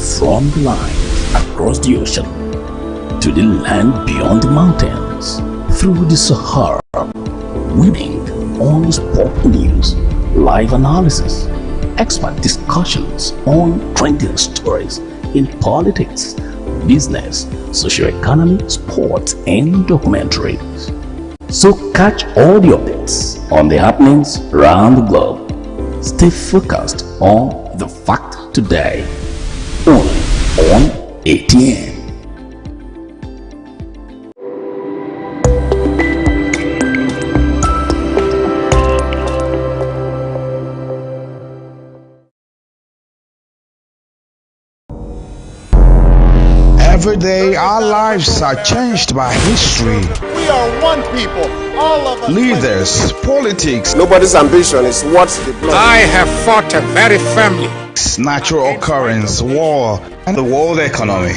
From the line across the ocean to the land beyond the mountains, through the Sahara, we bring on sport news, live analysis, expert discussions on trending stories in politics, business, socio-economy, sports, and documentaries. So catch all the updates on the happenings around the globe. Stay focused on the fact today, only on ATN. Every day, our lives are changed by history. We are one people, all of us. Leaders, politics, Nobody's ambition is what's the blood. I have fought a very firmly. natural occurrence, war, and the world economy.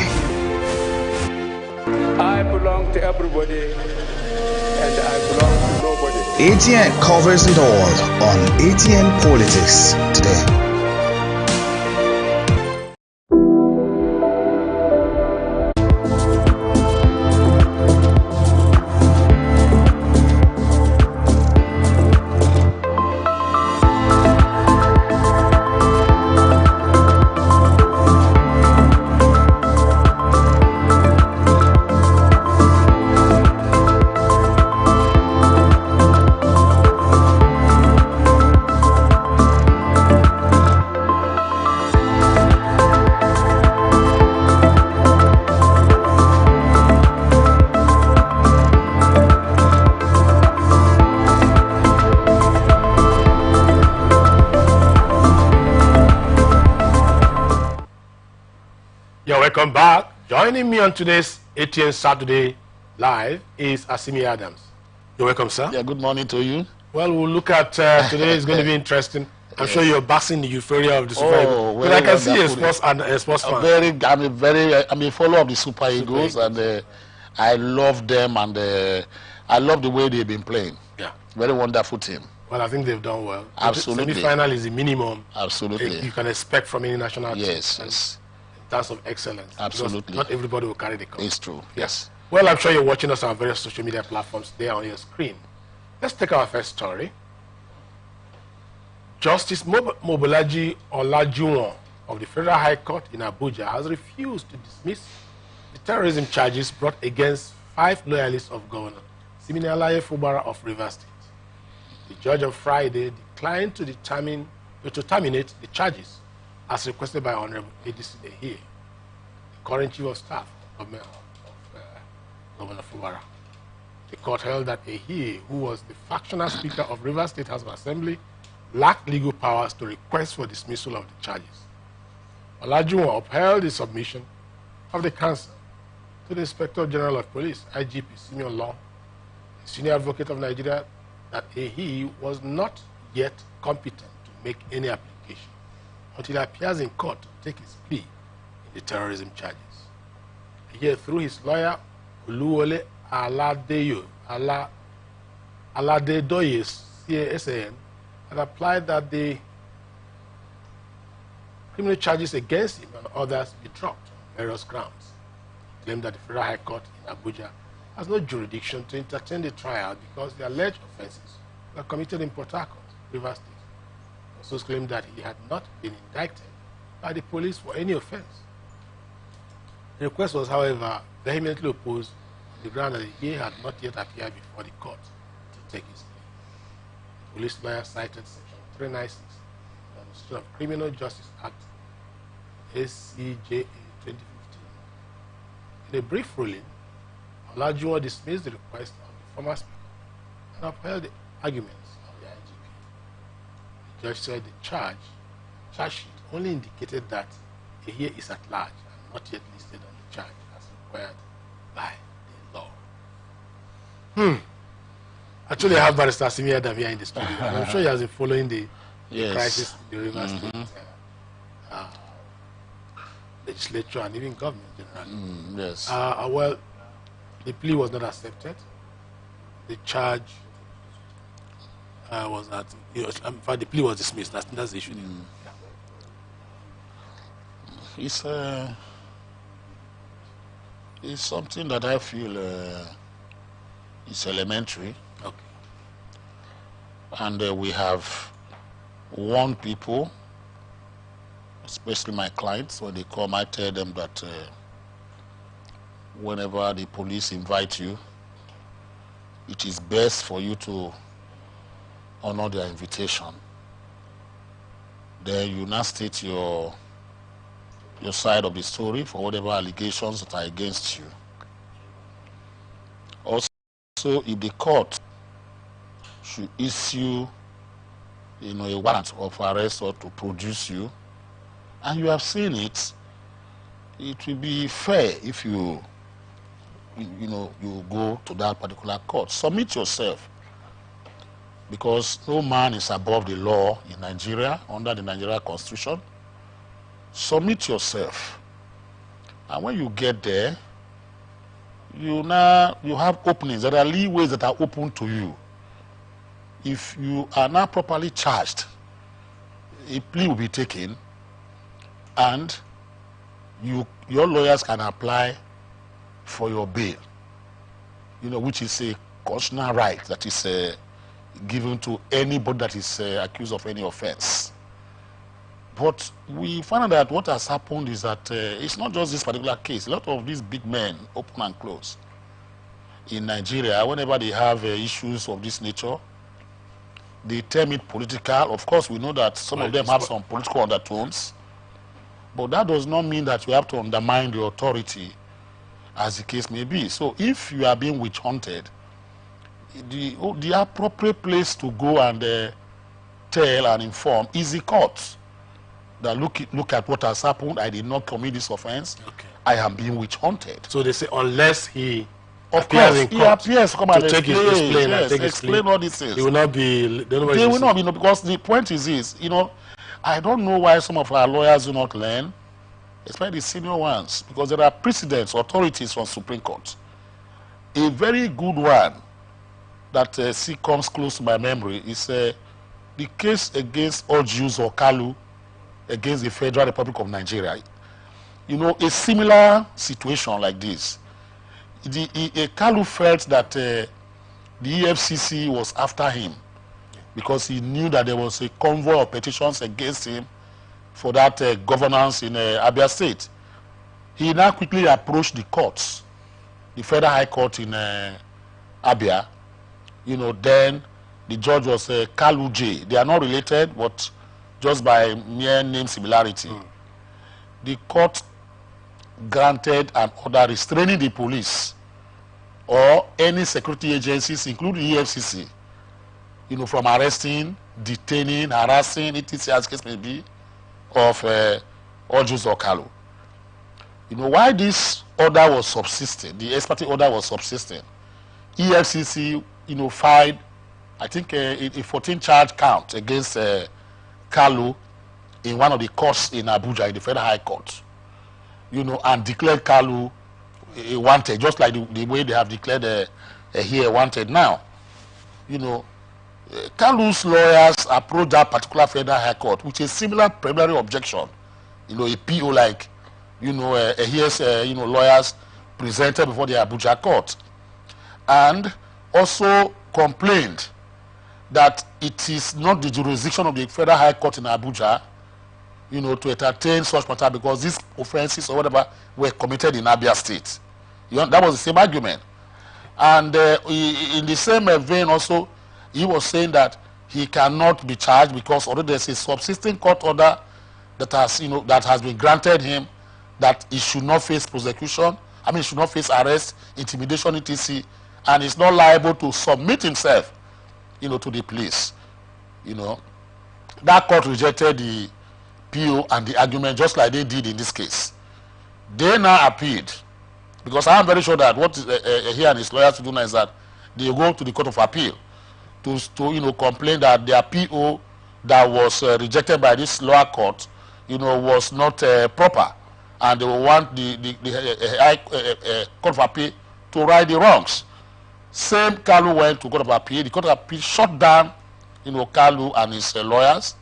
I belong to everybody, and I belong to nobody. ATN covers it all on ATN Politics today. Welcome back. Joining me on today's Atn Saturday live is Asimi Adams. You're welcome, sir. Yeah, good morning to you. Well, we'll look at today. Is going to be interesting. I'm sure you're basking the euphoria of the Super Eagles. But I can see a sports fan. I'm a follower of the Super Eagles, and I love them, and I love the way they've been playing. Yeah, very wonderful team. Well, I think they've done well. Absolutely. The semi-final is the minimum. Absolutely. You can expect from any national team. Yes, yes. In terms of excellence. Absolutely. Not everybody will carry the cup. It's true. Yes. Well, I'm sure you're watching us on various social media platforms there on your screen. Let's take our first story. Justice Mobolaji Olajuwon of the Federal High Court in Abuja has refused to dismiss the terrorism charges brought against 5 loyalists of Governor Siminalayi Fubara of Rivers State. The judge on Friday declined to terminate the charges as requested by Honorable ADC Dehiye, the current chief of staff of Governor Fubara. The court held that Dehiye, who was the factional speaker of Rivers State House of Assembly, lacked legal powers to request for dismissal of the charges. Olajuwon upheld the submission of the counsel to the Inspector General of Police, IGP Simeon Long, the senior advocate of Nigeria, that Dehiye was not yet competent to make any application until he appears in court to take his plea in the terrorism charges. Here, through his lawyer, Oluwole Aladedoye CASAN, had applied that the criminal charges against him and others be dropped on various grounds. He claimed that the Federal High Court in Abuja has no jurisdiction to entertain the trial because the alleged offenses were committed in Port Harcourt, Rivers State. Also claimed that he had not been indicted by the police for any offense. The request was, however, vehemently opposed on the ground that he had not yet appeared before the court to take his plea. The police lawyer cited Section 396 of the Administration of Criminal Justice Act, SCJA 2015. In a brief ruling, Olajuwon dismissed the request of the former speaker and upheld the arguments of the IGP. The judge said the charge sheet only indicated that Dehiye is at large and not yet listed on the charge as required by the law. Actually, I have Barrister Asimi Adam here in the studio. And I'm sure he has been following the crisis in the Rivers State legislature and even government generally. Yes. Well, the plea was not accepted. The charge was that the plea was dismissed. That's the issue. It's something that I feel is elementary. Okay. And we have warned people, especially my clients, when they come, I tell them that whenever the police invite you, it is best for you to honor their invitation. Then you now state your side of the story for whatever allegations that are against you. Also, if the court should issue, a warrant of arrest or to produce you, and you have seen it, it will be fair if you go to that particular court. Submit yourself, because no man is above the law in Nigeria under the Nigeria Constitution. Submit yourself, and when you get there, you have openings. There are leeways that are open to you. If you are not properly charged, a plea will be taken, and your lawyers can apply for your bail, which is a constitutional right that is given to anybody that is accused of any offense. But we found out that what has happened is that it's not just this particular case. A lot of these big men, open and close, in Nigeria, whenever they have issues of this nature, they term it political. Of course, we know that some of them have some political undertones, but that does not mean that you have to undermine the authority, as the case may be. So if you are being witch hunted, the appropriate place to go and tell and inform is the court. That look at what has happened. I did not commit this offense. Okay. I am being witch hunted. So they say unless he Of appears course, in he court appears to come to and take explain, explain all these things. He will not be. They will not be, because the point is this, I don't know why some of our lawyers do not learn, especially the senior ones, because there are precedents, authorities from Supreme Court. A very good one that comes close to my memory is the case against Ojus or Kalu against the Federal Republic of Nigeria. A similar situation like this. Kalu felt that the EFCC was after him because he knew that there was a convoy of petitions against him for that governance in Abia State. He now quickly approached the courts, the Federal High Court in Abia. Then the judge was Kalu J. They are not related, but just by mere name similarity. The court granted an order restraining the police or any security agencies, including EFCC, from arresting, detaining, harassing, etc., as case may be, of Ojus or Kalu. Why this order was subsisting, the ex parte order was subsisting, EFCC, filed, I think, a 14-charge count against Kalu in one of the courts in Abuja, in the Federal High Court, and declared Kalu wanted, just like the way they have declared here wanted now. Kalu's lawyers approached that particular Federal High Court with a similar preliminary objection, a PO like, here's, lawyers presented before the Abuja court, and also complained that it is not the jurisdiction of the Federal High Court in Abuja, to entertain such matter because these offenses or whatever were committed in Abia State. That was the same argument. And in the same vein also, he was saying that he cannot be charged because already there's a subsisting court order that has, that has been granted him, that he should not face prosecution. He should not face arrest, intimidation, etc., and is not liable to submit himself, to the police. That court rejected the PO and the argument just like they did in this case. They now appealed, because I am very sure that what he and his lawyers do now is that they go to the Court of Appeal to complain that their PO that was rejected by this lower court, was not proper, and they want the Court of Appeal to right the wrongs. Same Kalu went to Court of Appeal. The Court of Appeal shut down, Kalu and his lawyers.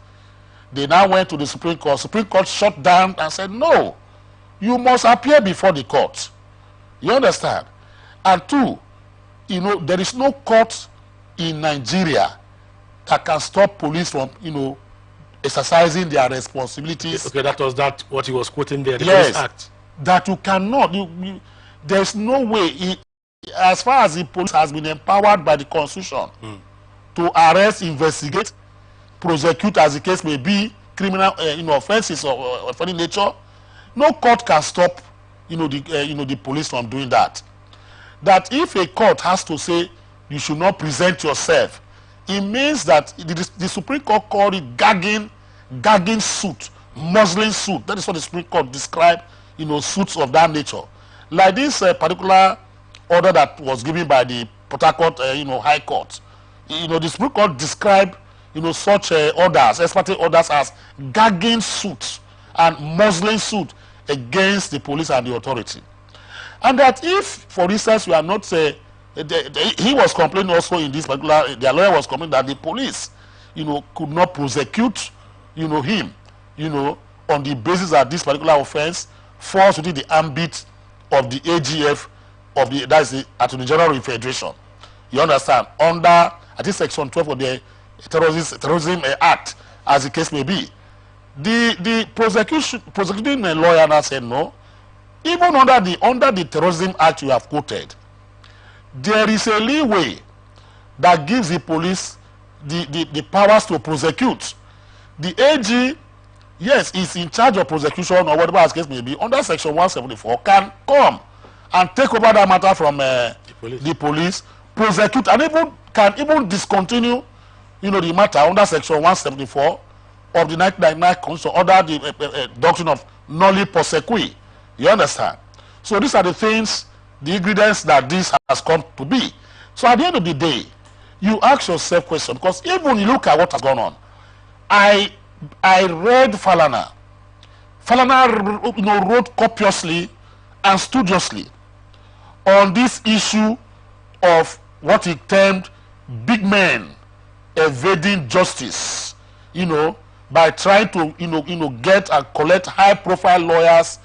They now went to the Supreme Court. Supreme Court shut down and said, no, you must appear before the court. You understand? And two, you know, there is no court in Nigeria that can stop police from, you know, exercising their responsibilities. Okay, that was what he was quoting there, the Yes, Police Act. that you cannot. There's no way. As far as the police has been empowered by the Constitution to arrest, investigate, prosecute, as the case may be, criminal offenses of any nature, no court can stop the police from doing that. That if a court has to say you should not present yourself, it means that the Supreme Court called it gagging suit, muzzling suit. That is what the Supreme Court described, suits of that nature. Like this particular order that was given by the Port Harcourt, High Court. The Supreme Court described, such orders, ex parte orders, as gagging suit and muzzling suit against the police and the authority. And that if, for instance, you are not, he was complaining also in this particular, their lawyer was complaining that the police, could not prosecute, him, on the basis that this particular offense falls within the ambit of the AGF that's the Attorney General of Federation. You understand? Under, I think, Section 12 of the Terrorism Act, as the case may be. The prosecuting lawyer now said no. Even under the Terrorism Act you have quoted, there is a leeway that gives the police the powers to prosecute. The AG, yes, is in charge of prosecution or whatever as case may be, under Section 174, can come and take over that matter from the police, prosecute, and can even discontinue, the matter under Section 174 of the 1999 Constitution, under the doctrine of nolli prosequi. You understand? So these are the things, the ingredients that this has come to be. So at the end of the day, you ask yourself question, because even you look at what has gone on. I read Falana. Falana, wrote copiously and studiously on this issue of what he termed big men evading justice, by trying to get and collect high-profile lawyers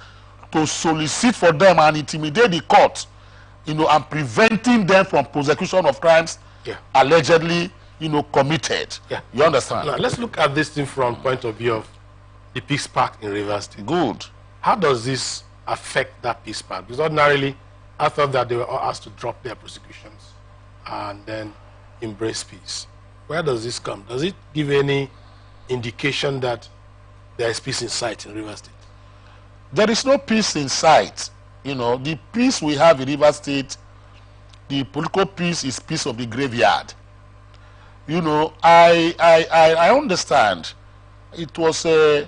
to solicit for them and intimidate the court, and preventing them from prosecution of crimes allegedly, committed. Yeah. You understand? Now, let's look at this thing from point of view of the Peace Park in Rivers State. Good. How does this affect that Peace Park? Because ordinarily, I thought that they were all asked to drop their prosecutions and then embrace peace. Where does this come? Does it give any indication that there is peace in sight in Rivers State? There is no peace in sight. The peace we have in Rivers State, the political peace is peace of the graveyard. I understand. It was, I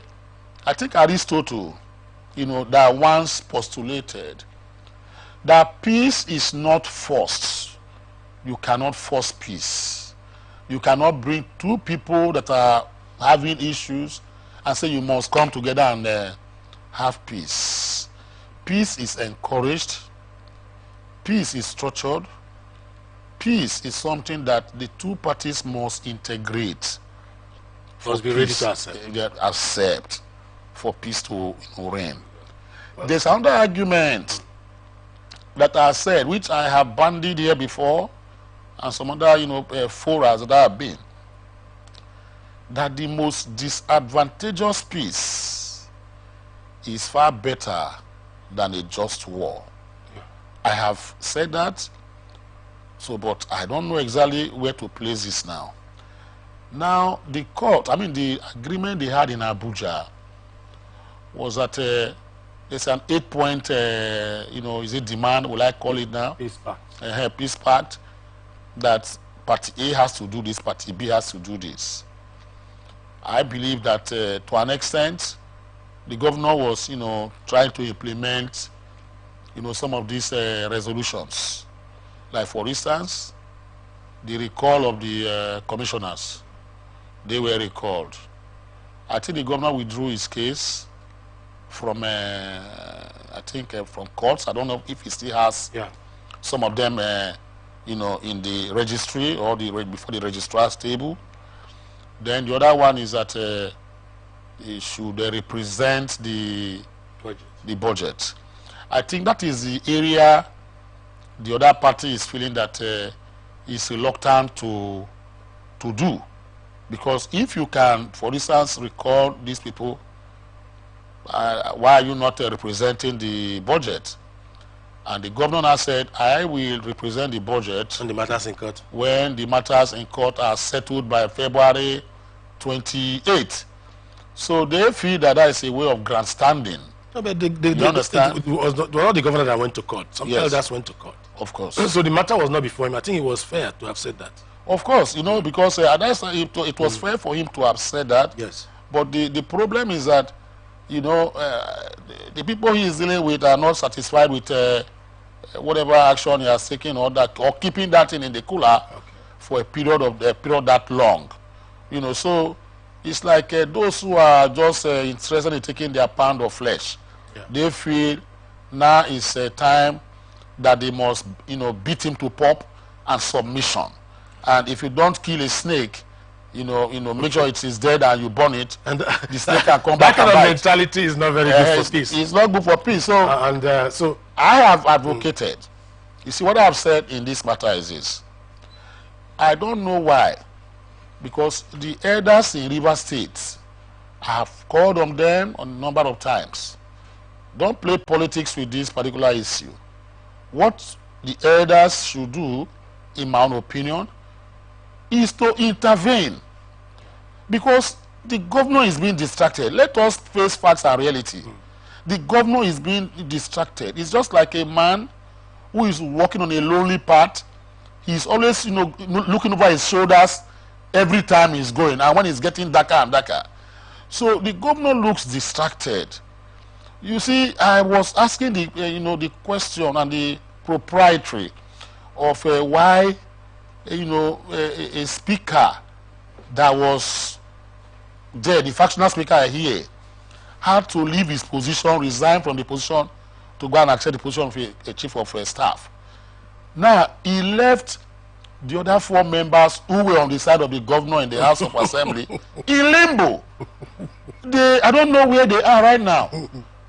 think, Aristotle, that once postulated that peace is not forced. You cannot force peace. You cannot bring two people that are having issues and say you must come together and have peace. Peace is encouraged. Peace is structured. Peace is something that the two parties must integrate. Must be ready to accept for peace to reign. There's another argument that I said, which I have bandied here before, and some other forums that I have been, that the most disadvantageous peace is far better than a just war. I have said that, but I don't know exactly where to place this now. Now, the agreement they had in Abuja was that there's an 8-point, is it demand, will I call it now? Peace Pact. Peace Pact, that Party A has to do this, Party B has to do this. I believe that to an extent, the governor was, trying to implement, some of these resolutions. Like, for instance, the recall of the commissioners. They were recalled. I think the governor withdrew his case from, from courts. I don't know if he still has some of them, in the registry or before the registrar's table. Then the other one is that he should represent the the budget. I think that is the area the other party is feeling that is reluctant to do. Because if you can, for instance, recall these people, why are you not representing the budget? And the governor has said, I will represent the budget when the matters in court. When the matters in court are settled by February 28th. So they feel that that is a way of grandstanding. No, but you understand? It was not the governor that went to court. Some elders went to court. Of course. So the matter was not before him. I think it was fair to have said that. Of course, you know, because it was fair for him to have said that. Yes. But the problem is that, you know, the people he is dealing with are not satisfied with whatever action he has taken or keeping that in the cooler for a period that long. You know, so it's like those who are just interested in taking their pound of flesh. Yeah. They feel now is a time that they must, you know, beat him to pulp and submission. And if you don't kill a snake, you know, make sure it is dead and you burn it, and the snake can come back. That kind of mentality is not very good for peace. It's not good for peace. So, so I have advocated. You see, what I have said in this matter is this. I don't know why, because the elders in River State, I have called on them a number of times. Don't play politics with this particular issue. What the elders should do, in my own opinion, is to intervene, because the governor is being distracted. Let us face facts and reality. The governor is being distracted. It's just like a man who is walking on a lonely path. He's always, you know, looking over his shoulders every time he's going, and when it's getting darker and darker. So the governor looks distracted. You see, I was asking the the question and the proprietary of why a speaker that was there, the factional speaker here, had to leave his position, resign from the position to go and accept the position of a chief of staff. Now, he left the other 4 members who were on the side of the governor in the House of Assembly in limbo. I don't know where they are right now.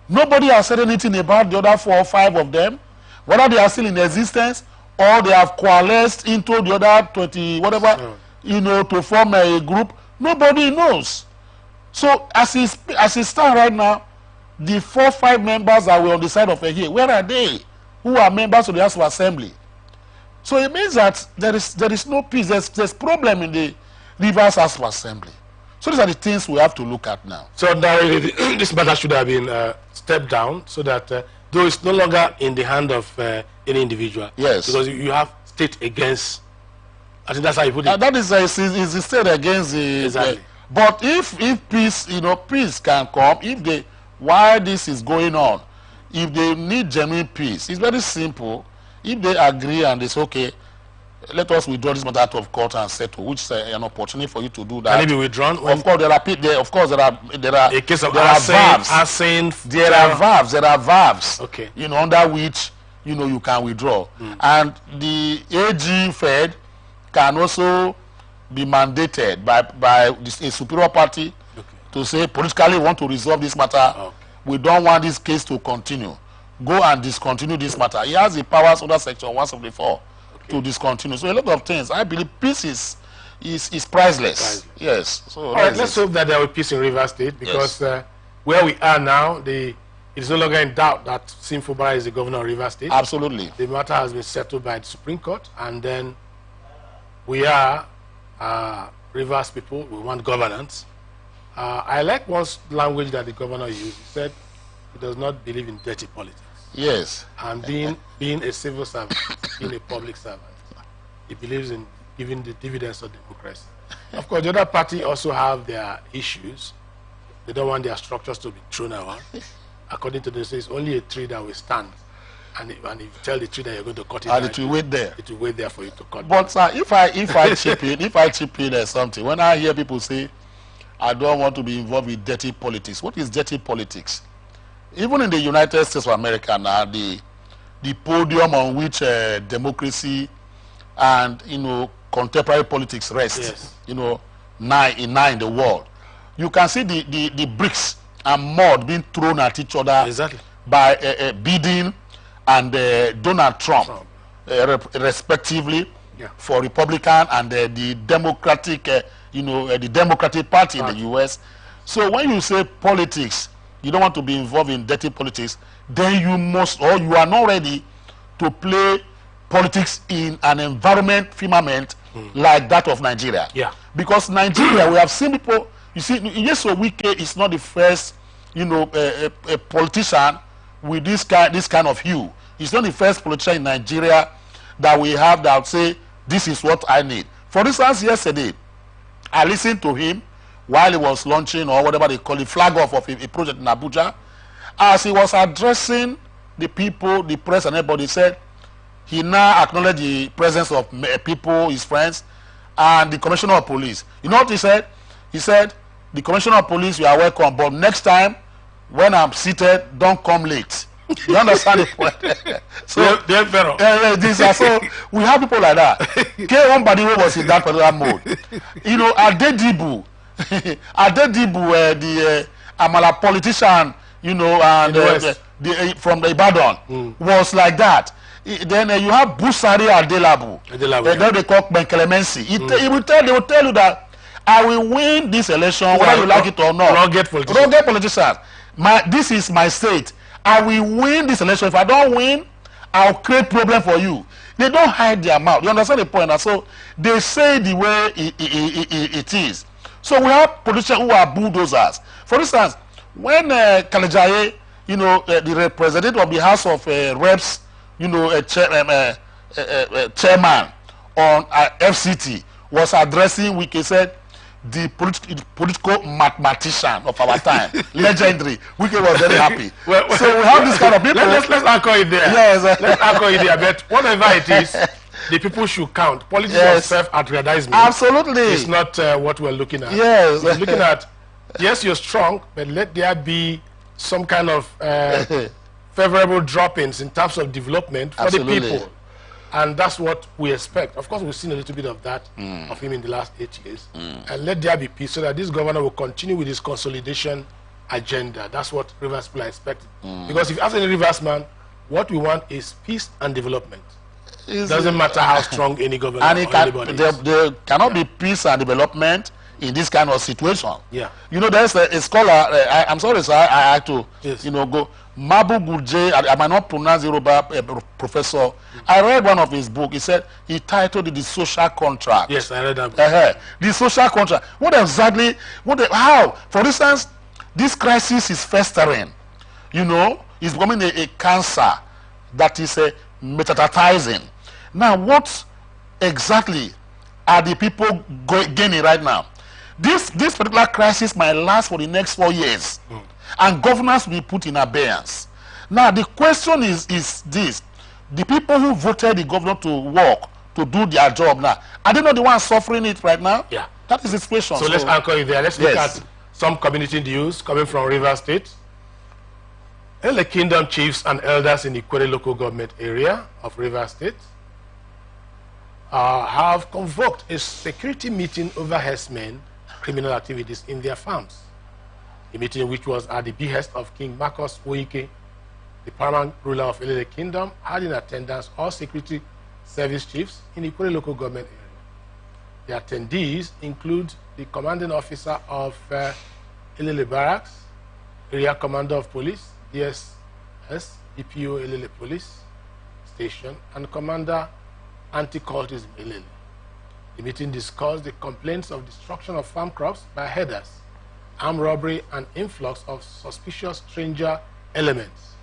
Nobody has said anything about the other 4 or 5 of them, whether they are still in existence or they have coalesced into the other 20, whatever, to form a group. Nobody knows. So as it stands right now, the 4 or 5 members that were on the side of here, where are they? Who are members of the House of Assembly? So it means that there is no peace. There's problem in the Rivers House of Assembly. So these are the things we have to look at now. So this matter should have been stepped down, so that though it's no longer in the hand of any individual. Yes. Because you have state against. I think that's how you put it. That is the state against the. Exactly. But if peace, peace can come, while this is going on, if they need genuine peace, it's very simple. If they agree and it's okay, let us withdraw this matter out of court and settle, which is an opportunity for you to do that. Can it be withdrawn? Of course, there are a case of verbs. There are verbs. Okay. Under which you can withdraw, and the AG Fed can also be mandated by a superior party to say politically we want to resolve this matter. Okay. We don't want this case to continue. Go and discontinue this matter. He has the powers under Section 174 to discontinue. So a lot of things. I believe peace is priceless. Yes. So all right. Let's hope that there will be peace in Rivers State, because where we are now, it's no longer in doubt that Sim Fubara is the governor of Rivers State. Absolutely. The matter has been settled by the Supreme Court, and then we are Rivers people. We want governance. I like one language that the governor used. He said he does not believe in dirty politics. Yes. And being a civil servant, being a public servant, he believes in giving the dividends of democracy. Of course, the other party also have their issues. They don't want their structures to be thrown around. According to them, it's only a tree that will stand. And if you tell the tree that you're going to cut it, and it will wait there. It will wait there for you to cut. But sir, if I chip in or something, when I hear people say, I don't want to be involved with dirty politics. What is dirty politics? Even in the United States of America now, the podium on which democracy and contemporary politics rest, yes. Nine in the world, you can see the bricks and mud being thrown at each other by Biden and Donald Trump. Respectively, for Republican and the Democratic, the Democratic Party in the U.S. So when you say politics, you don't want to be involved in dirty politics, then you must, or you are not ready to play politics in an environment, firmament like that of Nigeria. Yeah. Because Nigeria, we have seen people. You see, Yes Wike is not the first, a politician with this kind of hue. He's not the first politician in Nigeria that we have that say, this is what I need. For instance, yesterday, I listened to him while he was launching, or whatever they call it, flag off of a project in Abuja. As he was addressing the people, the press and everybody, said he now acknowledged the presence of people, his friends, and the commissioner of police. You know what he said? He said, the commissioner of police, you are welcome, but next time when I'm seated, don't come late. You understand the point? So, so we have people like that. K1 Badiwo was in that particular mode. Adedibu, the Amala politician, and from the Ibadan, was like that. Then you have Busari Adelabu. Then they call Ben Clemency. They will tell you that I will win this election whether you like it or not. Rugged politicians. This is my state. I will win this election. If I don't win, I'll create problem for you. They don't hide their mouth. You understand the point? And so they say the way it is. So we have politicians who are bulldozers. For instance, when Kalejaye, the representative of the House of Reps, chairman on FCT was addressing Wike, said, the political mathematician of our time, legendary. Wike was very happy. So we have this kind of people. Let's anchor it there. Yes, let's anchor it there. But whatever it is, the people should count. Politics of self-aggrandizement. Absolutely, it's not what we're looking at. Yes, we're looking at. Yes, you're strong, but let there be some kind of favorable drop-ins in terms of development for the people. And that's what we expect. Of course, we've seen a little bit of that of him in the last 8 years. And let there be peace so that this governor will continue with his consolidation agenda. That's what Rivers people are expecting. Because if you ask any Rivers man, what we want is peace and development. It doesn't matter how strong any governor or anybody is. There cannot be peace and development in this kind of situation. Yeah. There's a scholar, I'm sorry, sir, I had to, go. Mabu Gurje, I might not pronounce Yoruba, professor. I read one of his books. He said, he titled it The Social Contract. Yes, I read that book. The Social Contract. What exactly, how? For instance, this crisis is festering. It's becoming a cancer that is metastatizing. Now, what exactly are the people gaining right now? This particular crisis might last for the next 4 years. And governance will be put in abeyance. Now, the question is this. The people who voted the governor to work, to do their job now, are they not the ones suffering it right now? Yeah. That is the situation. So let's anchor it there. Let's look at some community news coming from Rivers State. The Kingdom chiefs and elders in the Ikwere local government area of Rivers State have convoked a security meeting over herdsmen criminal activities in their farms. The meeting, which was at the behest of King Marcus Oike, the paramount ruler of Elele Kingdom, had in attendance all security service chiefs in the Ikwere local government area. The attendees include the commanding officer of Elele Barracks, area commander of police, DSS, EPO Elele Police Station, and commander anti-cultism Elele. The meeting discussed the complaints of destruction of farm crops by herders, armed robbery, and influx of suspicious stranger elements.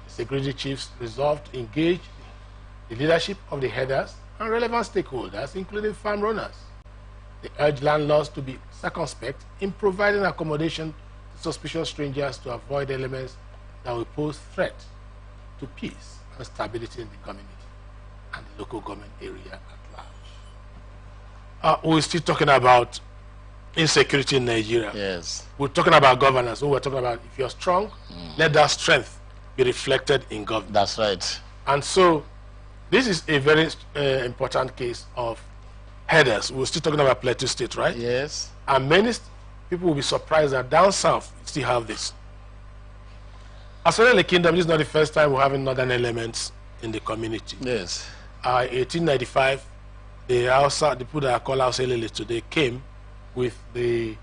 The security chiefs resolved to engage the leadership of the herders and relevant stakeholders, including farm owners. They urged landlords to be circumspect in providing accommodation to suspicious strangers to avoid elements that will pose threat to peace and stability in the community and the local government area at large. We're still talking about insecurity in Nigeria. Yes. We're talking about governance. So we're talking about if you're strong, let that strength be reflected in government. That's right. And so this is a very important case of herders. We're still talking about Plateau State, right? Yes. And many people will be surprised that down south we still have this. As well as the kingdom, this is not the first time we're having northern elements in the community. Yes. 1895, the people that are called Hausa Elele today came with the,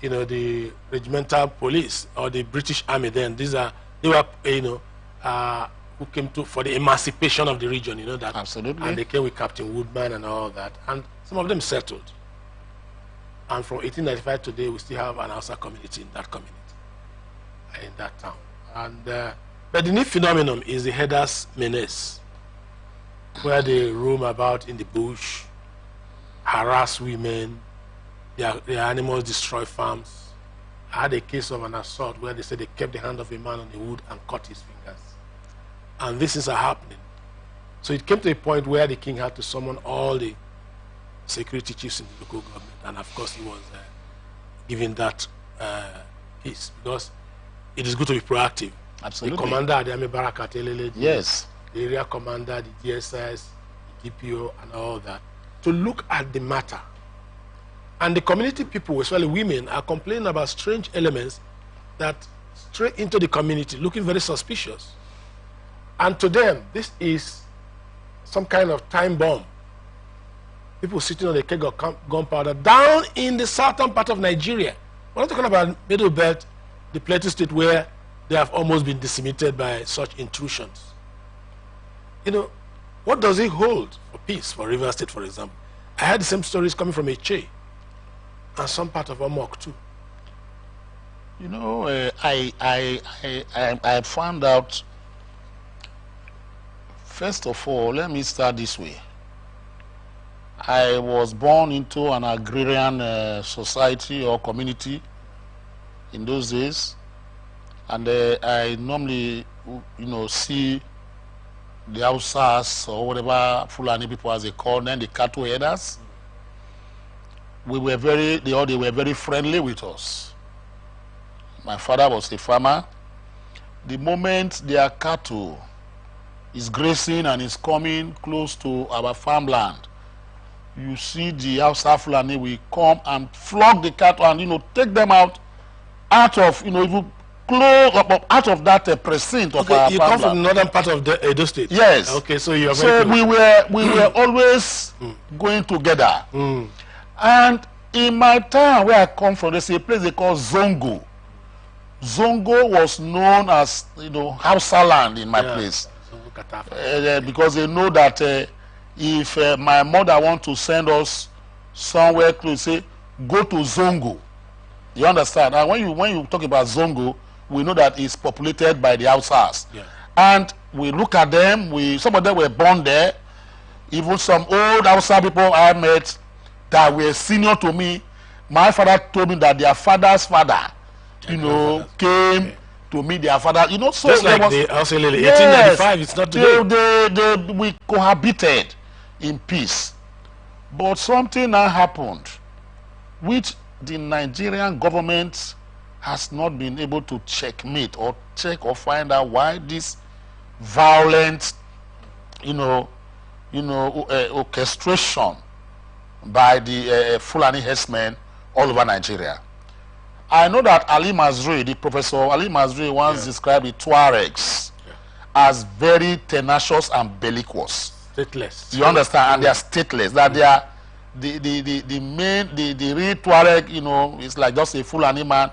the regimental police or the British Army. Then they were, who came for the emancipation of the region. That. Absolutely. And they came with Captain Woodman and all that, and some of them settled. And from 1895 today, we still have an Hausa community in that community, in that town. And but the new phenomenon is the herders' menace, where they roam about in the bush, harass women, their animals destroy farms. I had a case of an assault where they said they kept the hand of a man on the wood and cut his fingers. And these things are happening. So it came to a point where the king had to summon all the security chiefs in the local government, and of course he was giving that peace, because it is good to be proactive. Absolutely. The commander at the Army Barrack at Elele, yes, the area commander, the DSS, the DPO, and all that, to look at the matter. And the community people, especially women, are complaining about strange elements that stray into the community, looking very suspicious. And to them, this is some kind of time bomb. People sitting on a keg of gunpowder down in the southern part of Nigeria. We're not talking about Middle Belt, the Plateau State, where they have almost been decimated by such intrusions. What does it hold for peace for River State, for example? I heard the same stories coming from Eche and some part of Omok too. I found out, first of all, let me start this way. I was born into an agrarian society or community in those days, and I normally, see the Hausas or whatever Fulani people as they call them, the cattle herders. They were very friendly with us. My father was a farmer. The moment their cattle is grazing and is coming close to our farmland, you see the Hausa Fulani will come and flog the cattle and take them out of even close out of that precinct of our farmland. You come from the northern part of the Edo State. Yes. Okay, so you are very close. we were always going together. And in my town where I come from, there's a place they call Zongo. Zongo was known as Hausa land in my place, because they know that if my mother wants to send us somewhere close, say go to Zongo. You understand? And when you talk about Zongo, we know that it's populated by the Hausas. Yeah. And we look at them. Some of them were born there. Even some old Hausa people I met that were senior to me. My father told me that their father's father, came to meet their father. So just like the Hausa Elele, 1895. It's not today. We cohabited in peace. But something now happened, which the Nigerian government has not been able to checkmate or check or find out why this violent, orchestration by the Fulani herdsmen all over Nigeria. I know that Ali Mazrui, the Professor Ali Mazrui, once described the Tuaregs as very tenacious and bellicose. Stateless. You understand? And they are stateless. That they are the real Tuareg, is like just a Fulani man.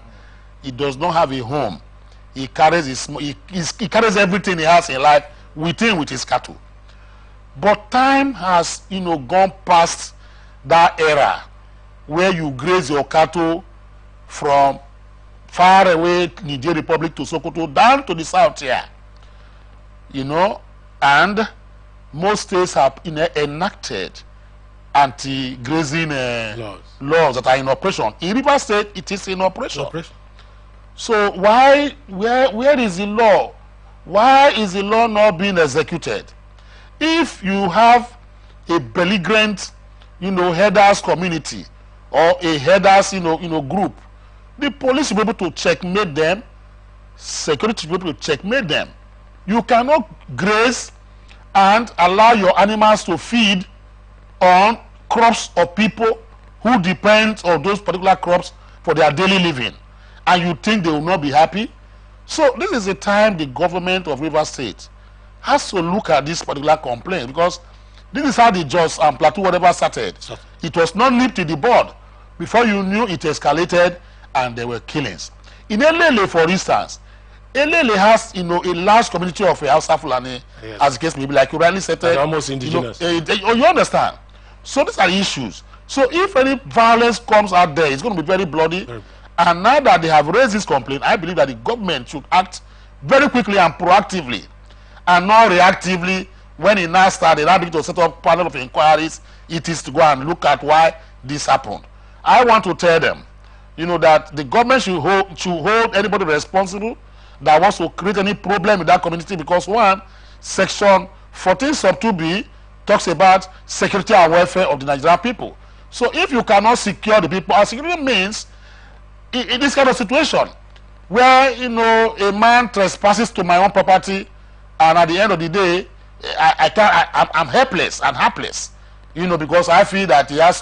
He does not have a home. He carries he carries everything he has in life with his cattle. But time has gone past that era where you graze your cattle from far away Niger Republic to Sokoto down to the south here. And most states have enacted anti-grazing laws that are in operation. In River State, it is in operation. So where is the law? Why is the law not being executed? If you have a belligerent, herders community or a herders, group, the police will be able to checkmate them. Security will be able to checkmate them. You cannot graze and allow your animals to feed on crops of people who depend on those particular crops for their daily living, and you think they will not be happy? So this is the time the government of Rivers State has to look at this particular complaint, because this is how the Jos and Plateau whatever started. It was not nipped in the bud. Before you knew, it escalated and there were killings. In Elele, for instance, Elele has, a large community of Hausa Fulani, as the case may be, like you rightly said, almost indigenous. You understand? So these are issues. So if any violence comes out there, it's going to be very bloody. And now that they have raised this complaint, I believe that the government should act very quickly and proactively, and not reactively. When it now started, they begin to set up a panel of inquiries. It is to go and look at why this happened. I want to tell them, that the government should hold anybody responsible that wants to create any problem in that community, because one, Section 14 sub 2B talks about security and welfare of the Nigerian people. So if you cannot secure the people, security means in this kind of situation where a man trespasses to my own property, and at the end of the day I'm helpless and hapless, because I feel that he has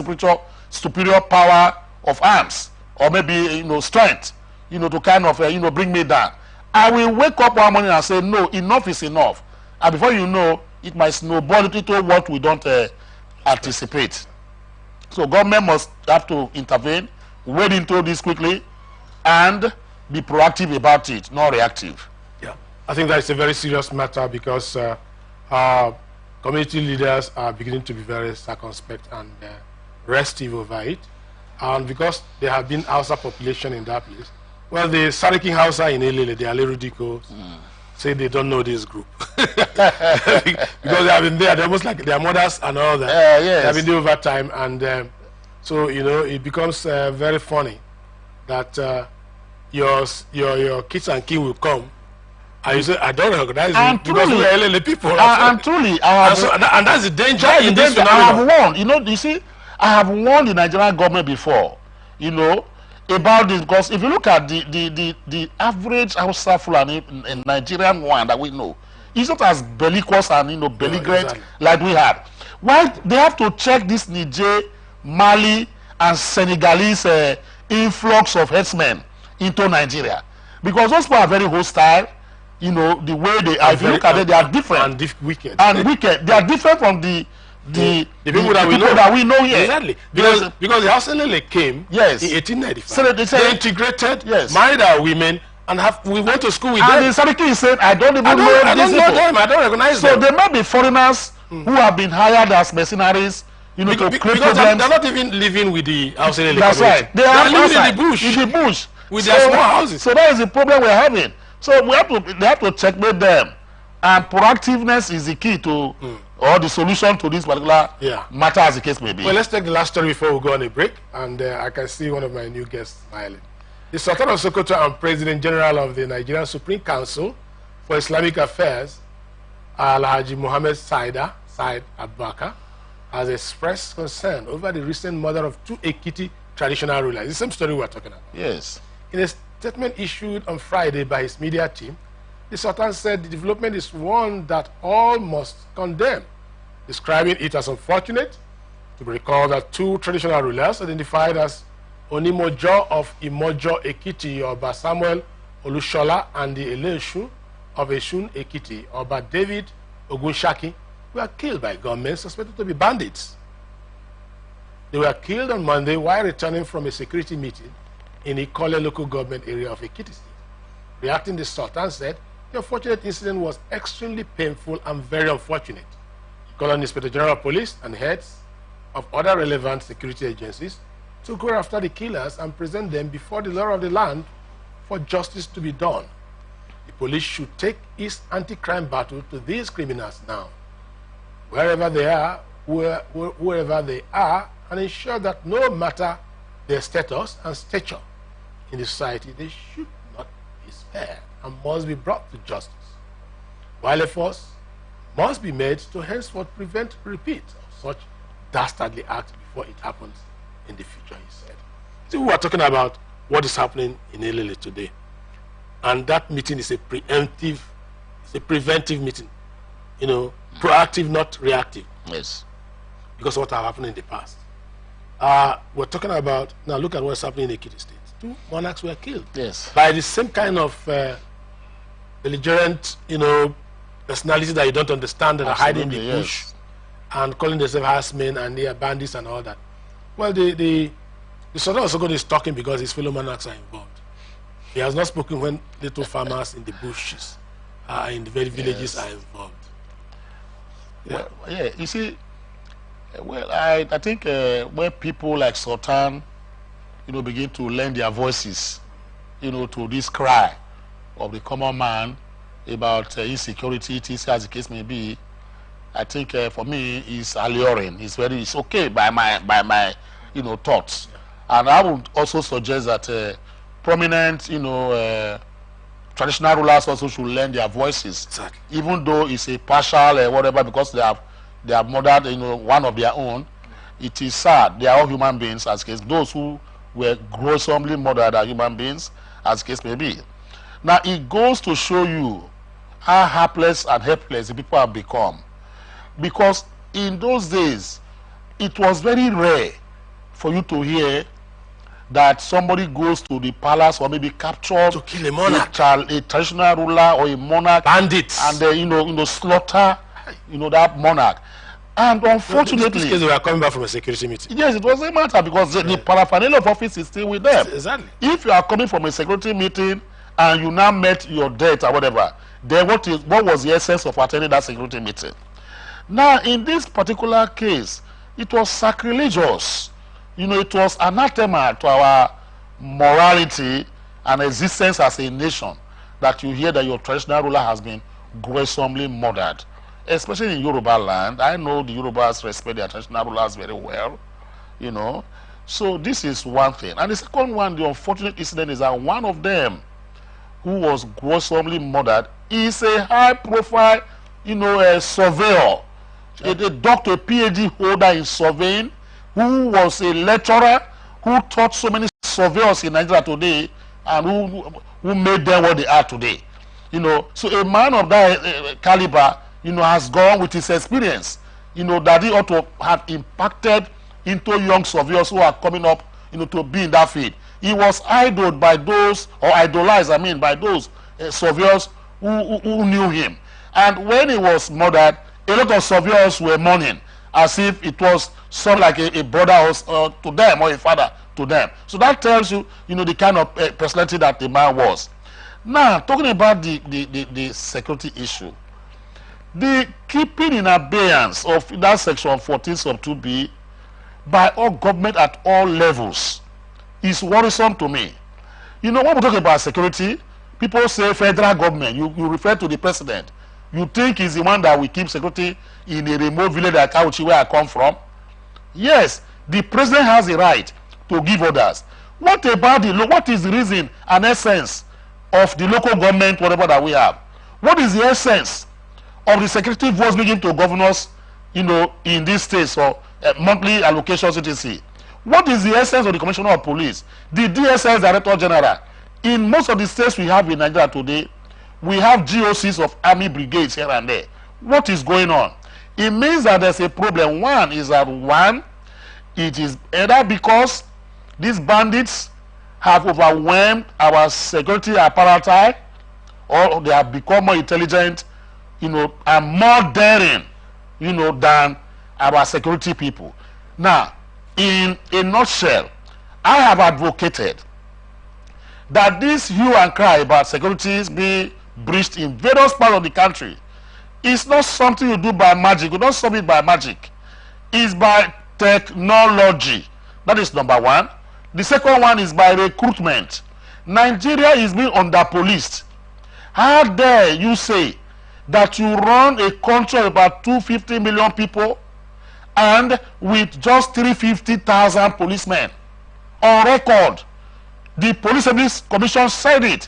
superior power of arms, or maybe strength, to kind of bring me down. I will wake up one morning and say, no, enough is enough, and before you know, it might snowball into what we don't anticipate. So government must have to intervene, wade into this quickly, and be proactive about it, not reactive. Yeah, I think that's a very serious matter, because community leaders are beginning to be very circumspect and restive over it, and because there have been Hausa population in that place. Well, the Sarikin Hausa in Elele, they are ridiculous. Say they don't know this group because they have been there. They're almost like their mothers and all that. Yes. They have been there over time, and so it becomes very funny that your kids and kin will come. And you say, I don't recognize you because we are Elele people. And truly, and that's the danger in this phenomenon. I have warned, you see, I have warned the Nigerian government before, about this, because if you look at the average Hausa Fulani in Nigerian one that we know, it's not as bellicose and belligerent like we had. Why they have to check this Niger, Mali, and Senegalese influx of herdsmen into Nigeria? Because those people are very hostile. The way they are, if you look at it, they are different. And wicked. They are different from the people that we know here. Exactly. Because the Hausa Lele came in 1895. So they integrated, married our women, and we went to school with them. And the Sariki said, I don't know them. I don't recognize them. So there might be foreigners who have been hired as mercenaries, to create because problems. they're not even living with the Hausa Lele. That's right. They are living outside, in the bush. In the bush. With their small houses. So that is the problem we're having. So they have to checkmate them, and proactiveness is the key to or the solution to this particular matter, as the case may be. Well, let's take the last story before we go on a break, and I can see one of my new guests smiling. The Sultan of Sokoto and President General of the Nigerian Supreme Council for Islamic Affairs, Alhaji Mohammed Said Abubakar, has expressed concern over the recent murder of two Ekiti traditional rulers. The same story we're talking about. Yes. In a statement issued on Friday by his media team, the Sultan said the development is one that all must condemn, describing it as unfortunate to be recalled that two traditional rulers identified as Onimojo of Imojo Ekiti, Oba Samuel Olushola, and the Eleshu of Eshun Ekiti, Oba David Ogunshaki, were killed by gunmen suspected to be bandits. They were killed on Monday while returning from a security meeting in Ikole local government area of Ekiti State. Reacting, the Sultan said the unfortunate incident was extremely painful and very unfortunate. He called on Inspector General of Police and heads of other relevant security agencies to go after the killers and present them before the law of the land for justice to be done. The police should take its anti-crime battle to these criminals now, wherever they are, wherever they are, and ensure that no matter their status and stature in the society, they should not be spared and must be brought to justice, while efforts must be made to henceforth prevent repeat of such dastardly acts before it happens in the future, he said. So we are talking about what is happening in Elele today, and that meeting is a preventive meeting, proactive, not reactive. Yes. Because of what happened in the past. We're talking about, now look at what's happening in Ekiti State. 2 monarchs were killed. Yes. By the same kind of belligerent, personality that you don't understand, that are hiding in the Absolutely, bush yes. and calling themselves herdsmen and they are bandits and all that. Well, the Sultan also is talking because his fellow monarchs are involved. He has not spoken when little farmers in the bushes, in the very villages are involved. Well, yeah, you see, well, I think when people like Sultan, begin to lend their voices, to this cry of the common man about insecurity, etc., as the case may be, I think for me it's alluring. It's okay by my thoughts, and I would also suggest that prominent traditional rulers also should lend their voices, Exactly. even though it's a partial whatever, because they have murdered one of their own. It is sad. They are all human beings, as case those who were gruesomely murdered are human beings, as case may be. Now it goes to show you how helpless and helpless the people have become, because in those days it was very rare for you to hear that somebody goes to the palace or maybe captured To kill a monarch. a traditional ruler or a monarch, Bandits. and slaughter that monarch. And unfortunately, this case, they were coming back from a security meeting. yes, it was a matter because the paraphernalia of office is still with them. Exactly. If you are coming from a security meeting and you now met your death or whatever, then what was the essence of attending that security meeting? Now, in this particular case, it was sacrilegious. It was anathema to our morality and existence as a nation that you hear that your traditional ruler has been gruesomely murdered. Especially in Yoruba land. I know the Yorubas respect their traditional rulers very well, So this is one thing. And the second one, the unfortunate incident is that one of them who was gruesomely murdered is a high-profile, surveyor, a doctor, a PhD holder in surveying, who was a lecturer, who taught so many surveyors in Nigeria today, and who made them what they are today. So a man of that caliber, has gone with his experience, that he ought to have impacted into young surveyors who are coming up, to be in that field. He was idolized by those, by those surveyors who knew him. And when he was murdered, a lot of surveyors were mourning, as if it was something like a brother to them or a father to them. So that tells you, the kind of personality that the man was. Now, talking about the security issue, the keeping in abeyance of that section 14 sub 2b by all government at all levels is worrisome to me. When we talk about security, people say federal government. You refer to the president. You think he's the one that will keep security in a remote village like Auchi, where I come from? Yes, the president has a right to give orders. What about what is the reason and essence of the local government, whatever that we have? What is the essence of the security votes given to governors, in these states, or monthly allocations, etc.? What is the essence of the commissioner of police, the DSS director general? In most of the states we have in Nigeria today, we have GOCs of army brigades here and there. What is going on? It means that there's a problem. One is that it is either because these bandits have overwhelmed our security apparatus, or they have become more intelligent, and more daring, than our security people. Now, in a nutshell, I have advocated that this hue and cry about securities be breached in various parts of the country. It's not something you do by magic. You don't solve it by magic. It's by technology. That is number one. The second one is by recruitment. Nigeria is being under-policed. How dare you say that you run a country of about 250 million people and with just 350,000 policemen on record? The Police Service Commission said it.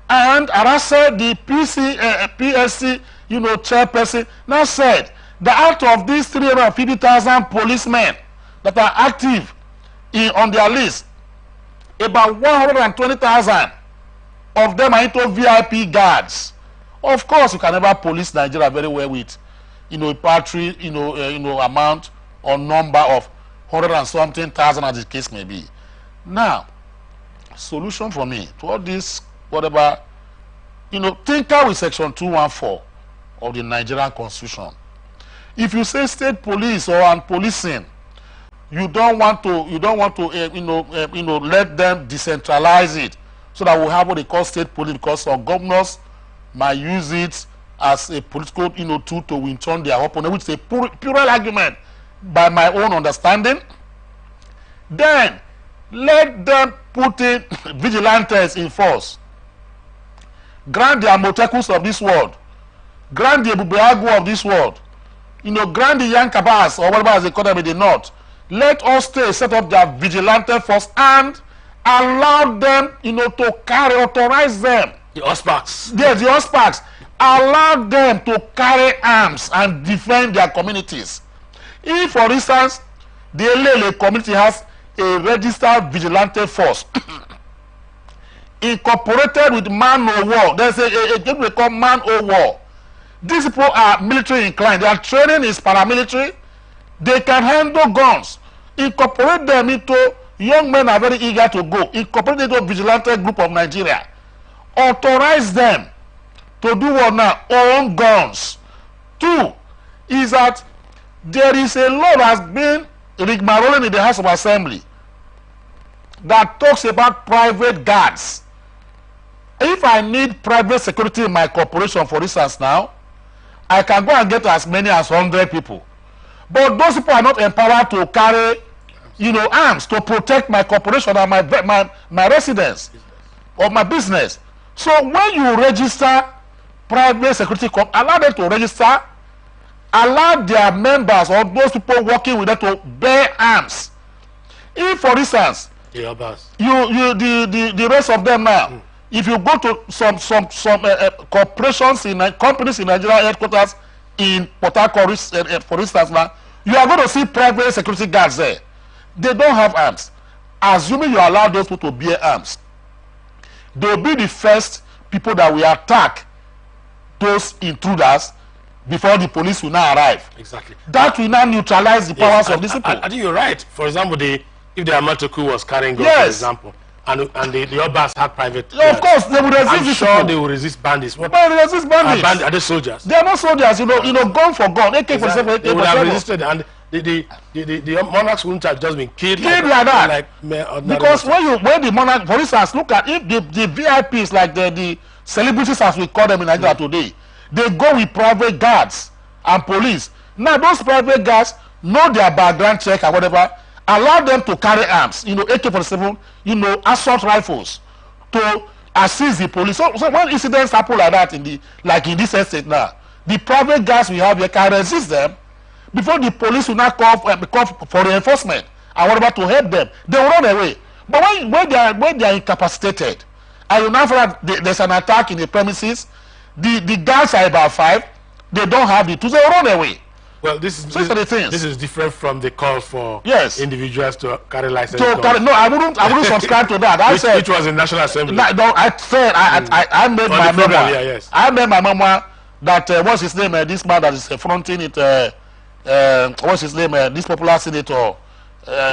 And as I said, the PSC, chairperson now said that out of these 350,000 policemen that are active on their list, about 120,000 of them are into VIP guards. Of course, you can never police Nigeria very well with, a paltry, amount or number of 100 and something thousand, as the case may be. Now, solution for me to all this, whatever, tinker with section 214 of the Nigerian Constitution. If you say state police and policing, you don't want to let them decentralize it, so that we'll have what they call state police, because some governors might use it as a political tool to win turn their opponent, which is a puerile argument by my own understanding. Then let them put in vigilantes in force. Grant the Amotekus of this world, grant the Bubeagu of this world, grant the Yankabas, or whatever as they call them in the north. Let all states set up their vigilante force and allow them, to authorize them. The OSPACs. Yes, the OSPACs. Allow them to carry arms and defend their communities. If, for instance, the Elele community has a registered vigilante force incorporated with man o' war, there's a game we call man o' war. These people are military inclined. Their training is paramilitary. They can handle guns. Incorporate them into, young men are very eager to go. Incorporate into a vigilante group of Nigeria. Authorize them to do what now? Own guns. 2 is that there is a law that has been rigmaroling in the House of Assembly that talks about private guards. If I need private security in my corporation, for instance now, I can go and get as many as 100 people. But those people are not empowered to carry, arms to protect my corporation and my residence or my business. So when you register private security, allow them to register, allow their members or those people working with them to bear arms. If, for instance, the rest of them now, if you go to some corporations companies in Nigeria headquarters in Port Harcourt, for instance now, you are going to see private security guards there. They don't have arms. Assuming you allow those people to bear arms, they will be the first people that will attack those intruders before the police will now arrive. Exactly. That will now neutralize the powers of these people. I think you're right. For example, if the Amatoku was carrying guns, for example, and the Obas had private guards, of course they would resist. I'm sure they will resist bandits. But they resist bandits. Are they soldiers? They are not soldiers. Gun for gun. AK-47. They would have resisted, and the monarchs wouldn't have just been killed like that. Because when the monarch, for instance, look at if the VIPs, like the celebrities as we call them in Nigeria today, they go with private guards and police. Now those private guards know their background check or whatever. Allow them to carry arms, AK-47, assault rifles, to assist the police. So when incidents happen like that in this estate now, the private guards we have here can resist them before the police will not call for reinforcement and whatever to help them. They will run away. But when they are incapacitated, and you now find that there's an attack in the premises, the guards are about 5, they don't have the tools, they will run away. Well, this is different from the call for individuals to carry license. No, I wouldn't subscribe to that. Which was in National Assembly. No, I said I made my memoir. I made my memoir that what's his name? This man that is fronting it. What's his name? This popular senator.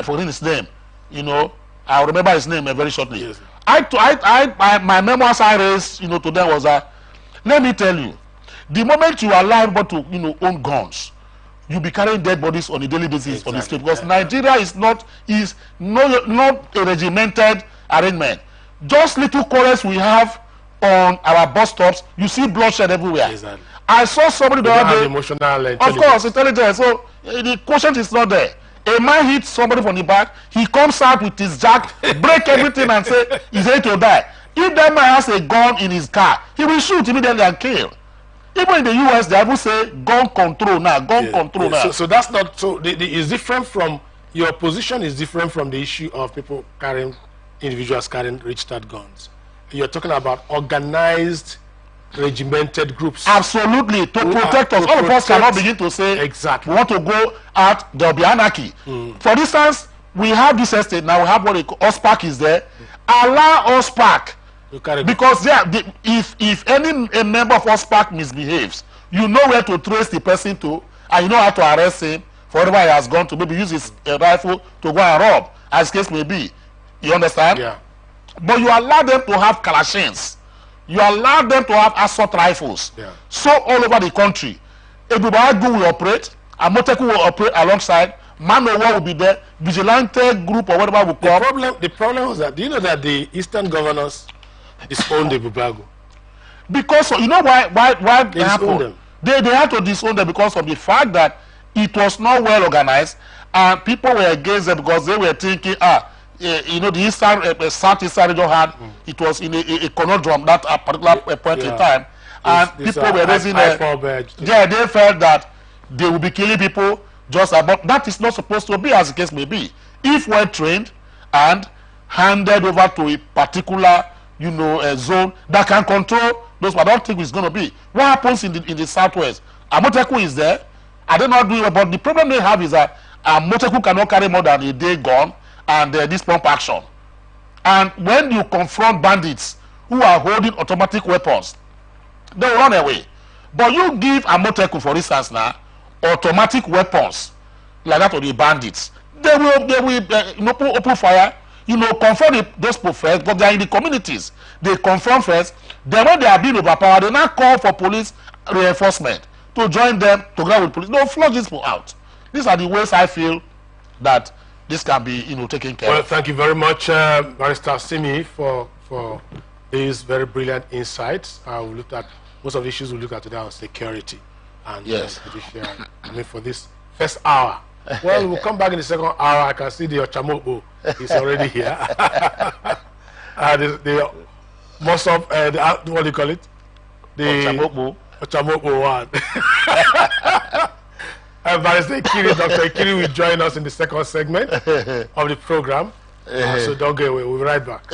Forgetting his name. I'll remember his name very shortly. Yes. My memoirs I raised, to them was that. Let me tell you, the moment you allow everybody to own guns, you'll be carrying dead bodies on a daily basis on the street, because Nigeria is not a regimented arrangement. Just little quarrels we have on our bus stops, you see bloodshed everywhere. Exactly. I saw somebody the other day. Emotional intelligence. Of course, intelligence. So the quotient is not there. A man hits somebody from the back, he comes out with his jack, break everything and say he's ready to die. If that man has a gun in his car, he will shoot immediately and kill. Even in the US, they will say gun control now, control now. So that's not so. It's different from your position. Is different from the issue of people individuals carrying registered guns. You're talking about organized, regimented groups. Absolutely, to protect us. All of us cannot begin to say exactly. We want to go out. There will be anarchy. For instance, we have this estate now. We have what they call OSPAC is there. Allow OSPAC. Because if a member of OSPAC misbehaves, you know where to trace the person to, and you know how to arrest him for whatever he has gone to, maybe use his rifle to go and rob, as case may be. You understand? Yeah. But you allow them to have kalashins. You allow them to have assault rifles. Yeah. So all over the country, Ebubagu will operate, Amoteku will operate alongside, Man of War will be there, vigilante group or whatever will come. The problem was that, do you know that the Eastern governors disowned the Bubagu? Because you know why They disowned them. They had to disown them because of the fact that it was not well organized and people were against them because they were thinking, you know, the Eastern Southeastern region had it was in a conundrum that a particular point in time, and people were raising they felt that they would be killing people just about. That is not supposed to be, as the case may be. If well trained and handed over to a particular, you know, zone that can control those, but I don't think it's going to be. What happens in the Southwest? Amoteku is there. I don't know doing it, but the problem they have is that Amoteku cannot carry more than a day gone, and this pump action. And when you confront bandits who are holding automatic weapons, they will run away. But you give Amoteku, for instance, now automatic weapons like that of the bandits, they will you know, open fire, you know, confront those people first, but they are in the communities. They confront first. Then when they are being overpowered, they now call for police reinforcement to join them to go with police. They'll flush these people out. These are the ways I feel that this can be, you know, taken care of. Well, thank you very much, Barrister Simi, for these very brilliant insights. We looked at most of the issues we looked at today on security and yes, judiciary. I mean, for this first hour. Well, we'll come back in the second hour. I can see the Ochamobo is already here. The most of what do you call it? The Ochamobo one. Barrister Ikiri, Dr. Ikiri will join us in the second segment of the program. So don't go away. We'll be right back.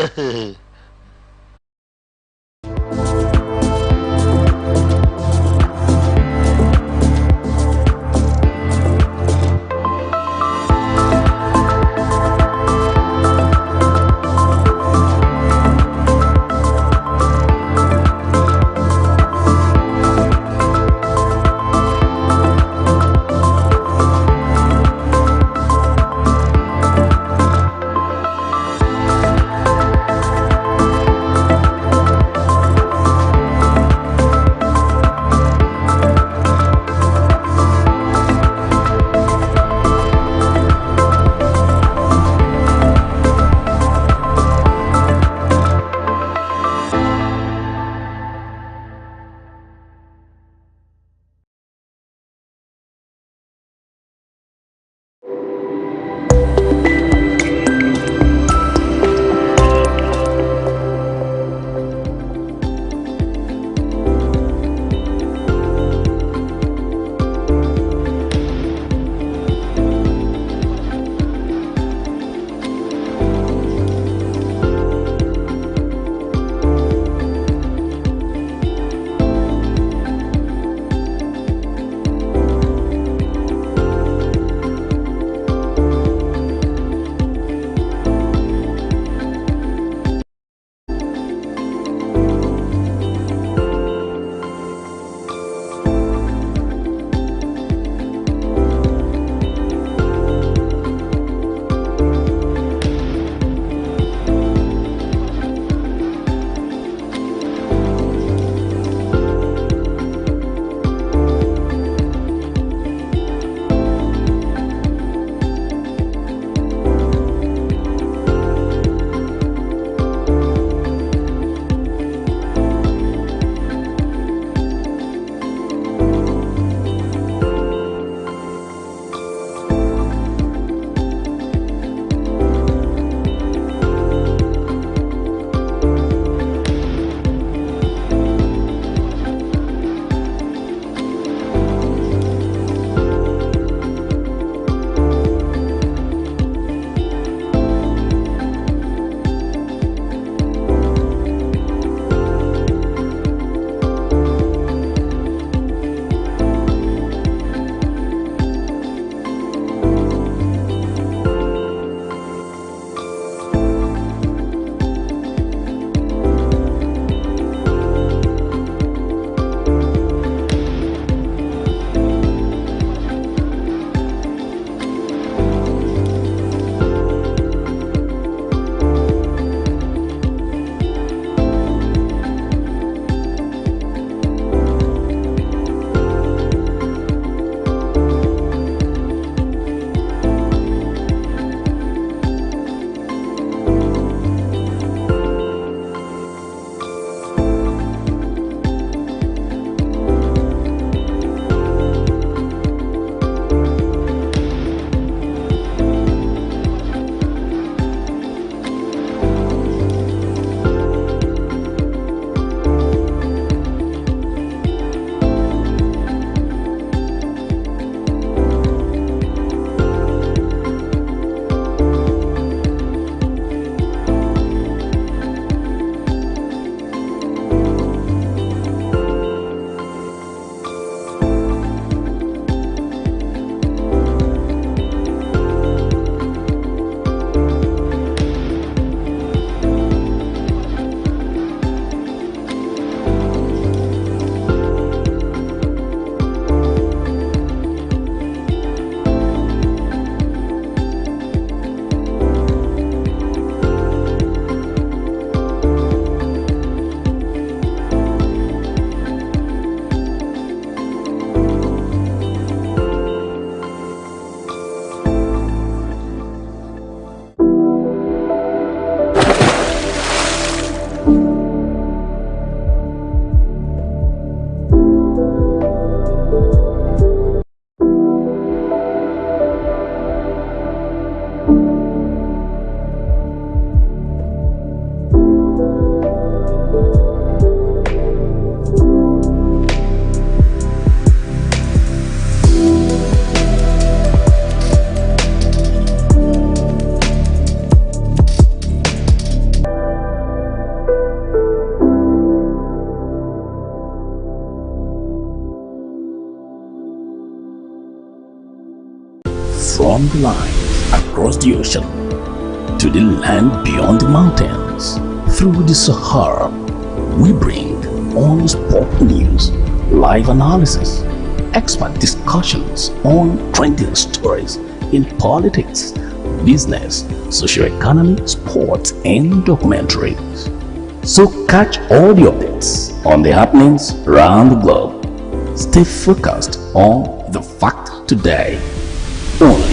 from the line across the ocean to the land beyond the mountains, through the Sahara, we bring on-spot news, live analysis, expert discussions on trending stories in politics, business, socio-economy, sports, and documentaries. So catch all the updates on the happenings around the globe. Stay focused on the fact today, only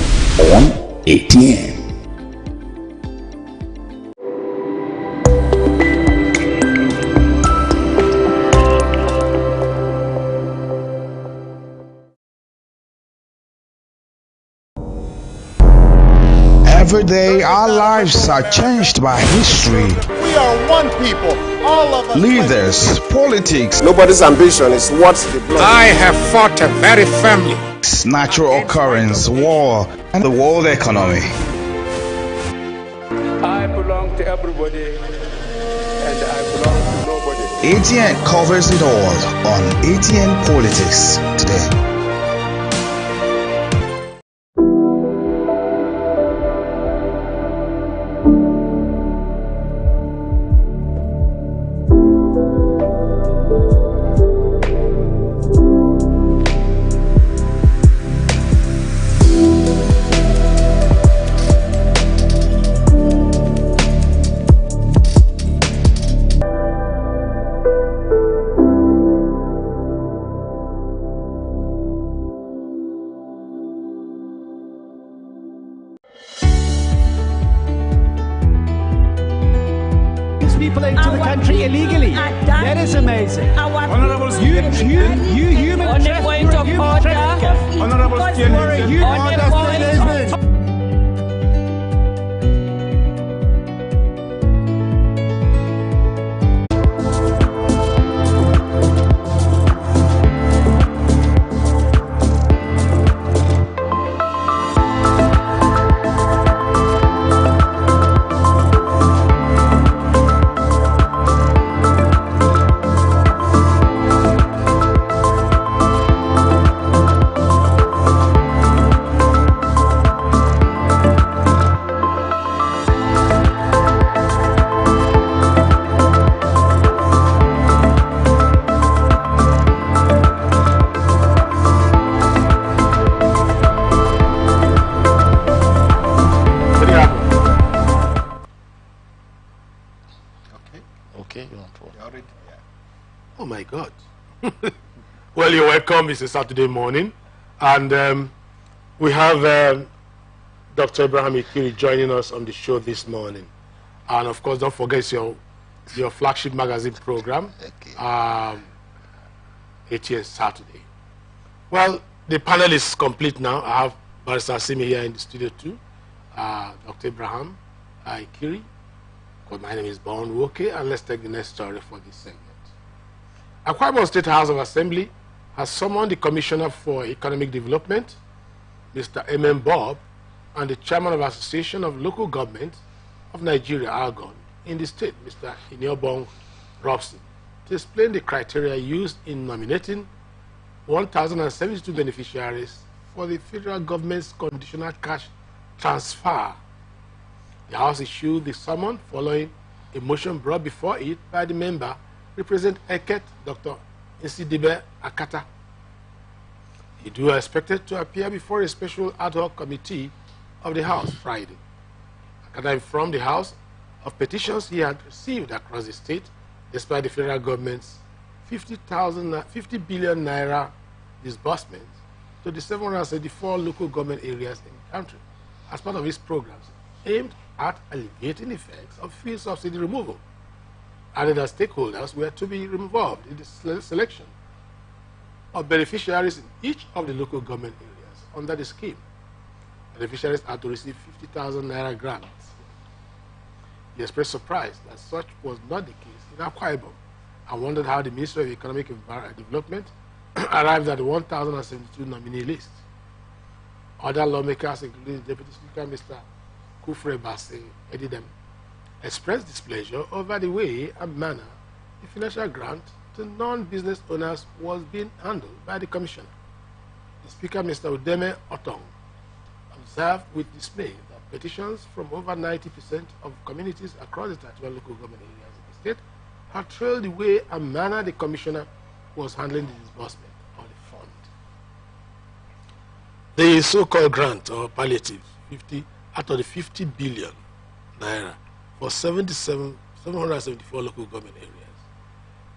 on ATN. Every day our lives are changed by history, We are one people, all of us. leaders, politics, Nobody's ambition is what the blood. I have fought a very family. natural occurrence, war, and the world economy. I belong to everybody, and I belong to nobody. ATN covers it all on ATN Politics today. People into the country illegally. That is amazing. Honourable You human on the point of order. Honourable you On the point of Okay, you want to. Oh my God. Well, you're welcome. It's a Saturday morning. And we have Dr. Abraham Ikiri joining us on the show this morning. And of course, don't forget it's your flagship magazine program, Okay. Atn Saturday. Well, the panel is complete now. I have Barrister Simi here in the studio too. Dr. Abraham Ikiri. Well, my name is Bon Woke, and let's take the next story for this segment. Akwa Ibom State House of Assembly has summoned the Commissioner for Economic Development, Mr. M.M. Bob, and the Chairman of Association of Local Governments of Nigeria, Argon, in the state, Mr. Iniobong Robson, to explain the criteria used in nominating 1,072 beneficiaries for the federal government's conditional cash transfer. The House issued the summons following a motion brought before it by the member, Representative Eket, Dr. Nsidibe Akata. He was expected to appear before a special ad hoc committee of the House Friday. Akata informed the House of petitions he had received across the state, despite the federal government's 50 billion naira disbursements to the 774 local government areas in the country as part of his programs aimed at alleviating the effects of fuel subsidy removal. Added that stakeholders were to be involved in the selection of beneficiaries in each of the local government areas under the scheme. Beneficiaries are to receive 50,000 naira grants. He expressed surprise that such was not the case in Akwa Ibom and wondered how the Ministry of Economic Development arrived at the 1,072 nominee list. Other lawmakers, including Deputy Speaker Mr. Kufre Basse Edidem, expressed displeasure over the way and manner the financial grant to non-business owners was being handled by the Commissioner. The Speaker, Mr. Udeme Otong, observed with dismay that petitions from over 90% of communities across the 31 local government areas of the state had trailed the way and manner the commissioner was handling the disbursement of the fund. The so-called grant or palliative, 50 out of the 50 billion naira for 774 local government areas,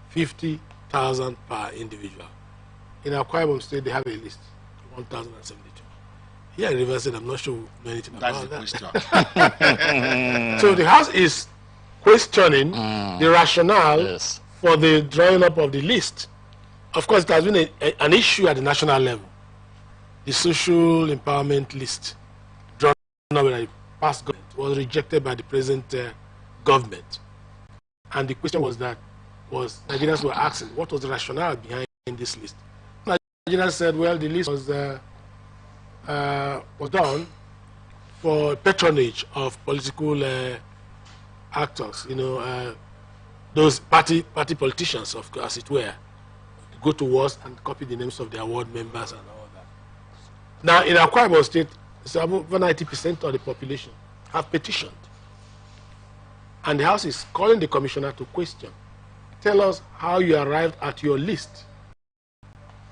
50,000 per individual. In Akwa Ibom State, they have a list, 1,072. Here in Rivers State, I'm not sure anything about that. That's the question. So the House is questioning the rationale for the drawing up of the list. Of course, it has been an issue at the national level. The social empowerment list drawn up by the past government was rejected by the present government. And the question was Nigerians were asking, what was the rationale behind this list? Nigerians said, well, the list was done for patronage of political actors, those party politicians, as it were, to go to wars and copy the names of their ward members and all that. Now, in Akwa Ibom State, over 90% of the population have petitioned. And the House is calling the commissioner to question. Tell us how you arrived at your list.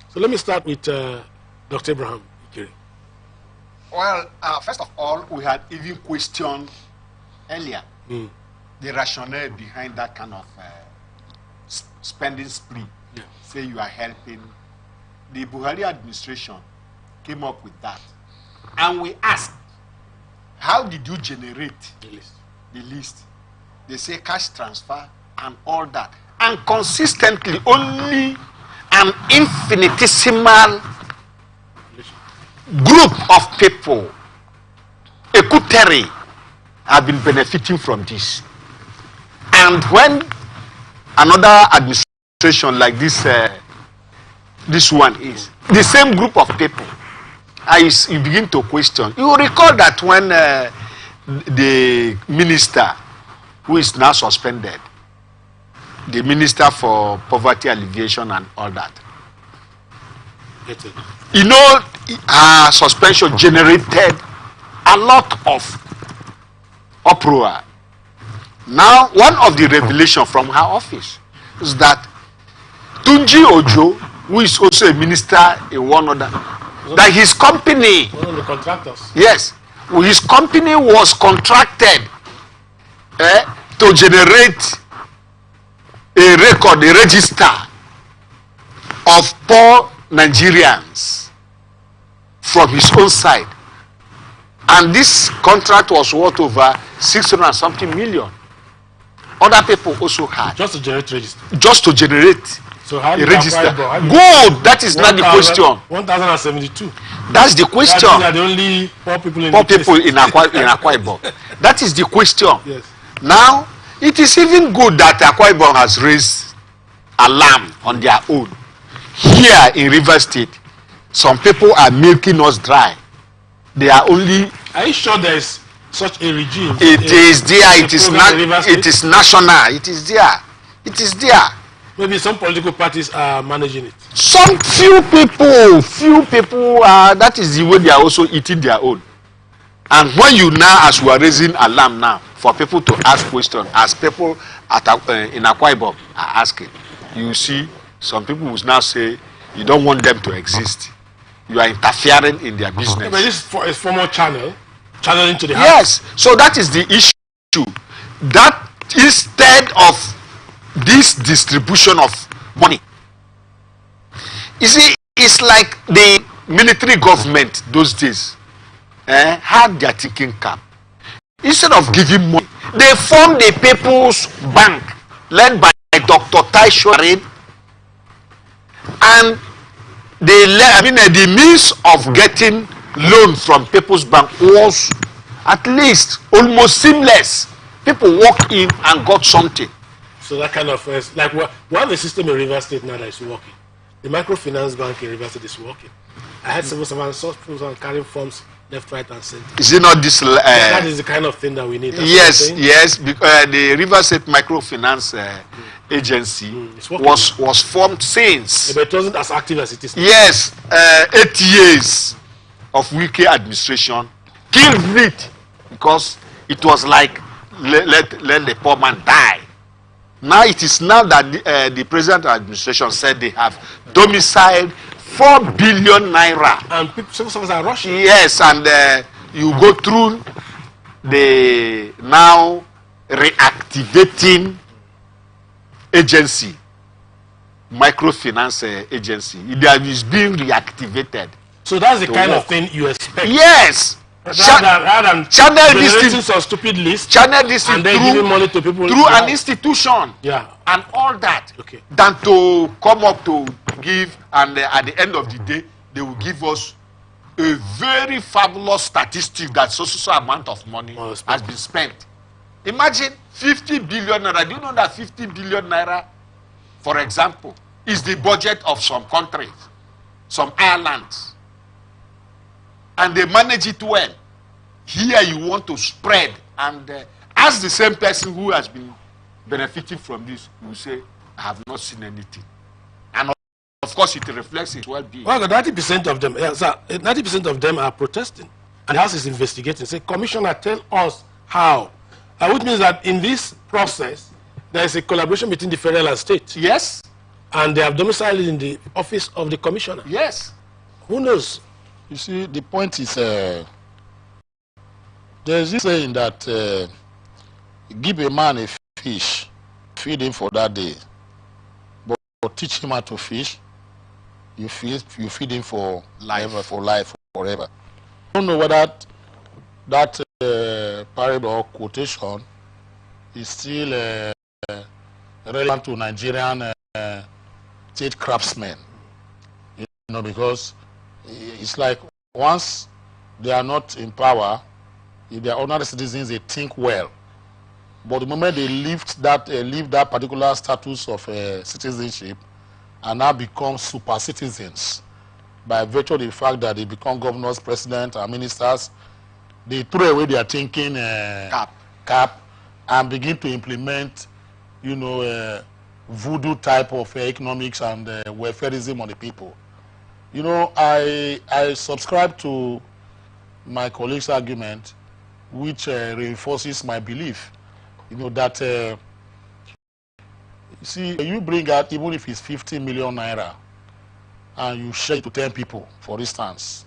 So let me start with Dr. Abraham Ikiri. Well, first of all, we had even questioned earlier the rationale behind that kind of spending spree. Yeah. Say you are helping. The Buhari administration came up with that. And we asked, how did you generate the list? They say cash transfer and all that. And consistently, only an infinitesimal group of people, a coterie, have been benefiting from this. And when another administration like this one is, the same group of people, you begin to question. You recall that when the minister, who is now suspended, the minister for poverty alleviation and all that, her suspension generated a lot of uproar. Now, one of the revelations from her office is that Tunji Ojo, who is also a minister in one other, that his company, one of the contractors, yes, his company was contracted to generate a record, a register of poor Nigerians from his own side. And this contract was worth over 600 and something million. Other people also had. Just to generate register. Just to generate a register. Good. That is not the question. 1,072. That's the question. That the only poor people in Akwa Ibom. That is the question. Yes. Now, it is even good that Akwa Ibom has raised alarm on their own. Here in Rivers State, some people are milking us dry. They are only. Are you sure there is such a regime? It is there. It is not. It is national. It is there. It is there. Maybe some political parties are managing it. Some few people. That is the way they are also eating their own. And when you now, as we are raising alarm now, for people to ask questions, as people in Akwa Ibom are asking, you see, some people will now say, you don't want them to exist. You are interfering in their business. Yeah, but this is a formal channeling to the house. Yes, so that is the issue. That instead of this distribution of money, you see, it's like the military government those days had their thinking cap. Instead of giving money, they formed the People's Bank, led by Dr. Tai Shorin, and the means of getting loans from People's Bank was at least almost seamless. People walked in and got something. So that kind of like we have a system in Rivers State now that is working. The microfinance bank in Rivers State is working. I had civil servants carrying forms left, right, and center. Is it not this? That is the kind of thing that we need. Yes. Because the Rivers State Microfinance Agency was formed since. Yeah, but it wasn't as active as it is now. Yes, 8 years of Wike administration killed it because it was like let the poor man die. Now it is now that the present administration said they have domiciled 4 billion naira. And people, civil servants are rushing. Yes, and you go through the now reactivating agency, microfinance agency. It is being reactivated. So that's the kind of thing you expect. Yes. Rather than channel this generating some stupid list, channel this and then giving money to people through an institution, and all that, than to come up to give, and at the end of the day, they will give us a very fabulous statistic that so amount of money has been spent. Imagine 50 billion naira. Do you know that 50 billion naira, for example, is the budget of some countries, some islands? And they manage it well. Here you want to spread, and as the same person who has been benefiting from this will say, I have not seen anything. And of course it reflects its well-being. Well, 90% of them, 90% of them are protesting. And the House is investigating. Say, Commissioner, tell us how. Which means that in this process, there is a collaboration between the federal and state. Yes. And they have domiciled in the office of the commissioner. Yes. Who knows? You see, the point is, there's this saying that give a man a fish, feed him for that day, but teach him how to fish, you feed him for life, forever. I don't know whether that parable or quotation is still relevant to Nigerian state craftsmen, you know, because it's like once they are not in power, if they are ordinary citizens, they think well. But the moment they leave that particular status of citizenship and now become super citizens, by virtue of the fact that they become governors, presidents, and ministers, they throw away their thinking cap and begin to implement, you know, voodoo type of economics and welfareism on the people. You know, I subscribe to my colleague's argument, which reinforces my belief. You know, that, you see, you bring out, even if it's 50 million naira, and you share it to 10 people, for instance,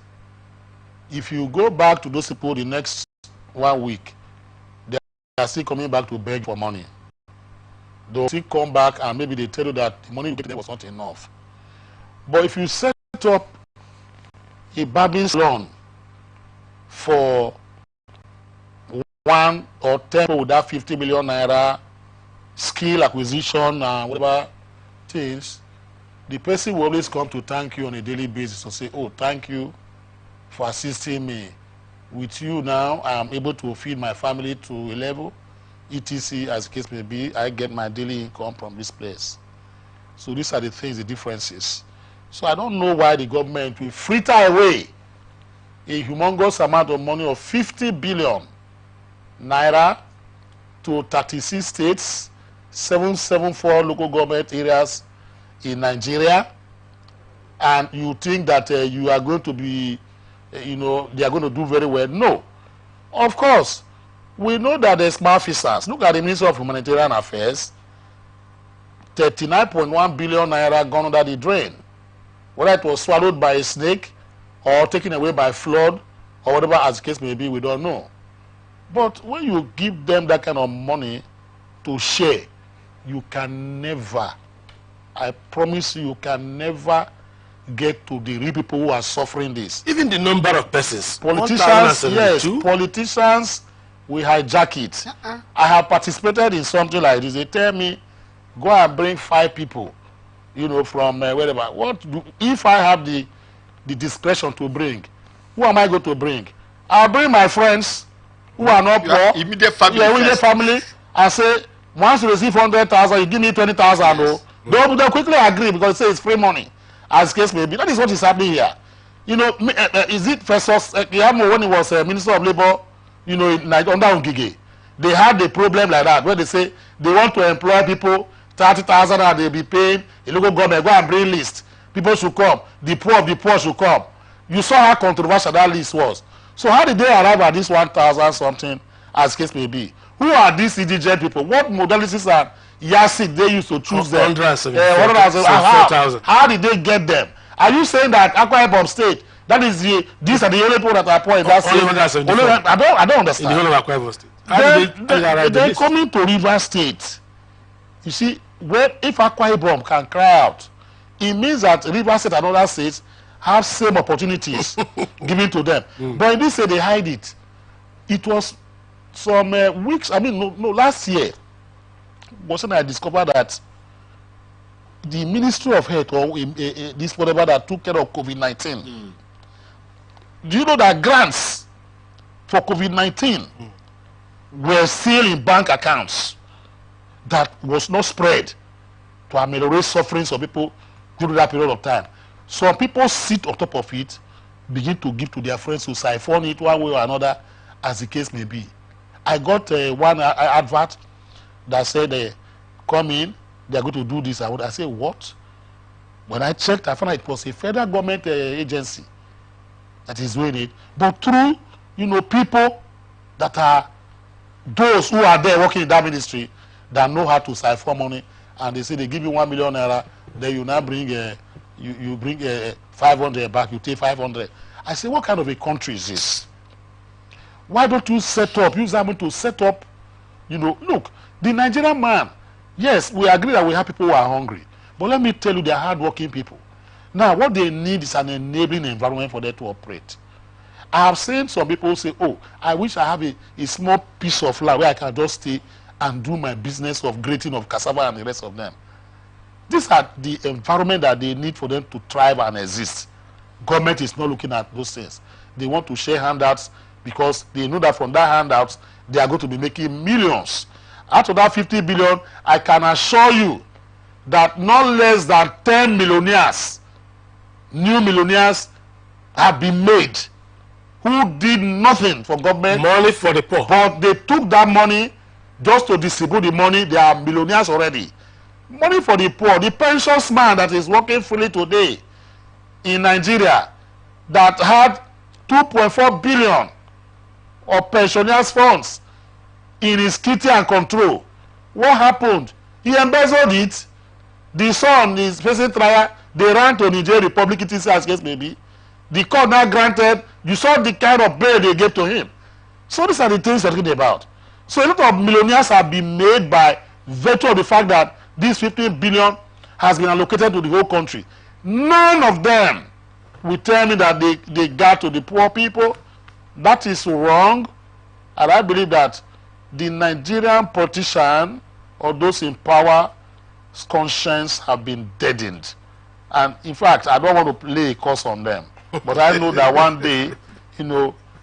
if you go back to those people the next 1 week, they are still coming back to beg for money. They'll still come back and maybe they tell you that the money you gave them was not enough. But if you set up a barbing salon for 1 or 10 people with that 50 million naira skill acquisition and whatever things, the person will always come to thank you on a daily basis to say, oh, thank you for assisting me. With you now, I am able to feed my family to a level, etc. as the case may be. I get my daily income from this place. So these are the things, the differences. So I don't know why the government will fritter away a humongous amount of money of 50 billion naira to 36 states, 774 local government areas in Nigeria, and you think that you are going to be, you know, they are going to do very well. No. Of course, we know that there's malfeasance. Look at the Ministry of Humanitarian Affairs, 39.1 billion naira gone under the drain. Whether it was swallowed by a snake or taken away by flood or whatever as the case may be, we don't know. But when you give them that kind of money to share, you can never, I promise you, can never get to the real people who are suffering this. Even the number of persons. Politicians, yes, politicians, we hijack it. I have participated in something like this. They tell me, go and bring 5 people, you know, from wherever. If I have the discretion to bring, who am I going to bring? I'll bring my friends who are not poor, immediate family, immediate family, and say, once you receive 100,000, you give me 20,000. Yes. They'll quickly agree because they say it's free money, as case may be. That is what is happening here. You know, is it Festus Kiyamo when he was Minister of Labour, you know, under Ngige? They had the problem like that, where they say they want to employ people, 30,000 and they'll be paying, the local government, go and bring list. People should come. The poor of the poor should come. You saw how controversial that list was. So how did they arrive at this 1,000 something, as case may be? Who are these indigent people? What modalities and yardstick they used to choose them? 174,000. How did they get them? Are you saying that Akwa Ibom State, that is these are the only people that are poor in that state? I don't understand. In the whole of Akwa Ibom State. They're coming to River State. You see, if Akwa Ibom can cry out, it means that River State and other states have same opportunities given to them. But in this say they hide it. It was some weeks, last year, was when I discovered that the Ministry of Health, or this whatever that took care of COVID-19, do you know that grants for COVID-19 were still in bank accounts that was not spread to ameliorate sufferings of people during that period of time? Some people sit on top of it, begin to give to their friends who siphon it one way or another, as the case may be. I got one advert that said, come in, they are going to do this. I say, what? When I checked, I found out it was a federal government agency that is doing it, but through, people that are those who are there working in that ministry that know how to siphon money, and they say they give you 1 million naira, then you now bring you bring 500 back, you take 500. I say, what kind of a country is this? Why don't you use them to set up, look, the Nigerian man, yes, we agree that we have people who are hungry, but let me tell you, they are hardworking people. Now, what they need is an enabling environment for them to operate. I have seen some people say, oh, I wish I have a small piece of land where I can just stay and do my business of grating of cassava and the rest of them. These are the environment that they need for them to thrive and exist. Government is not looking at those things. They want to share handouts because they know that from that handouts, they are going to be making millions. Out of that 50 billion, I can assure you that not less than 10 millionaires, new millionaires, have been made who did nothing for government. Money for the poor. But they took that money just to distribute the money. They are millionaires already. Money for the poor. The pensions man that is working fully today in Nigeria that had 2.4 billion of pensioners funds in his kitty and control. What happened? He embezzled it. The son is facing trial. They ran to Niger Republic, it is as case maybe. The court now granted. You saw the kind of bail they gave to him. So these are the things we're talking about. So a lot of millionaires have been made by virtue of the fact that this 15 billion has been allocated to the whole country. None of them will tell me that they got to the poor people. That is wrong. And I believe that the Nigerian politician or those in power's conscience have been deadened. And in fact, I don't want to lay a curse on them. But I know that one day,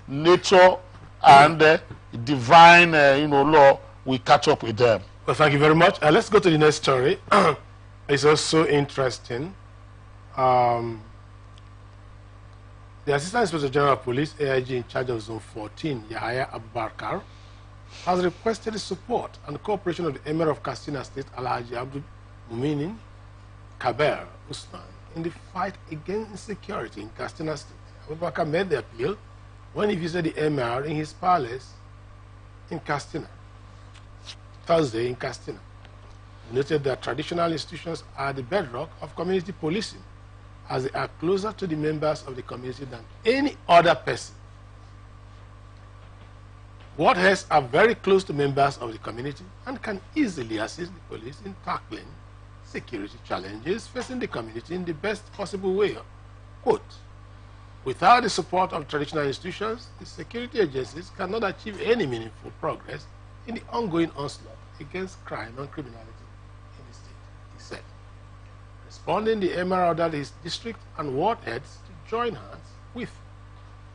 nature and divine, law will catch up with them. Well, thank you very much. Let's go to the next story. It's also interesting. The Assistant Inspector General of Police, AIG in charge of Zone 14, Yahaya Abubakar, has requested the support and cooperation of the Emir of Katsina State, Alhaji Abdul Muminin Kabir Usman, in the fight against insecurity in Katsina State. Abubakar made the appeal when he visited the Emir in his palace in Katsina, Thursday in Katsina. He noted that traditional institutions are the bedrock of community policing, as they are closer to the members of the community than any other person. Wardheads are very close to members of the community and can easily assist the police in tackling security challenges facing the community in the best possible way. Quote, without the support of traditional institutions, the security agencies cannot achieve any meaningful progress in the ongoing onslaught against crime and criminality in the state, he said. Responding, the Emir ordered his district and ward heads to join hands with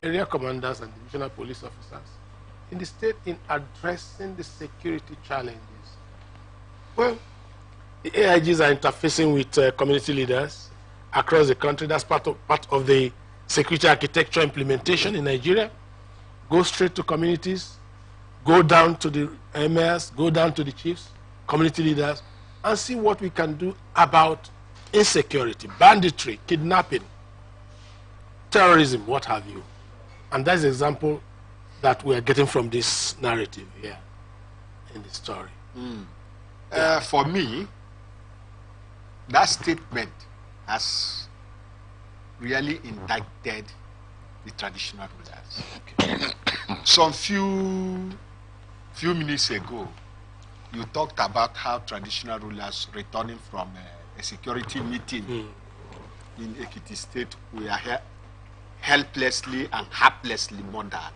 area commanders and divisional police officers in the state in addressing the security challenges. Well, the AIGs are interfacing with community leaders across the country. That's part of the security architecture implementation in Nigeria. Go straight to communities, go down to the emirs, go down to the chiefs, community leaders, and see what we can do about insecurity, banditry, kidnapping, terrorism, what have you. And that's the example that we are getting from this narrative here in the story. For me, that statement has really indicted the traditional rulers. Okay. Some few minutes ago, you talked about how traditional rulers returning from a security meeting in Ekiti State were helplessly and haplessly murdered.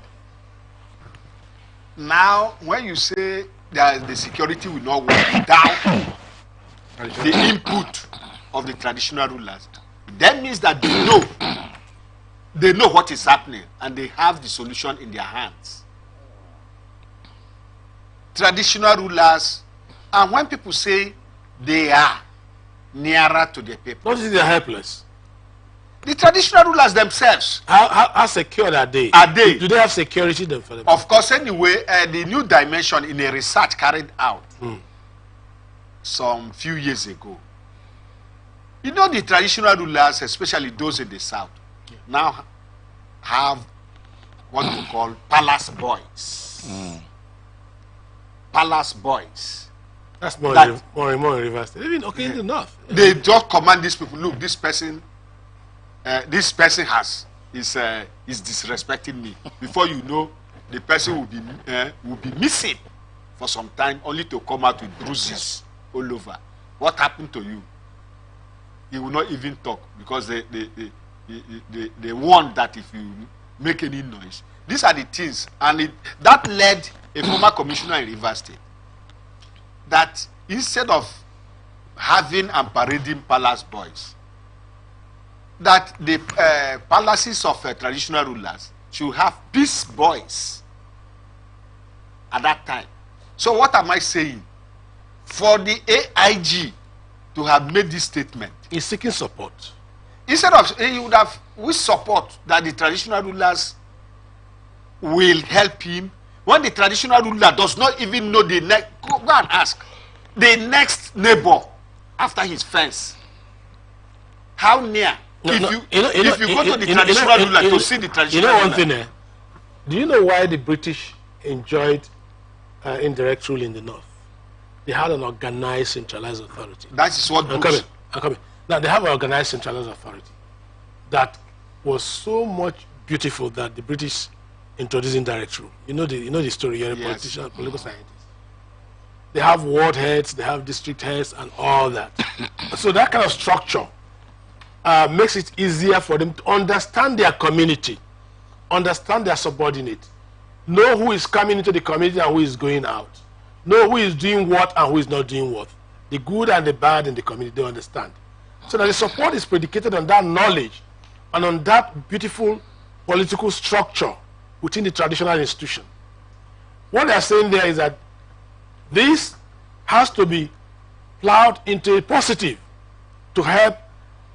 Now, when you say that the security will not work without the input of the traditional rulers, that means that they know what is happening and they have the solution in their hands. Traditional rulers, and when people say they are nearer to the people, don't you think they are helpless? The traditional rulers themselves. How secure are they? Do they have security for themselves? Of course, anyway, the new dimension in a research carried out some few years ago. You know, the traditional rulers, especially those in the south, now have what we call palace boys. Palace boys. That's more in Rivers State. Even in the north. They just command these people. Look, this person is disrespecting me. Before you know, the person will be missing for some time, only to come out with bruises all over. What happened to you? He will not even talk because they warn that if you make any noise. These are the things, and that led a former commissioner in Rivers State that instead of having and parading palace boys, that the palaces of traditional rulers should have peace boys at that time. So what am I saying? For the AIG to have made this statement, he's seeking support. Instead of, he would have wished support that the traditional rulers will help him. When the traditional ruler does not even know the next, go and ask the next neighbor after his fence. How near? If you go to the traditional ruler to see the traditional ruler. You know one thing, do you know why the British enjoyed indirect rule in the north? They had an organized, centralized authority. That is what I'm coming. Now, they have an organized, centralized authority that was so much beautiful that the British introduced indirect rule. You know the story. You're a politician, political scientist. They have ward heads, they have district heads, and all that. So that kind of structure makes it easier for them to understand their community, understand their subordinate, know who is coming into the community and who is going out, know who is doing what and who is not doing what. The good and the bad in the community, they understand. So that the support is predicated on that knowledge and on that beautiful political structure within the traditional institution. What they are saying there is that this has to be plowed into a positive to help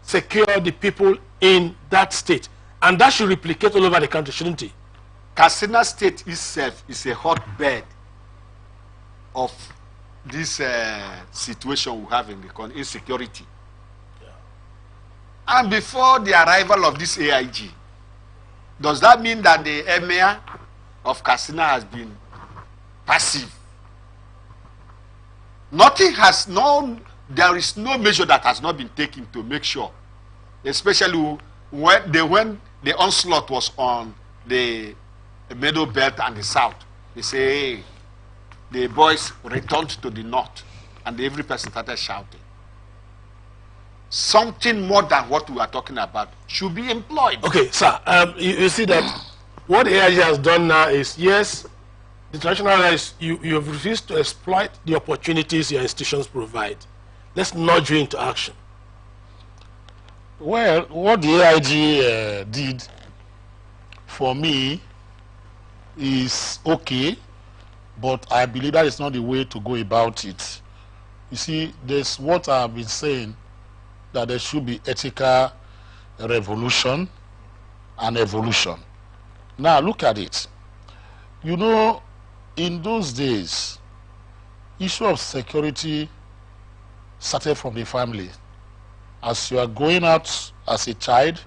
secure the people in that state. And that should replicate all over the country, shouldn't it? Katsina State itself is a hotbed of this situation we have in the country, insecurity. Yeah. And before the arrival of this AIG, does that mean that the emir of Katsina has been passive? There is no measure that has not been taken to make sure, especially when the onslaught was on the middle belt and the south. They say, hey, the boys returned to the north, and every person started shouting. Something more than what we are talking about should be employed. Okay, sir, you see that what AIG has done now is, yes, the traditional is you have refused to exploit the opportunities your institutions provide. Let's nudge you into action. Well, what the AIG did for me is okay, but I believe that is not the way to go about it. You see, there's what I've been saying, that there should be ethical revolution and evolution. Now look at it. You know, in those days, issue of security started from the family. As you are going out as a child,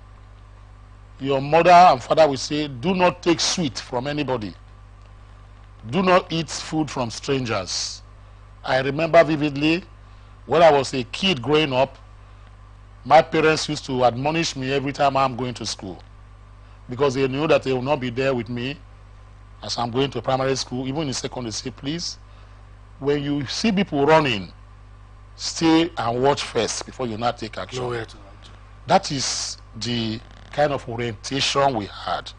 your mother and father will say, do not take sweet from anybody. Do not eat food from strangers. I remember vividly when I was a kid growing up, my parents used to admonish me every time I'm going to school because they knew that they will not be there with me as I'm going to primary school, even in secondary. Say, please, when you see people running, stay and watch first before you not take action. Nowhere to run to. That is the kind of orientation we had.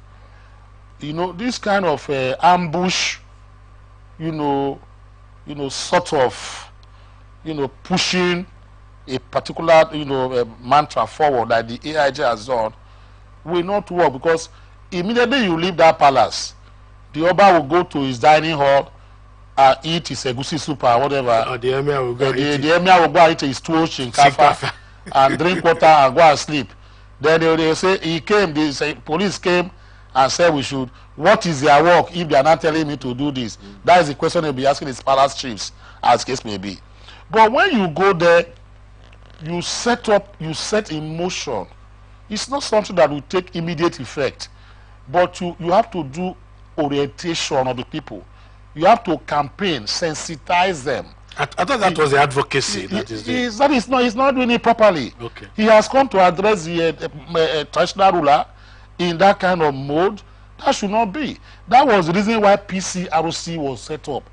You know, this kind of ambush, sort of, pushing a particular, mantra forward that the AIG has done will not work, because immediately you leave that palace, the Oba will go to his dining hall and eat his egusi soup or whatever. The emir will go the emir will go and eat his tuwo shinkafa and drink water and go and sleep. Then they say he came, police came and said we should. What is their work if they are not telling me to do this? That is the question they'll be asking his palace chiefs, as case may be. But when you go there, you set in motion. It's not something that will take immediate effect, but you have to do orientation of the people. You have to campaign, sensitize them. I thought that was the advocacy he's not doing it properly. Okay. He has come to address the traditional ruler in that kind of mode. That should not be. That was the reason why PCRC was set up.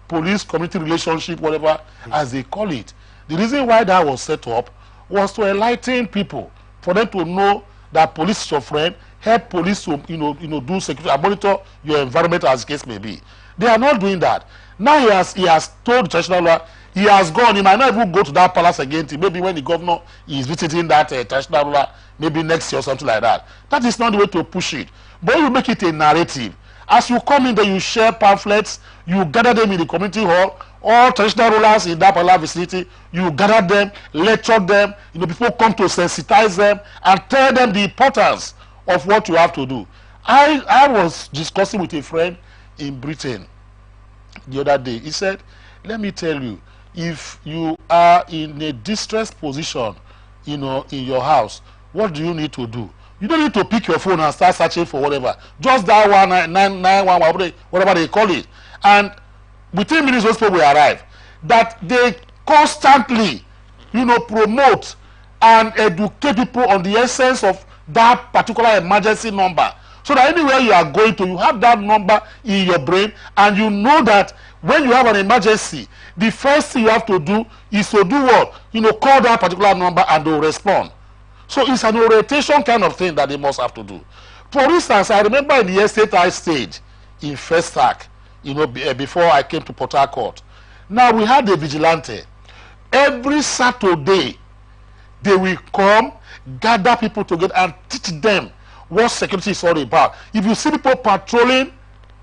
Police Community Relationship, whatever as they call it. The reason why that was set up was to enlighten people, for them to know that police is your friend, help police to do security and monitor your environment as the case may be. They are not doing that. Now he has told the traditional ruler, he has gone. He might not even go to that palace again. Maybe when the governor is visiting that traditional ruler, maybe next year or something like that. That is not the way to push it. But you make it a narrative. As you come in there, you share pamphlets, you gather them in the community hall, all traditional rulers in that particular vicinity, you gather them, lecture them, people come to sensitize them and tell them the importance of what you have to do. I was discussing with a friend in Britain the other day. He said, let me tell you, if you are in a distressed position, in your house, what do you need to do? You don't need to pick your phone and start searching for whatever. Just dial 911, whatever they call it. And within minutes, those people will arrive. That they constantly, promote and educate people on the essence of that particular emergency number. So that anywhere you are going to, you have that number in your brain, and you know that when you have an emergency, the first thing you have to do is to do what? Call that particular number and they'll respond. So it's an orientation kind of thing that they must have to do. For instance, I remember in the estate I stayed in Festac, before I came to Port Harcourt. Now we had a vigilante. Every Saturday, they will come, gather people together and teach them what security is all about. If you see people patrolling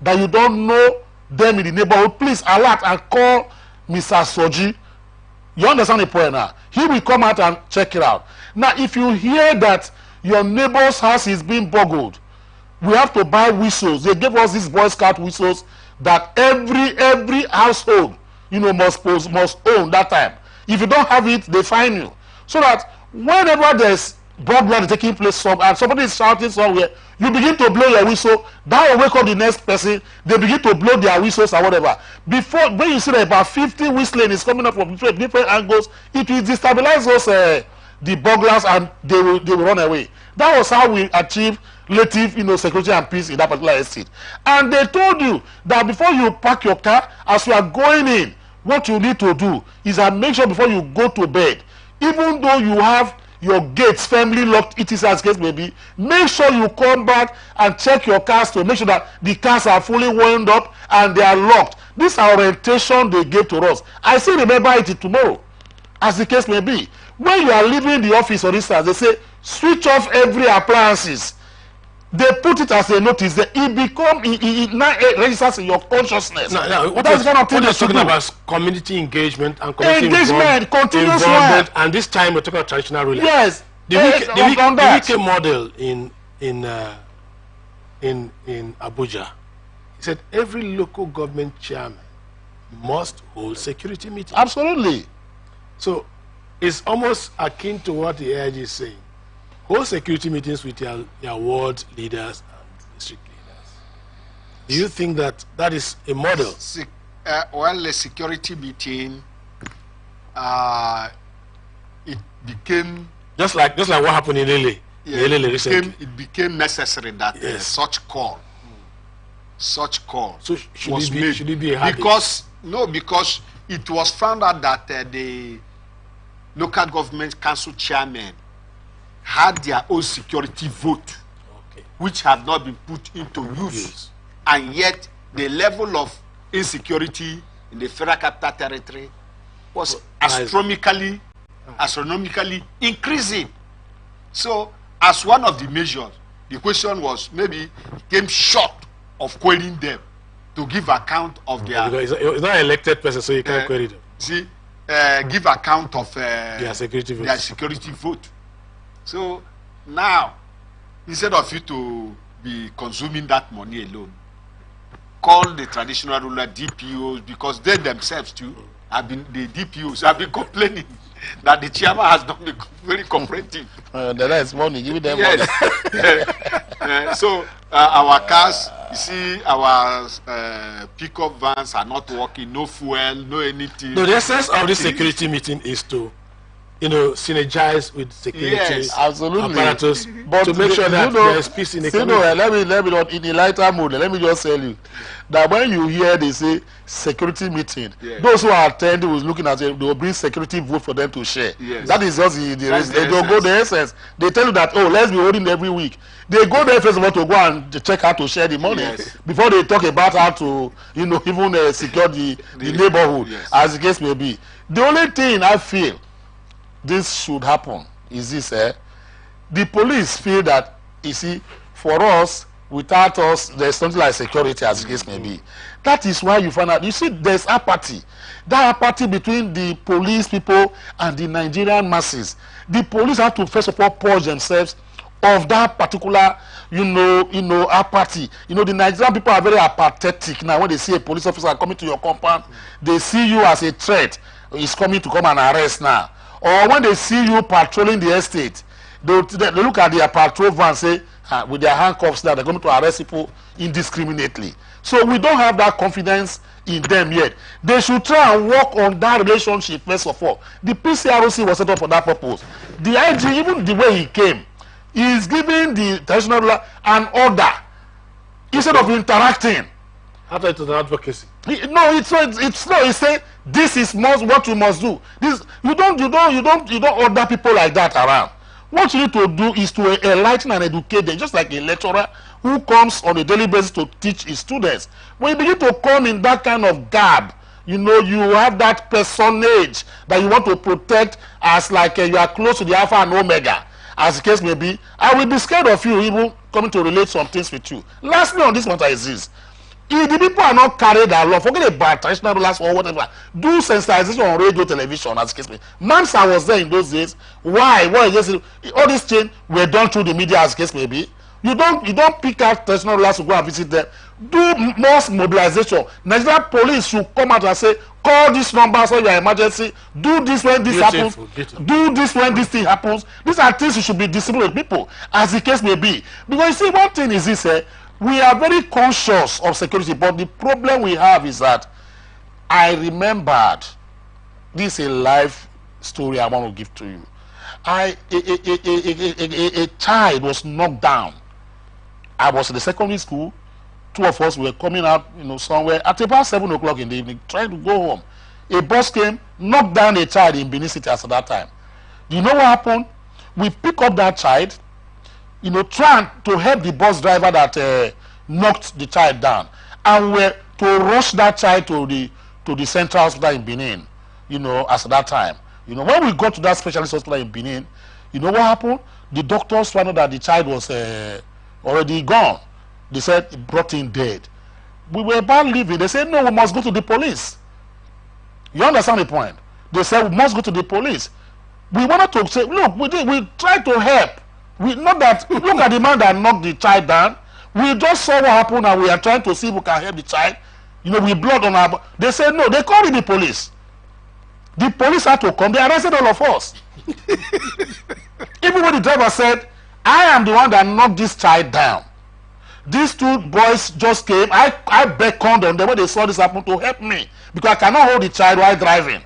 that you don't know them in the neighborhood, please alert and call Mr. Soji. You understand the point now? He will come out and check it out. Now, if you hear that your neighbor's house is being burgled, we have to buy whistles. They gave us these Boy Scout whistles that every household, must own that time. If you don't have it, they fine you. So that whenever there's burglary taking place and somebody is shouting somewhere, you begin to blow your whistle. That will wake up the next person. They begin to blow their whistles or whatever. Before, when you see that about 50 whistling is coming up from different angles, it will destabilize those the burglars, and they will run away. That was how we achieved relative security and peace in that particular estate. And they told you that before you park your car, as you are going in, what you need to do is that make sure before you go to bed, even though you have your gates firmly locked, it is as case may be, make sure you come back and check your cars to make sure that the cars are fully wound up and they are locked. This orientation they gave to us. I still remember it tomorrow, as the case may be. When you are leaving the office, for instance, they say switch off every appliances. They put it as a notice. It now registers in your consciousness. Now, what you're talking about is community engagement and community continuous involvement, and this time we're talking about traditional rulers. Yes, the weekend model in Abuja, he said every local government chairman must hold security meetings. Absolutely. So it's almost akin to what the AIG is saying. hold security meetings with your ward leaders and district leaders. Do you think that that is a model? Well, the security meeting, it became just like what happened in Lele. Yeah, recently. it became necessary that such call so was made. Should it be a habit? Because it was found out that the local government council chairmen had their own security vote, which had not been put into use, and yet the level of insecurity in the Federal Capital Territory was astronomically increasing. So, as one of the measures, the question was maybe came short of querying them to give account of their. Because it's not an elected person, so you can't query them. See, give account of their security vote. So now, instead of you to be consuming that money alone, call the traditional ruler DPOs, because they themselves too the DPOs have been complaining that the chairman has not been very cooperative. The rest money, give them money. So our cars, you see, our pickup vans are not working, no fuel, no anything. No, the essence of this security meeting is to, synergize with security apparatus, but to make sure that there is peace in the community. Let me in a lighter mood, let me just tell you that when you hear they say security meeting, those who are attending was looking at it, they will bring security vote for them to share. That is just the they don't go the essence. They tell you that, let's be holding every week. They go there first of all to go and check how to share the money before they talk about how to, even secure the neighborhood, as the case may be. The only thing I feel this should happen is this: the police feel that, you see, for us, without us, there's something like security, as the case may be. That is why you find out, you see, there's apathy. That apathy between the police people and the Nigerian masses. The police have to first of all purge themselves of that particular, apathy. The Nigerian people are very apathetic now. When they see a police officer coming to your compound, they see you as a threat. He's coming to come and arrest now. Or when they see you patrolling the estate, they look at their patrol van and say, with their handcuffs that they're going to arrest people indiscriminately. So we don't have that confidence in them yet. They should try and work on that relationship first of all. The PCROC was set up for that purpose. The IG, even the way he came, is giving the traditional ruler an order instead of interacting. After it's an advocacy. It's not. It's saying this is what you must do. You don't order people like that around. What you need to do is to enlighten and educate them, just like a lecturer who comes on a daily basis to teach his students. When you begin to come in that kind of garb, you have that personage that you want to protect as like you are close to the Alpha and Omega, as the case may be. I will be scared of you even coming to relate some things with you. Lastly on this matter is this: if the people are not carried along, forget about traditional rulers or whatever, do sensitization on radio, television, as case may. Mansa was there in those days. Why? All these things were done through the media, as case may be. You don't pick out traditional rulers to go and visit them. Do mass mobilization. Nigerian police should come out and say, call this number so your emergency. Do this when this happens. Do this when this thing happens. These are things you should be disciplining people, as the case may be. Because you see, one thing is this: we are very conscious of security, but the problem we have is that I remembered, this is a live story I want to give to you. A child was knocked down. I was in the secondary school. Two of us were coming out, somewhere at about 7 o'clock in the evening, trying to go home. A bus came, knocked down a child in Benin City at that time. Do you know what happened? We pick up that child, trying to help the bus driver that knocked the child down, and we're to rush that child to the central hospital in Benin, as at that time. When we got to that specialist hospital in Benin, you know what happened? The doctors found out that the child was already gone. They said it brought him dead. We were about leaving. They said, no, we must go to the police. You understand the point? They said, we must go to the police. We wanted to say, look, we tried to help. Not that, look at the man that knocked the child down. We just saw what happened and we are trying to see if we can help the child. We blood on our... They said, no, they called in the police. The police had to come. They arrested all of us. Even when the driver said, I am the one that knocked this child down. These two boys just came. I beckoned on them when they saw this happen to help me because I cannot hold the child while driving.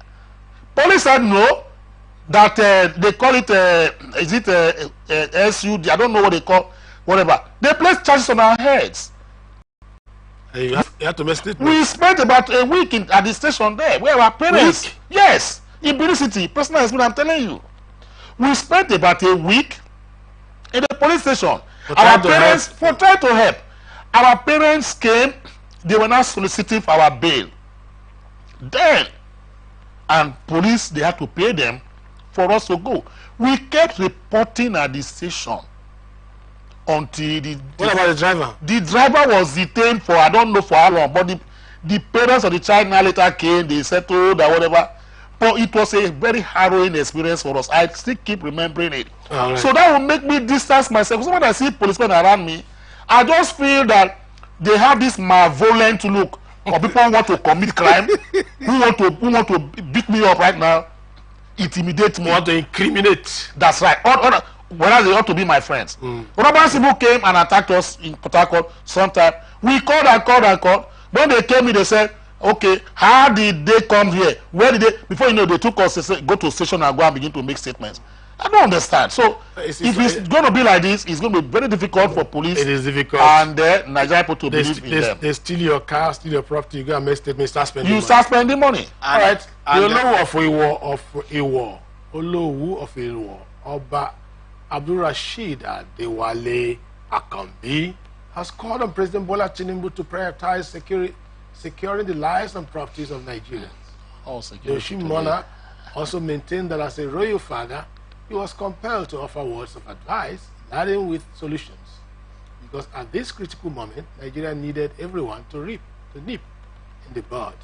Police said no, that they call it, is it SUD? I don't know what they call, whatever. They placed charges on our heads. You have to make statement. We spent about a week at the station there where our parents, Week? yes, in Benin City, personal experience, I'm telling you. We spent about a week in the police station. Our parents, for trying to help. Our parents came, they were now soliciting for our bail. Then, and police, they had to pay them for us to go. We kept reporting at the station until what about the driver? The driver was detained for, I don't know for how long, but the parents of the child now later came, they settled or whatever. But it was a very harrowing experience for us. I still keep remembering it. Right. So that will make me distance myself. So when I see policemen around me, I just feel that they have this malevolent look, or people who want to commit crime, who want to beat me up right now, intimidate me. Want to incriminate. That's right. Whereas they ought to be my friends. Robber people came and attacked us in Port Harcourt sometime. We called and called and called. When they came in, they said, okay, how did they come here? Where did they? Before you know, they took us to go to station and go and begin to make statements. I don't understand. So if it's going to be like this, it's going to be very difficult for police. It is difficult. And Nigerian people to believe in them. They steal your car, steal your property, you go and make statements, start spending money. You start spending money. All right. The Olowu of Iwo, Olowu of Iwo, Oba Abdul Rashid Adewale Akambi has called on President Bola Tinubu to prioritize securing the lives and properties of Nigerians. The Oshun monarch also maintained that as a royal father, he was compelled to offer words of advice, laden with solutions. Because at this critical moment, Nigeria needed everyone to nip in the bud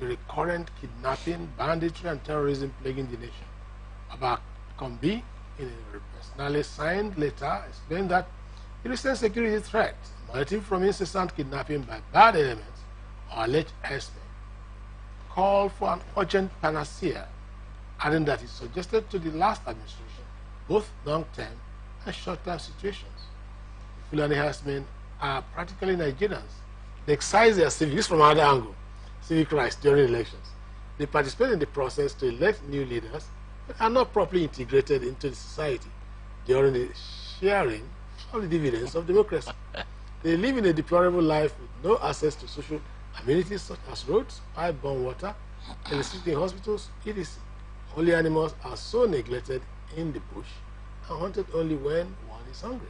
the recurrent kidnapping, banditry, and terrorism plaguing the nation. Abba Kombi, in a personally signed letter, explained that the recent security threat, emanating from incessant kidnapping by bad elements or alleged herdsmen, called for an urgent panacea, adding that it suggested to the last administration both long-term and short-term situations. The Fulani herdsmen are practically Nigerians. They exercise their civics from another angle, civic rights during elections. They participate in the process to elect new leaders but are not properly integrated into the society during the sharing of the dividends of democracy. They live in a deplorable life with no access to social amenities such as roads, pipe-borne water, electricity in hospitals, etc. Only animals are so neglected in the bush and hunted only when one is hungry.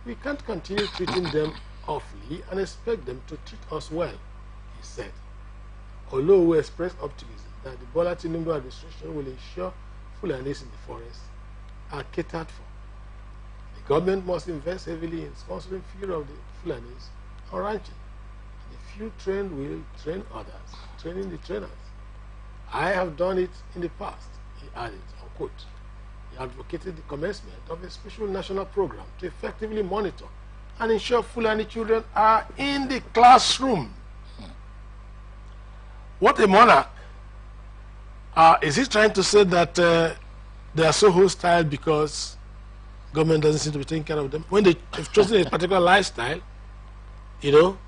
We can't continue treating them awfully and expect them to treat us well, he said. Olowu expressed optimism that the Bola Tinubu administration will ensure Fulanis in the forest are catered for. The government must invest heavily in sponsoring fewer of the Fulanis on ranching. The few trained will train others, training the trainers. I have done it in the past, he added, unquote. He advocated the commencement of a special national program to effectively monitor and ensure Fulani children are in the classroom. What a monarch. Is he trying to say that they are so hostile because government doesn't seem to be taking care of them? When they've chosen a particular lifestyle, you know,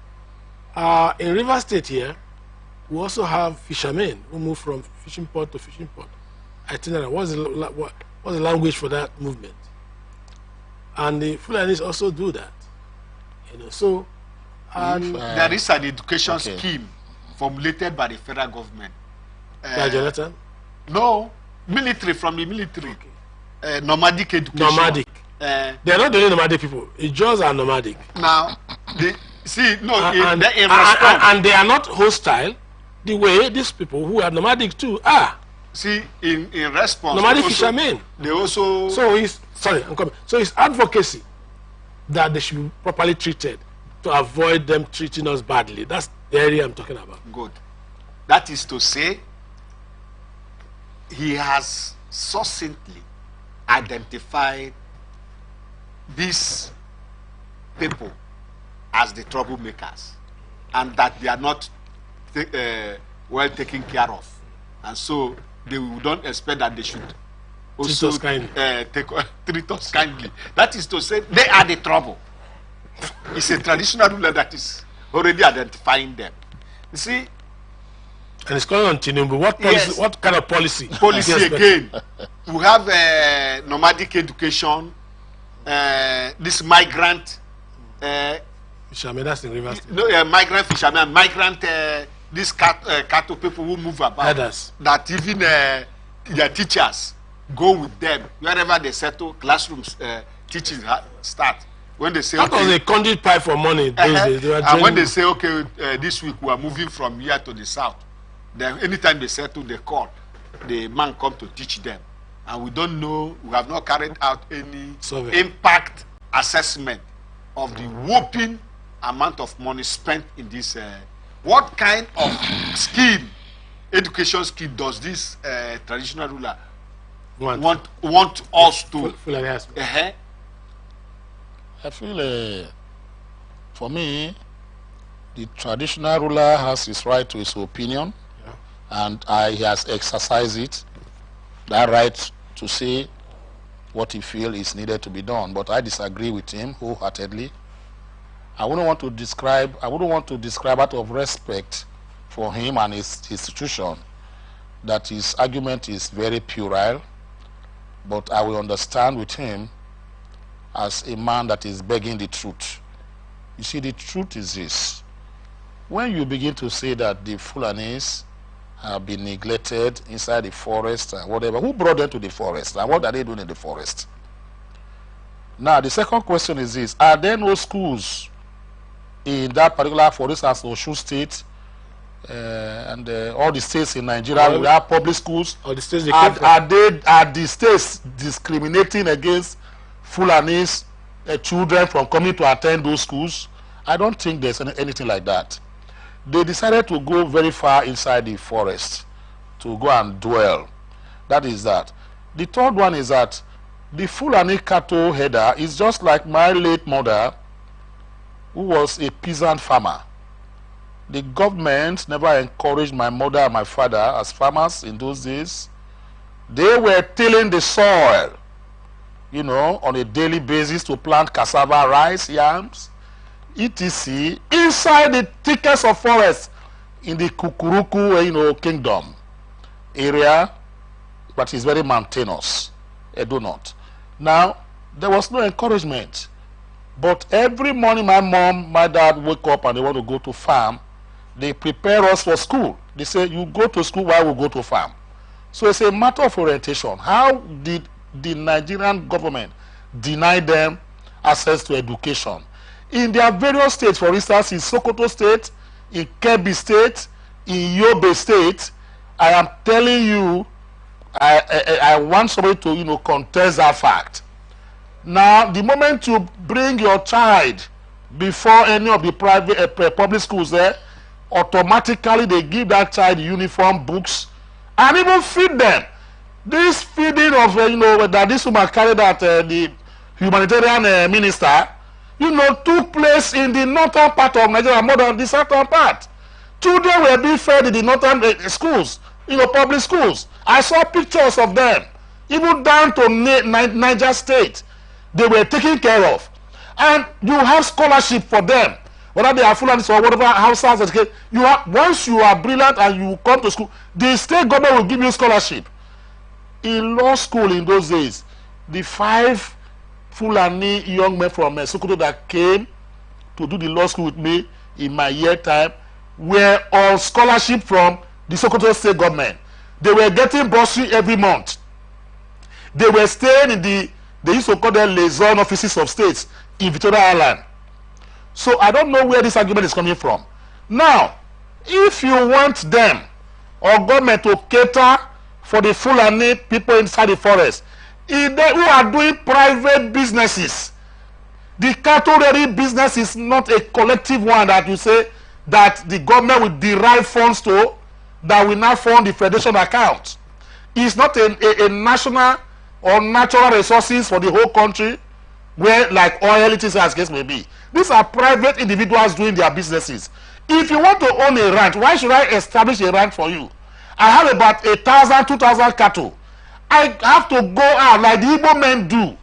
in River State here, we also have fishermen who move from fishing port to fishing port. Itinerary. What's the language for that movement? And the Fulanis also do that. You know, so there is an education scheme formulated by the federal government. Jonathan? No, military, from the military. Nomadic education. Nomadic. They are not the only nomadic people. The Jaws are nomadic. Now, see, no, and they are not hostile the way these people who are nomadic too are. See, in response, nomadic fishermen. They also. So I'm coming. So it's advocacy that they should be properly treated to avoid them treating us badly. That's the area I'm talking about. Good. That is to say, he has succinctly identified these people as the troublemakers and that they are not well taken care of. And so they don't expect that they should also treat us kindly. That is to say, they are the trouble. It's a traditional ruler that is already identifying them. You see? And it's calling on Tinubu. What policy? Yes. What kind of policy? Policy again. We have nomadic education, this migrant. Fishermen, that's in Rivers State. No, migrant fishermen, migrant, these cattle people who move about. Herders. That even their teachers go with them wherever they settle. Classrooms teaching start. When they say that was a conduit pipe for money those days. They were and when training. they say okay, this week we are moving from here to the south, then anytime they settle, they call the man come to teach them, and we don't know. We have not carried out any Survey. impact assessment of the whopping amount of money spent in this. What kind of scheme, education scheme, does this traditional ruler want us to? I feel, for me, the traditional ruler has his right to his opinion, and he has exercised it, that right to say what he feels is needed to be done. But I disagree with him wholeheartedly. I wouldn't want to describe out of respect for him and his institution that his argument is very puerile, but I will understand with him as a man that is begging the truth. You see, the truth is this. When you begin to say that the Fulanis have been neglected inside the forest and whatever, who brought them to the forest and what are they doing in the forest? Now, the second question is this. Are there no schools in that particular, for instance, Osun State and all the states in Nigeria, we have public schools? Or the states they are the states discriminating against Fulanis children from coming to attend those schools? I don't think there's anything like that. They decided to go very far inside the forest to go and dwell. That is that. The third one is that the Fulani cattle header is just like my late mother, who was a peasant farmer. The government never encouraged my mother and my father as farmers in those days. They were tilling the soil, you know, on a daily basis to plant cassava, rice, yams, etc. inside the thickest of forests in the Kukuruku, kingdom area, but it's very mountainous. Edo North. Now, there was no encouragement. But every morning my mom, my dad wake up and they want to go to farm. They prepare us for school. They say, you go to school while we go to farm. So it's a matter of orientation. How did the Nigerian government deny them access to education? In their various states, for instance, in Sokoto State, in Kebbi State, in Yobe State, I am telling you, I want somebody to, contest that fact. Now, the moment you bring your child before any of the private public schools there, automatically they give that child uniform, books, and even feed them. This feeding of, that this woman carried out the humanitarian minister, took place in the northern part of Nigeria more than the southern part. Children were being fed in the northern schools, public schools. I saw pictures of them, even down to Niger State. They were taken care of. And you have scholarship for them, whether they are Fulanis or whatever houses. Once you are brilliant and you come to school, the state government will give you scholarship. In law school in those days, the 5 Fulani young men from Sokoto that came to do the law school with me in my year time were on scholarship from the Sokoto state government. They were getting bursary every month. They were staying in they used to call them liaison offices of states in Victoria Island. So I don't know where this argument is coming from. Now, if you want them or government to cater for the Fulani people inside the forest, who are doing private businesses, the cattle rearing business is not a collective one that you say that the government will derive funds to, that will now fund the federation account. It's not a national or natural resources for the whole country, where like oil, it is as case may be. These are private individuals doing their businesses. If you want to own a ranch, why should I establish a ranch for you? I have about 1,000, 2,000 cattle. I have to go out like the Igbo men do.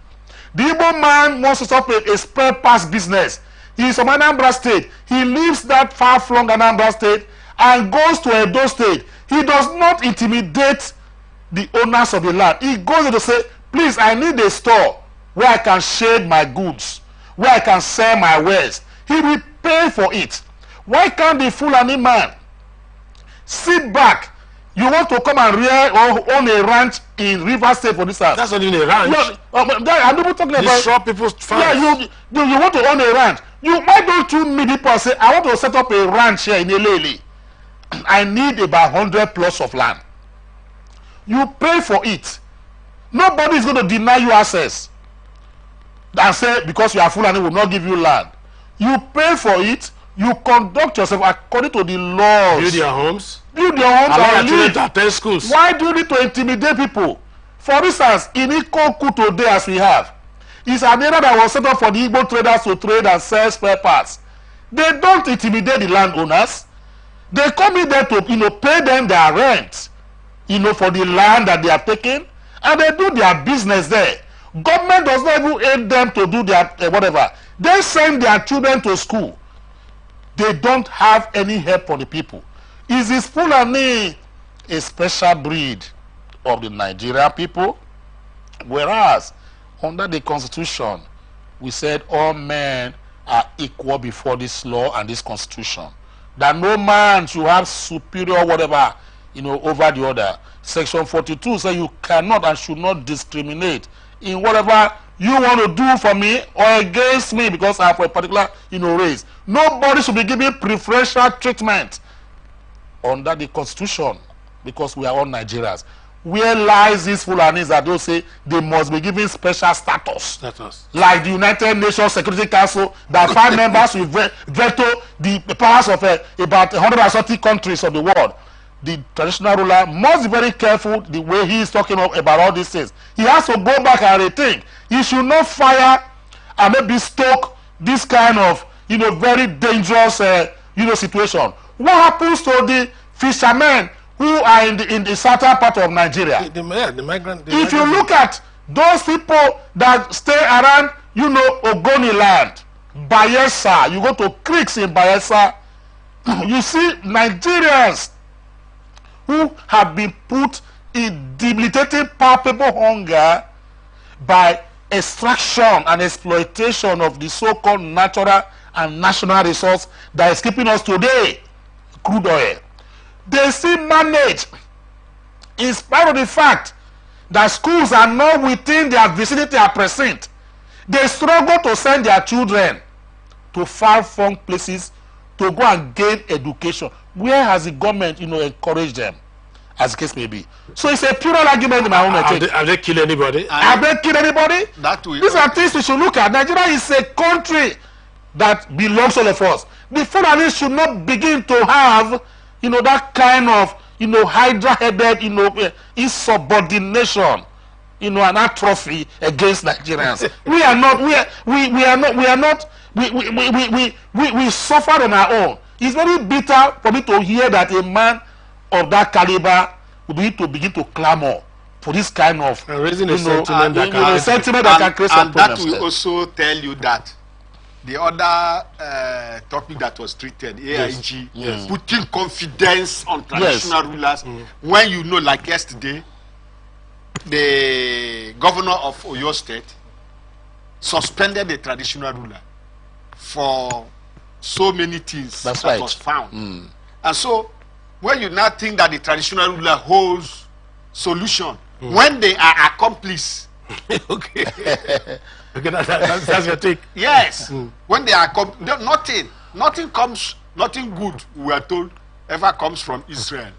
The Igbo man wants to start a spare parts business. He is from Anambra State. He leaves that far-flung Anambra State and goes to Edo State. He does not intimidate the owners of the land. He goes to say, please, I need a store where I can shade my goods, where I can sell my wares. He will pay for it. Why can't the Fulani man sit back? You want to come and rear or own a ranch in River State, for instance. That's not even a ranch. I'm not talking about disrupt people's farms. Yeah, you want to own a ranch. Why don't you meet people and say, I want to set up a ranch here in Elele. I need about 100 plus of land. You pay for it. Nobody is going to deny you access and say because you are full and they will not give you land. You pay for it. You conduct yourself according to the laws. Build your homes. Build your homes and children to attend schools. Why do you need to intimidate people? For instance, in Ikoku today as we have, it's an area that was set up for the Igbo traders to trade and sell spare parts. They don't intimidate the landowners. They come in there to pay them their rent, for the land that they are taking, and they do their business there. Government does not even aid them to do their whatever. They send their children to school. They don't have any help for the people. Is this Fulani a special breed of the Nigerian people? Whereas under the constitution we said all men are equal before this law and this constitution, that no man should have superior whatever over the other. Section 42 says you cannot and should not discriminate in whatever you want to do for me or against me because I have a particular race. Nobody should be given preferential treatment under the constitution because we are all Nigerians. Where lies these Fulanis that they say they must be given special status? Like the United Nations Security Council that 5 members will veto the powers of about 130 countries of the world. The traditional ruler must be very careful the way he is talking about all these things. He has to go back and rethink. He should not fire and maybe stoke this kind of very dangerous situation. What happens to the fishermen who are in the southern part of Nigeria? The migrant. If you look at those people that stay around, Ogoni land, Bayelsa, you go to creeks in Bayelsa, you see Nigerians who have been put in debilitating palpable hunger by extraction and exploitation of the so-called natural and national resource that is keeping us today, crude oil. They still manage, in spite of the fact that schools are not within their vicinity or precinct, they struggle to send their children to far-flung places to go and gain education. Where has the government, encouraged them, as the case may be? So it's a plural argument in my own take. Have they killed anybody? Have they killed anybody? These are things we should look at. Nigeria is a country that belongs to all of us. The Fulani should not begin to have, that kind of, hydra-headed, insubordination, an atrophy against Nigerians. We suffered on our own. It's very bitter for me to hear that a man of that caliber would need to begin to clamor for this kind of raising a sentiment that can create some problems. And that will also tell you that the other topic that was treated, AIG, putting confidence on traditional rulers, when like yesterday, the governor of Oyo State suspended the traditional ruler for so many things that was found. And so, when you now think that the traditional ruler holds solution, when they are accomplices, okay, that's your take. Yes, when they are nothing good, we are told, ever comes from Israel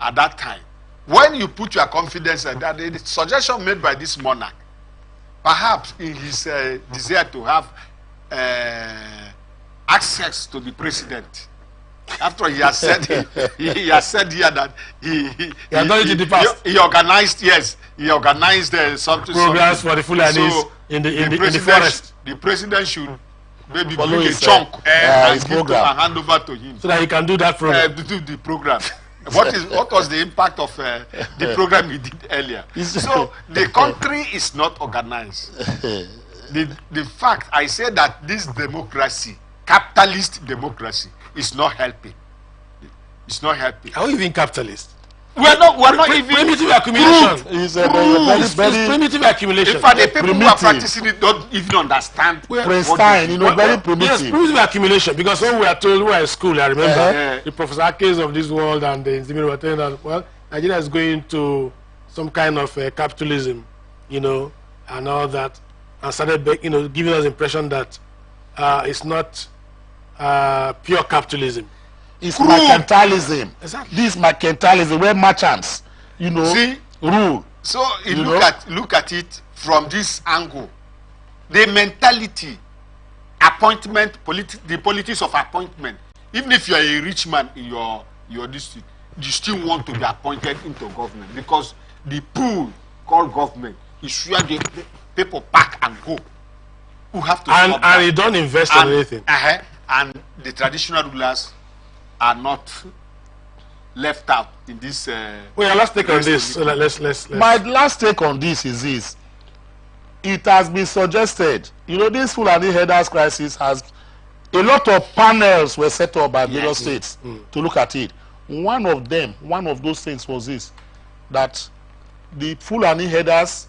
at that time. When you put your confidence in that, the suggestion made by this monarch, perhaps in his desire to have access to the president, after he has said he has said here that he organized something programs for the Fulanis in the forest. The president should maybe bring a chunk and hand over to him so that he can do that program. Do the program. What was the impact of the program we did earlier? So the country is not organized. The fact I say that this democracy, capitalist democracy, is not helping. It's not helping. Are we even capitalist? We're not even primitive accumulation. It's It's primitive accumulation. In fact, the people who are practicing it don't even understand. Pristine, very primitive. Yes, primitive accumulation. Because when we are told, we were in school, I remember the Professor Akes of this world and the Zimiri were telling us, well, Nigeria is going to some kind of capitalism, and all that, and started, giving us the impression that it's not pure capitalism. It's mercantilism. Exactly. This mercantilism where merchants, See? rule. So you look at it from this angle. The mentality, appointment, the politics of appointment. Even if you are a rich man in your district, you still want to be appointed into government because the pool called government is where the people pack and go. Who have to and you don't invest in anything. And the traditional rulers are not left out in this. Well, let's take on this. Let's. My last take on this is this. It has been suggested, this Fulani Herders crisis has a lot of panels were set up by various states to look at it. One of those things was this, that the Fulani Herders,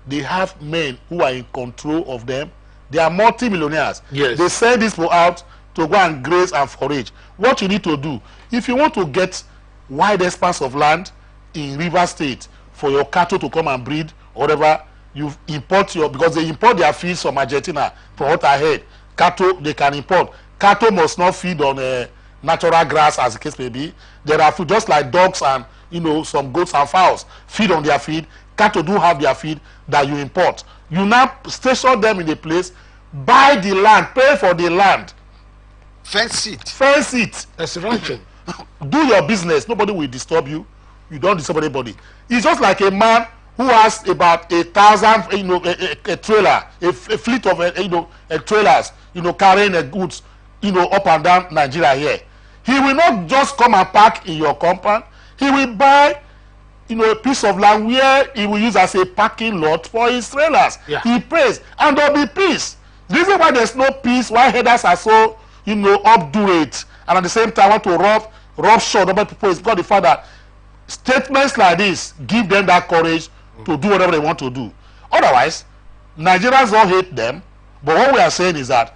they have men who are in control of them. They are multi-millionaires. Yes. They send these people out to go and graze and forage. What you need to do, if you want to get wide expanse of land in River State for your cattle to come and breed or whatever, you import because they import their feeds from Argentina, from what I heard. Cattle they can import. Cattle must not feed on natural grass, as the case may be. There are food just like dogs and some goats and fowls feed on their feed. Cattle do have their feed that you import. You now station them in a place, buy the land, pay for the land. Fence it. Fence it. That's ranching. Do your business. Nobody will disturb you. You don't disturb anybody. It's just like a man who has about 1,000, a trailer, a fleet of trailers, carrying the goods, up and down Nigeria here. He will not just come and park in your compound. He will buy, a piece of land where he will use as a parking lot for his trailers. Yeah. He pays, and there'll be peace. The reason why there's no peace, why headers are so, obdurate, and at the same time want to rob short other people, is because the fact that statements like this give them that courage to do whatever they want to do. Otherwise, Nigerians don't hate them, but what we are saying is that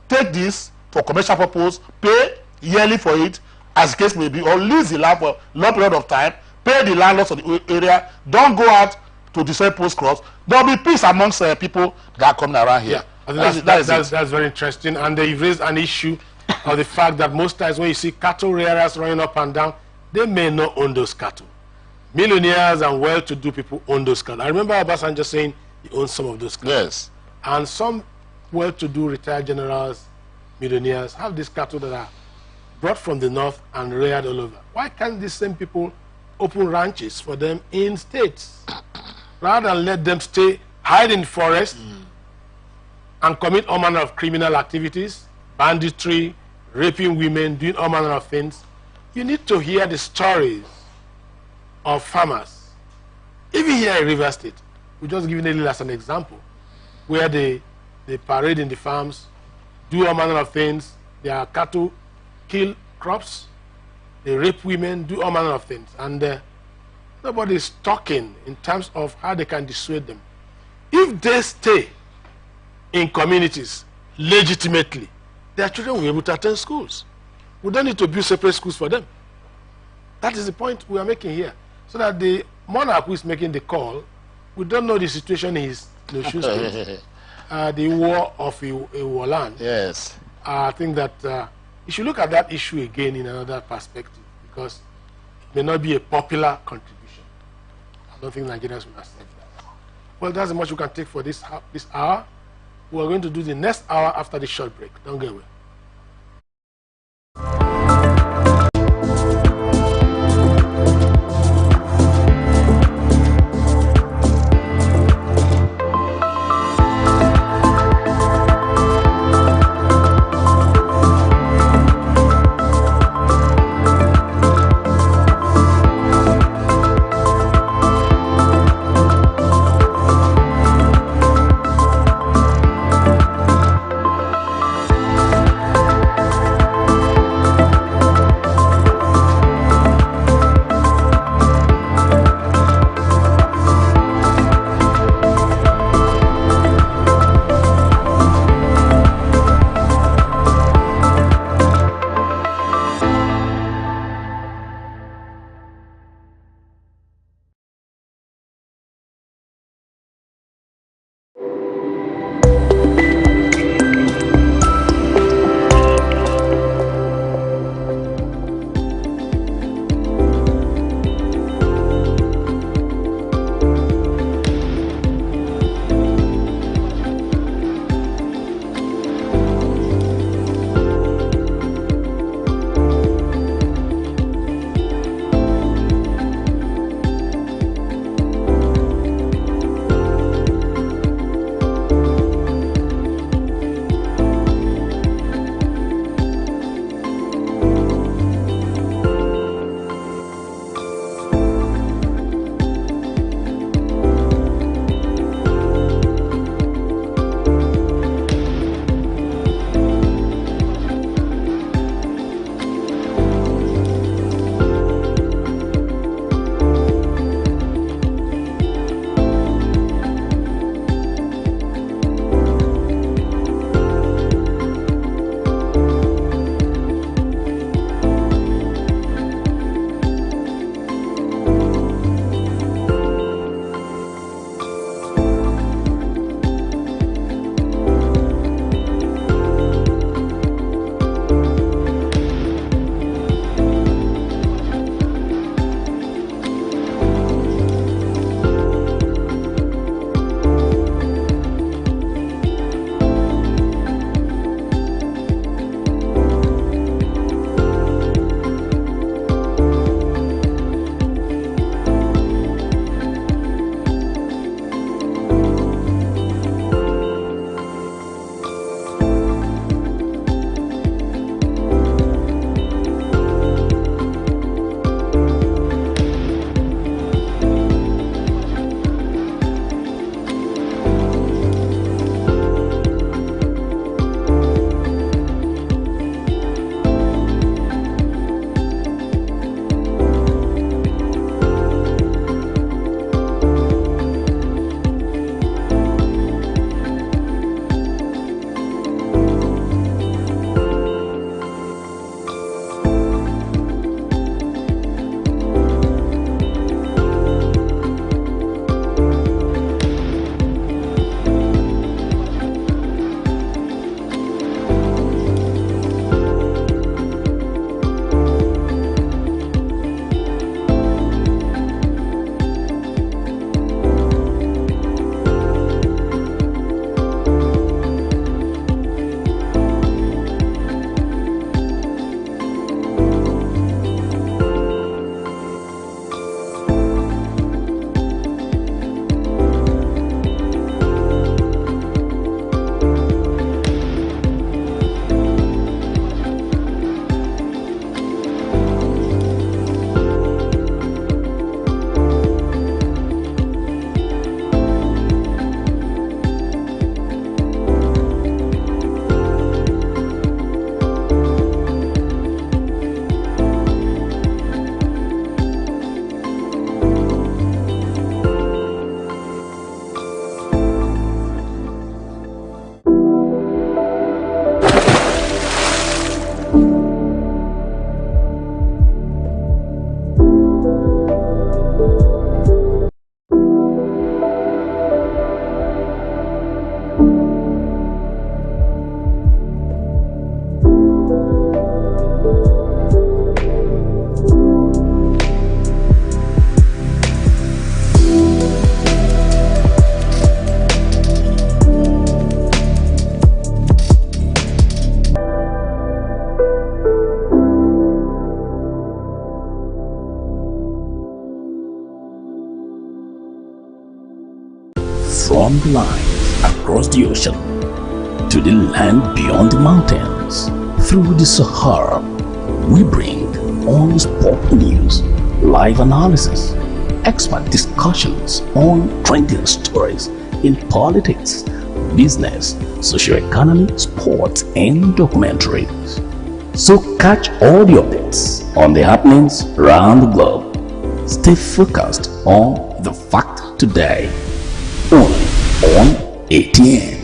take this for commercial purpose, pay yearly for it, as the case may be, or lease the land for a long period of time, pay the landlords of the area, don't go out to destroy post crops. There will be peace amongst people that are coming around here. Yeah, that's very interesting. And you've raised an issue of the fact that most times when you see cattle rearers running up and down, they may not own those cattle. Millionaires and well-to-do people own those cattle. I remember Obasanjo saying he owns some of those cattle. Yes. And some well-to-do retired generals, millionaires, have these cattle that are brought from the north and reared all over. Why can't these same people open ranches for them in states rather than let them hide in forest and commit all manner of criminal activities, banditry, raping women, doing all manner of things? You need to hear the stories of farmers. Even here in River State, we're just giving it as an example, where they parade in the farms, do all manner of things. Their cattle kill crops, they rape women, do all manner of things. And nobody is talking in terms of how they can dissuade them. If they stay in communities legitimately, their children will be able to attend schools. We don't need to build separate schools for them. That is the point we are making here. So that the monarch who is making the call, we don't know the situation in his shoe state. The war of a land. Yes. I think that you should look at that issue again in another perspective, because it may not be a popular contribution. I don't think Nigerians will accept that. Well, that's as much we can take for this hour. We're going to do the next hour after the short break. Don't go away. from the lines across the ocean to the land beyond the mountains, through the Sahara, we bring on-spot news, live analysis, expert discussions on trending stories in politics, business, socio-economy, sports, and documentaries. So catch all the updates on the happenings around the globe. Stay focused on the fact today, only on ATN.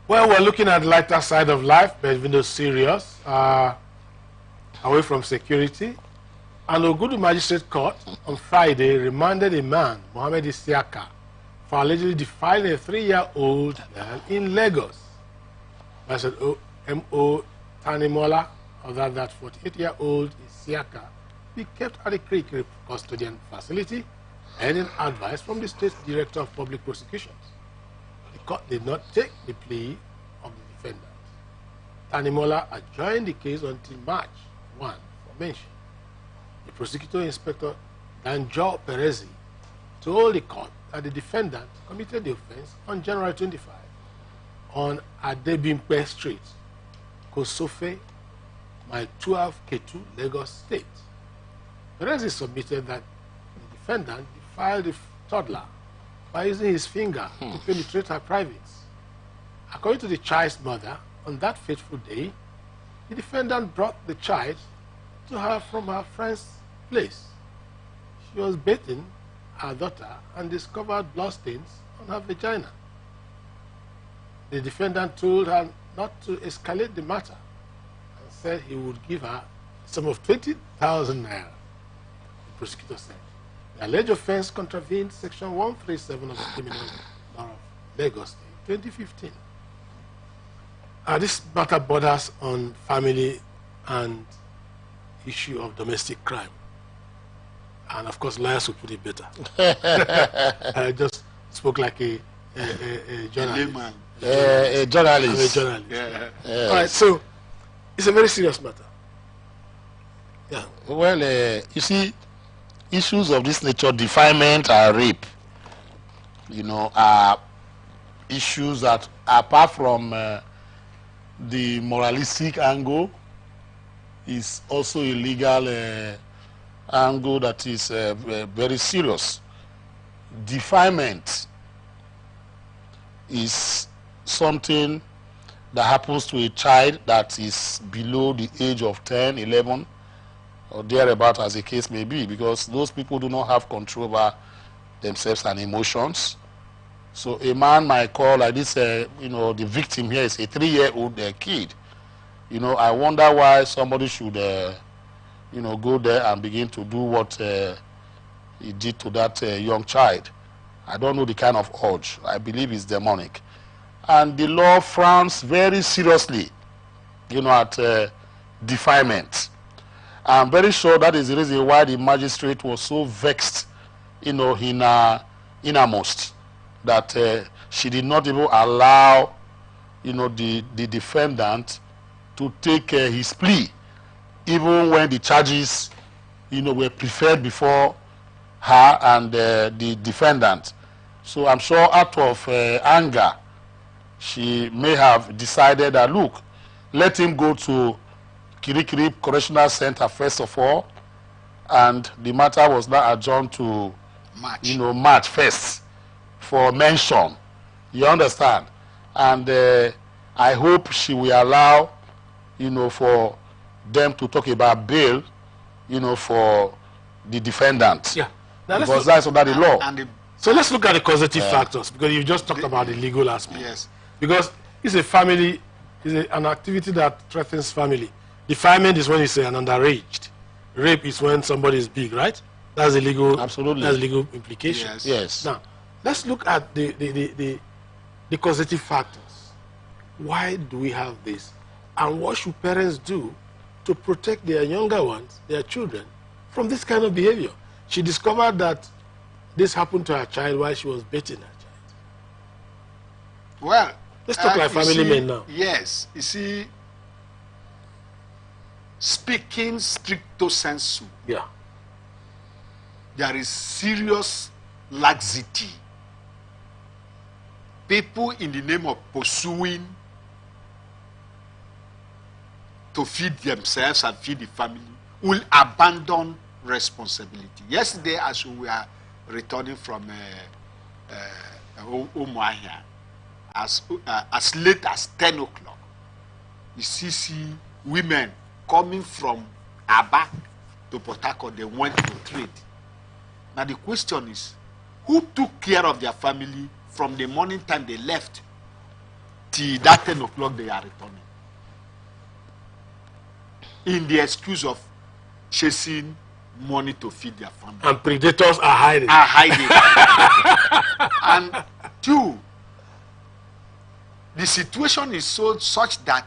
Well, we're looking at the lighter side of life, but even though serious, away from security. An Ogudu Magistrate Court on Friday remanded a man, Mohammed Isiaka, for allegedly defiling a 3-year-old girl in Lagos. I said, M.O. Tanimola, or that 48-year-old Isiaka, be kept at the Creek Custodian Facility, pending advice from the State Director of Public Prosecutions. The court did not take the plea of the defendant. Tanimola adjourned the case until March 1 for mention. The prosecutor, Inspector Danjo Perezi, told the court that the defendant committed the offense on January 25 on Adebimpe Street, Kosofe, Mile 12, Ketu, Lagos State. Perezi submitted that the defendant defiled the toddler by using his finger to penetrate her privates. According to the child's mother, on that fateful day, the defendant brought the child to her from her friend's place. She was bathing her daughter and discovered bloodstains on her vagina. The defendant told her not to escalate the matter and said he would give her a sum of 20,000 naira. The prosecutor said the alleged offense contravened Section 137 of the Criminal Law of Lagos State, 2015. This matter borders on family and issue of domestic crime. And of course, lawyers will put it better. I just spoke like a journalist. A journalist. I'm a journalist. Yeah. All right, so it's a very serious matter. Yeah. Well, you see, issues of this nature, defilement and rape, are issues that, apart from the moralistic angle, is also a legal angle that is very serious. Defilement is something that happens to a child that is below the age of 10, 11, or thereabout, as the case may be, because those people do not have control over themselves and emotions. So a man might call like this, the victim here is a 3-year-old kid. I wonder why somebody should, go there and begin to do what he did to that young child. I don't know the kind of urge. I believe it's demonic. And the law frowns very seriously, at defilement. I'm very sure that is the reason why the magistrate was so vexed, in her innermost, that she did not even allow, the defendant to take his plea, even when the charges, were preferred before her and the defendant. So I'm sure out of anger, she may have decided that, look, let him go to Kirikiri Correctional Center first of all, and the matter was now adjourned to March, March 1st for mention. You understand? And I hope she will allow, for them to talk about bail, for the defendant. Yeah. Now because that's under the law. So let's look at the causative factors, because you've just talked about the legal aspect. Yes. Because it's a family, an activity that threatens family. Defilement is when it's an underage. Rape is when somebody is big, right? That's a legal, absolutely. That's legal implication. Yes. Now, let's look at the causative factors. Why do we have this? And what should parents do to protect their younger ones, their children, from this kind of behavior? She discovered that this happened to her child while she was beating her child. Well, let's talk like family men now. Yes, you see, speaking stricto sensu, there is serious laxity. People, in the name of pursuing to feed themselves and feed the family, will abandon responsibility. Yesterday, as we were returning from Umuahia, as late as 10 o'clock, you see women coming from Aba to Port Harcourt. They went to trade. Now the question is, who took care of their family from the morning time they left till that 10 o'clock they are returning? In the excuse of chasing money to feed their family. And predators are hiding. And two, the situation is such that,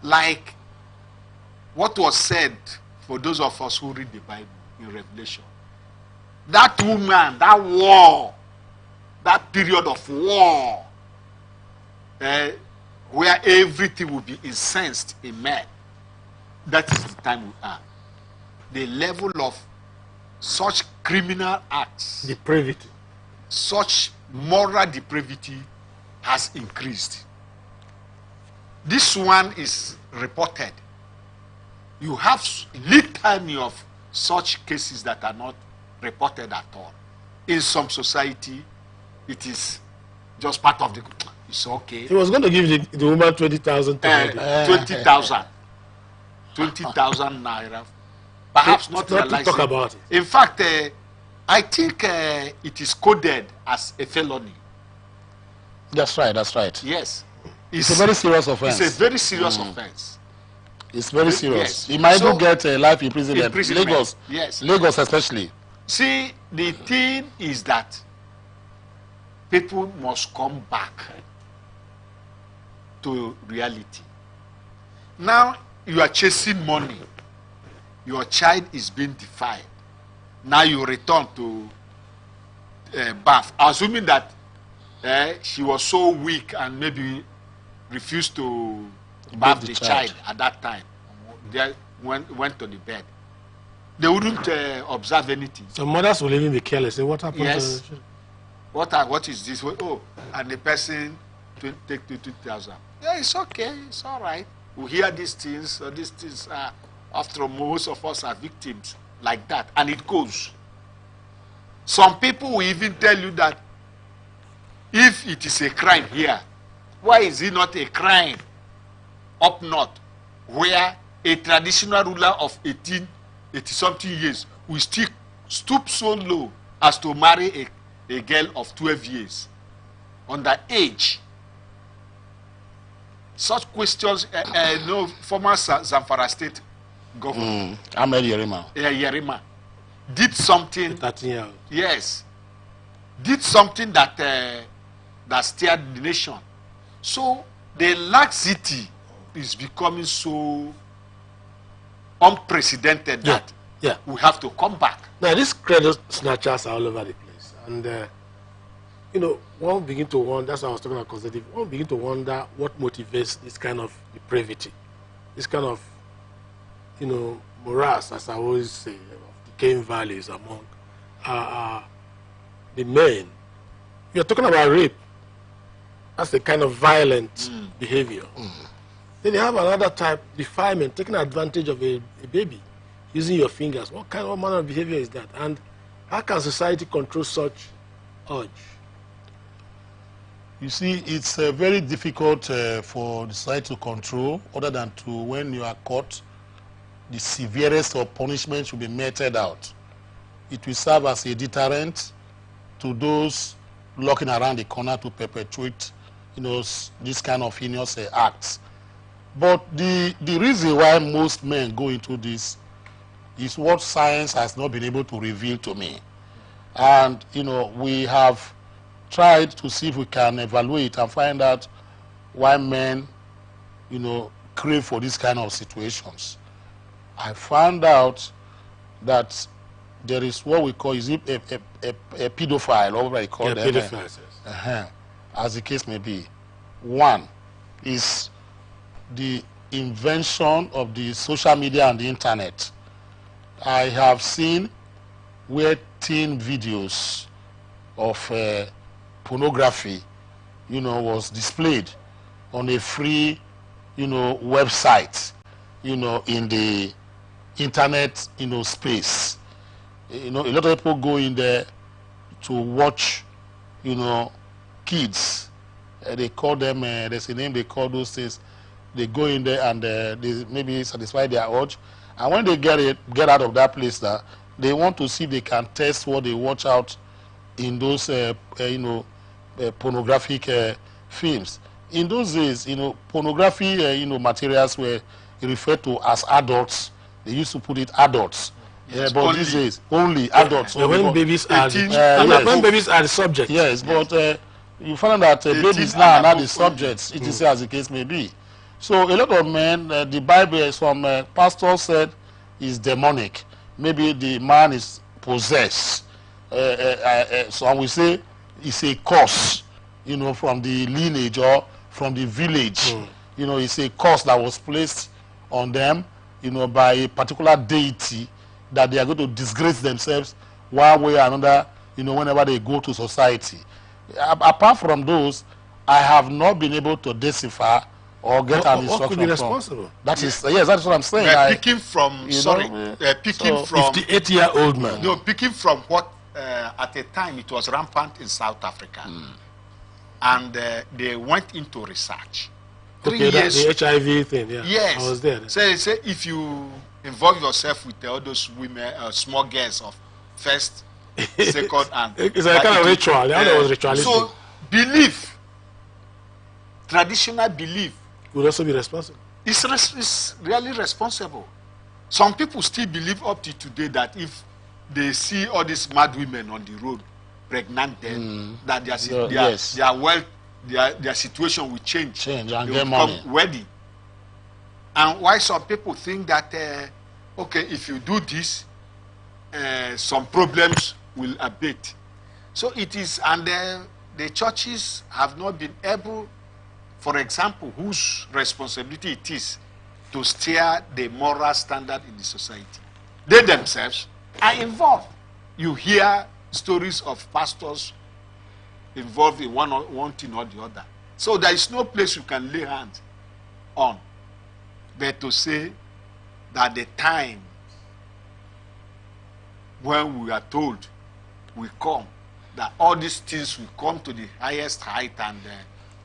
like what was said for those of us who read the Bible in Revelation, that woman, that war, that period of war, where everything will be incensed in men, that is the time we are. The level of such criminal acts, depravity, such moral depravity has increased. This one is reported. You have litany of such cases that are not reported at all. In some society, it is just part of the. It's okay. He was going to give the woman 20,000. 20,000. 20,000 naira. Perhaps not realizing. Talk about it. In fact, I think it is coded as a felony. That's right. That's right. Yes. It's a very serious offense. It's a very serious offense. It's very serious. Yes. He might do get a life imprisonment. Lagos. Yes. Lagos especially. See, the thing is that people must come back to reality. Now you are chasing money. Your child is being defied. Now you return to bath, assuming that she was so weak and maybe refused to bath the child at that time. They went to the bed. They wouldn't observe anything. Some mothers will even be careless. Say, what happened? Yes. What is this? Oh, and the person take 20,000. Yeah, it's okay. It's all right. We hear these things. These things are, after all, most of us are victims like that, and it goes. Some people will even tell you that if it is a crime here, why is it not a crime up north, where a traditional ruler of 80-something years will still stoop so low as to marry a girl of 12 years, underage? Such questions, no, former Zamfara State Governor Ahmed Yerima. Yerima did something. 13 years. Yes, did something that that stirred the nation. So the laxity is becoming so unprecedented that we have to come back. Now these credit snatchers are all over the place, and one begin to wonder. That's why I was talking about causative. One begin to wonder what motivates this kind of depravity, this kind of morass, as I always say, of decaying values among the men. You're talking about rape. That's the kind of violent behavior. Then you have another type, defilement, taking advantage of a baby, using your fingers. What manner of behavior is that? And how can society control such urge? You see, it's very difficult for the society to control, other than to when you are caught, the severest of punishment should be meted out. It will serve as a deterrent to those lurking around the corner to perpetuate, this kind of heinous acts. But the reason why most men go into this is what science has not been able to reveal to me. And, we have tried to see if we can evaluate and find out why men, crave for these kind of situations. I found out that there is what we call, is it a pedophile, or what I call them? Pedophiles, yes. As the case may be. One is the invention of the social media and the internet. I have seen where teen videos of pornography, was displayed on a free, website, in the internet, space. A lot of people go in there to watch, kids. They call them, there's a name they call those things. They go in there and they maybe satisfy their urge. And when they get out of that place, they want to see if they can test what they watch out in those, pornographic films. In those days, pornography, materials were referred to as adults. They used to put it adults. Yes, but these days, only adults. When babies are when babies are the subject. Yes, but you find that babies now are not the subjects, etc., as the case may be. So a lot of men, the Bible, some pastors said, is demonic. Maybe the man is possessed. Some will say it's a curse, from the lineage or from the village. It's a curse that was placed on them, by a particular deity, that they are going to disgrace themselves one way or another, whenever they go to society. Apart from those, I have not been able to decipher or get an instruction. What could be responsible? From. That is, yes, that's what I'm saying. Picking from, picking from 58-year-old man. No, picking from what at the time it was rampant in South Africa, and they went into research. 3 years. The HIV thing. Yeah. Yes, I was there. Say if you involve yourself with all those women, small girls of first, second, and it's a kind of ritual. There was ritualistic. So belief, traditional belief, would also be responsible. It's really responsible. Some people still believe up to today that if they see all these mad women on the road, pregnant them, that their situation will change. And they will get become money. wealthy. And why some people think that, okay, if you do this, some problems will abate. So it is, and the churches have not been able, for example, whose responsibility it is to steer the moral standard in the society. They themselves are involved. You hear stories of pastors involved in one thing or the other. So there is no place you can lay hands on. But to say that the time when we are told will come, that all these things will come to the highest height, and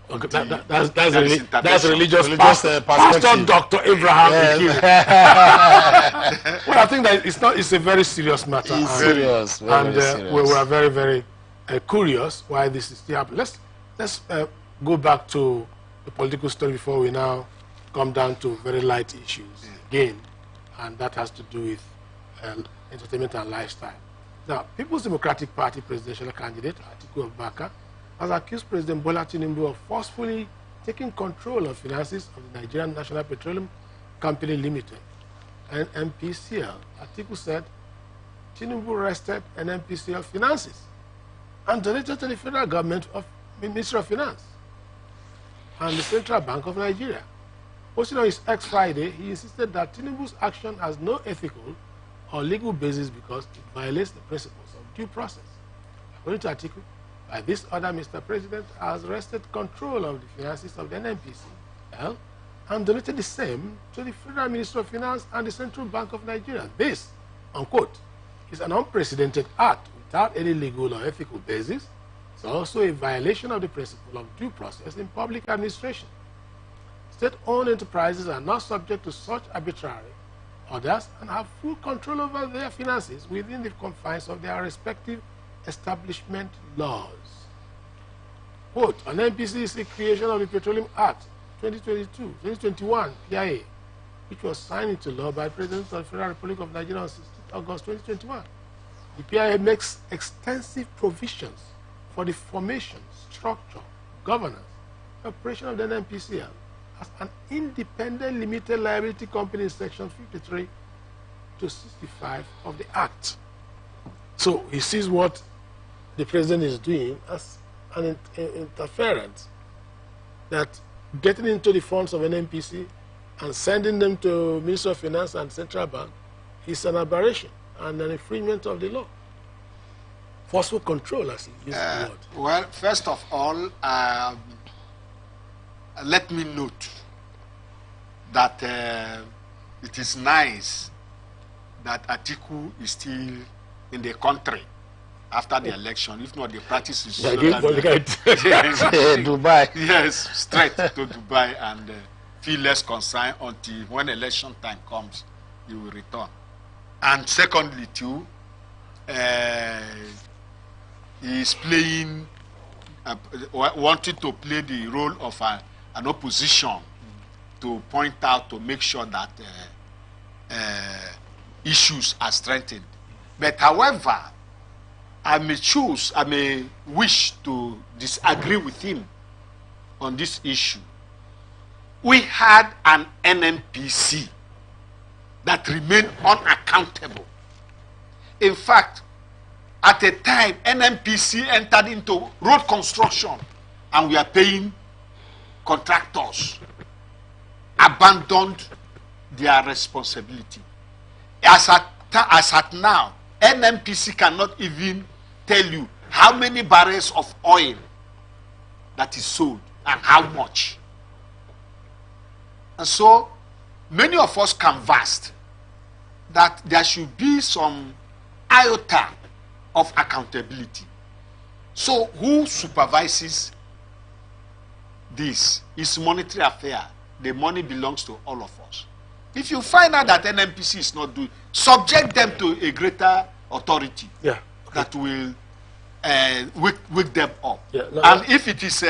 okay, that's religious Pastor Dr. Abraham. Yes. Well, I think that it's a very serious matter. It's serious, very serious. We were very, very curious why this is still happening. Let's go back to the political story before we now come down to very light issues again, and that has to do with entertainment and lifestyle. Now, People's Democratic Party presidential candidate Atiku Abubakar has accused President Bola Tinubu of forcefully taking control of finances of the Nigerian National Petroleum Company Limited, NNPCL. Atiku said Tinubu wrested NNPCL finances and donated to the federal government of the Ministry of Finance and the Central Bank of Nigeria. Posting on his X Friday, he insisted that Tinubu's action has no ethical or legal basis because it violates the principles of due process. According to Atiku, by this order, Mr. President has wrested control of the finances of the NNPCL and donated the same to the Federal Ministry of Finance and the Central Bank of Nigeria. This, unquote, is an unprecedented act without any legal or ethical basis It's also a violation of the principle of due process in public administration. State-owned enterprises are not subject to such arbitrary orders and have full control over their finances within the confines of their respective establishment laws. Quote, an NPC is the creation of the Petroleum Act 2021 PIA, which was signed into law by the President of the Federal Republic of Nigeria on 16 August 2021. The PIA makes extensive provisions for the formation, structure, governance, and operation of the NPCL as an independent limited liability company in section 53 to 65 of the Act. So he sees what the President is doing as an interference, that getting into the funds of an NPC and sending them to Ministry of Finance and Central Bank is an aberration and an infringement of the law. Forceful control, as he used the word. Well, first of all, let me note that it is nice that Atiku is still in the country after the election. If not, the practice is Dubai. Yes, straight to Dubai and feel less concerned until when election time comes, he will return. And secondly, too, he is playing, wanting to play the role of an opposition to point out, to make sure that issues are strengthened. But however, I may wish to disagree with him on this issue. We had an NNPC that remained unaccountable. In fact, at a time, NNPC entered into road construction and we are paying contractors, abandoned their responsibility. As at now, NNPC cannot even tell you how many barrels of oil that is sold and how much. And so, many of us canvassed that there should be some iota of accountability. So, who supervises this? It's monetary affair. The money belongs to all of us. If you find out that NNPC is not doing, subject them to a greater authority that will wake them up. And if it is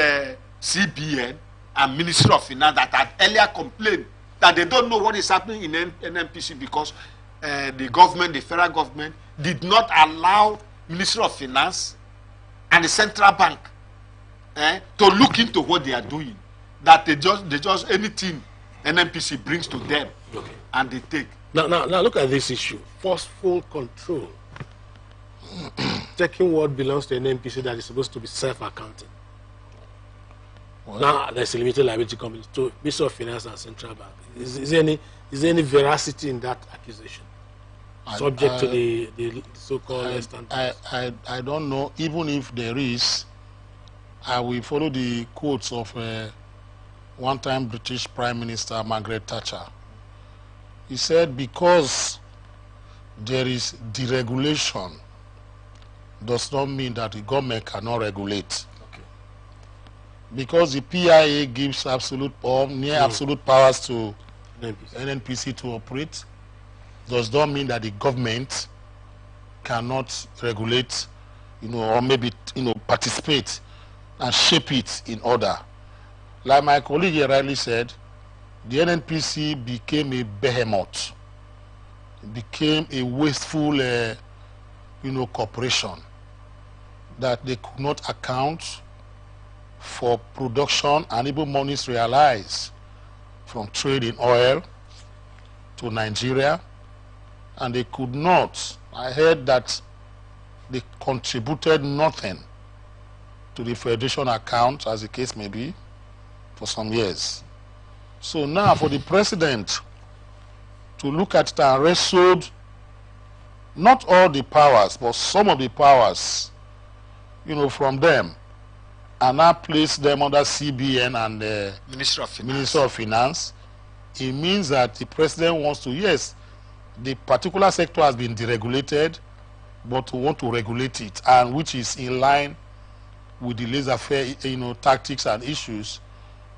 CBN and Ministry of Finance that had earlier complained that they don't know what is happening in NNPC because the government, the federal government, did not allow Ministry of Finance and the Central Bank to look into what they are doing. That they just anything NNPC brings to them and they take. Now look at this issue. Forceful control. Taking what belongs to an NPC that is supposed to be self-accounting. Well, now there's a limited liability company to Ministry of Finance and Central Bank. Is there any veracity in that accusation? Subject to the so-called standards. I don't know. Even if there is, I will follow the quotes of one-time British Prime Minister Margaret Thatcher. He said, because there is deregulation, does not mean that the government cannot regulate. Okay. Because the PIA gives absolute or near absolute powers to NNPC to operate, does not mean that the government cannot regulate, or maybe, participate and shape it in order. Like my colleague here rightly said, the NNPC became a behemoth. It became a wasteful, corporation that they could not account for production and even monies realized from trade in oil to Nigeria, and they could not. I heard that they contributed nothing to the Federation account, as the case may be, for some years. So now for the president to look at it and wrestled not all the powers, but some of the powers, from them, and now place them under CBN and the Minister of Finance, it means that the president wants to, yes, the particular sector has been deregulated, but to want to regulate it, and which is in line with the laissez-faire, tactics and issues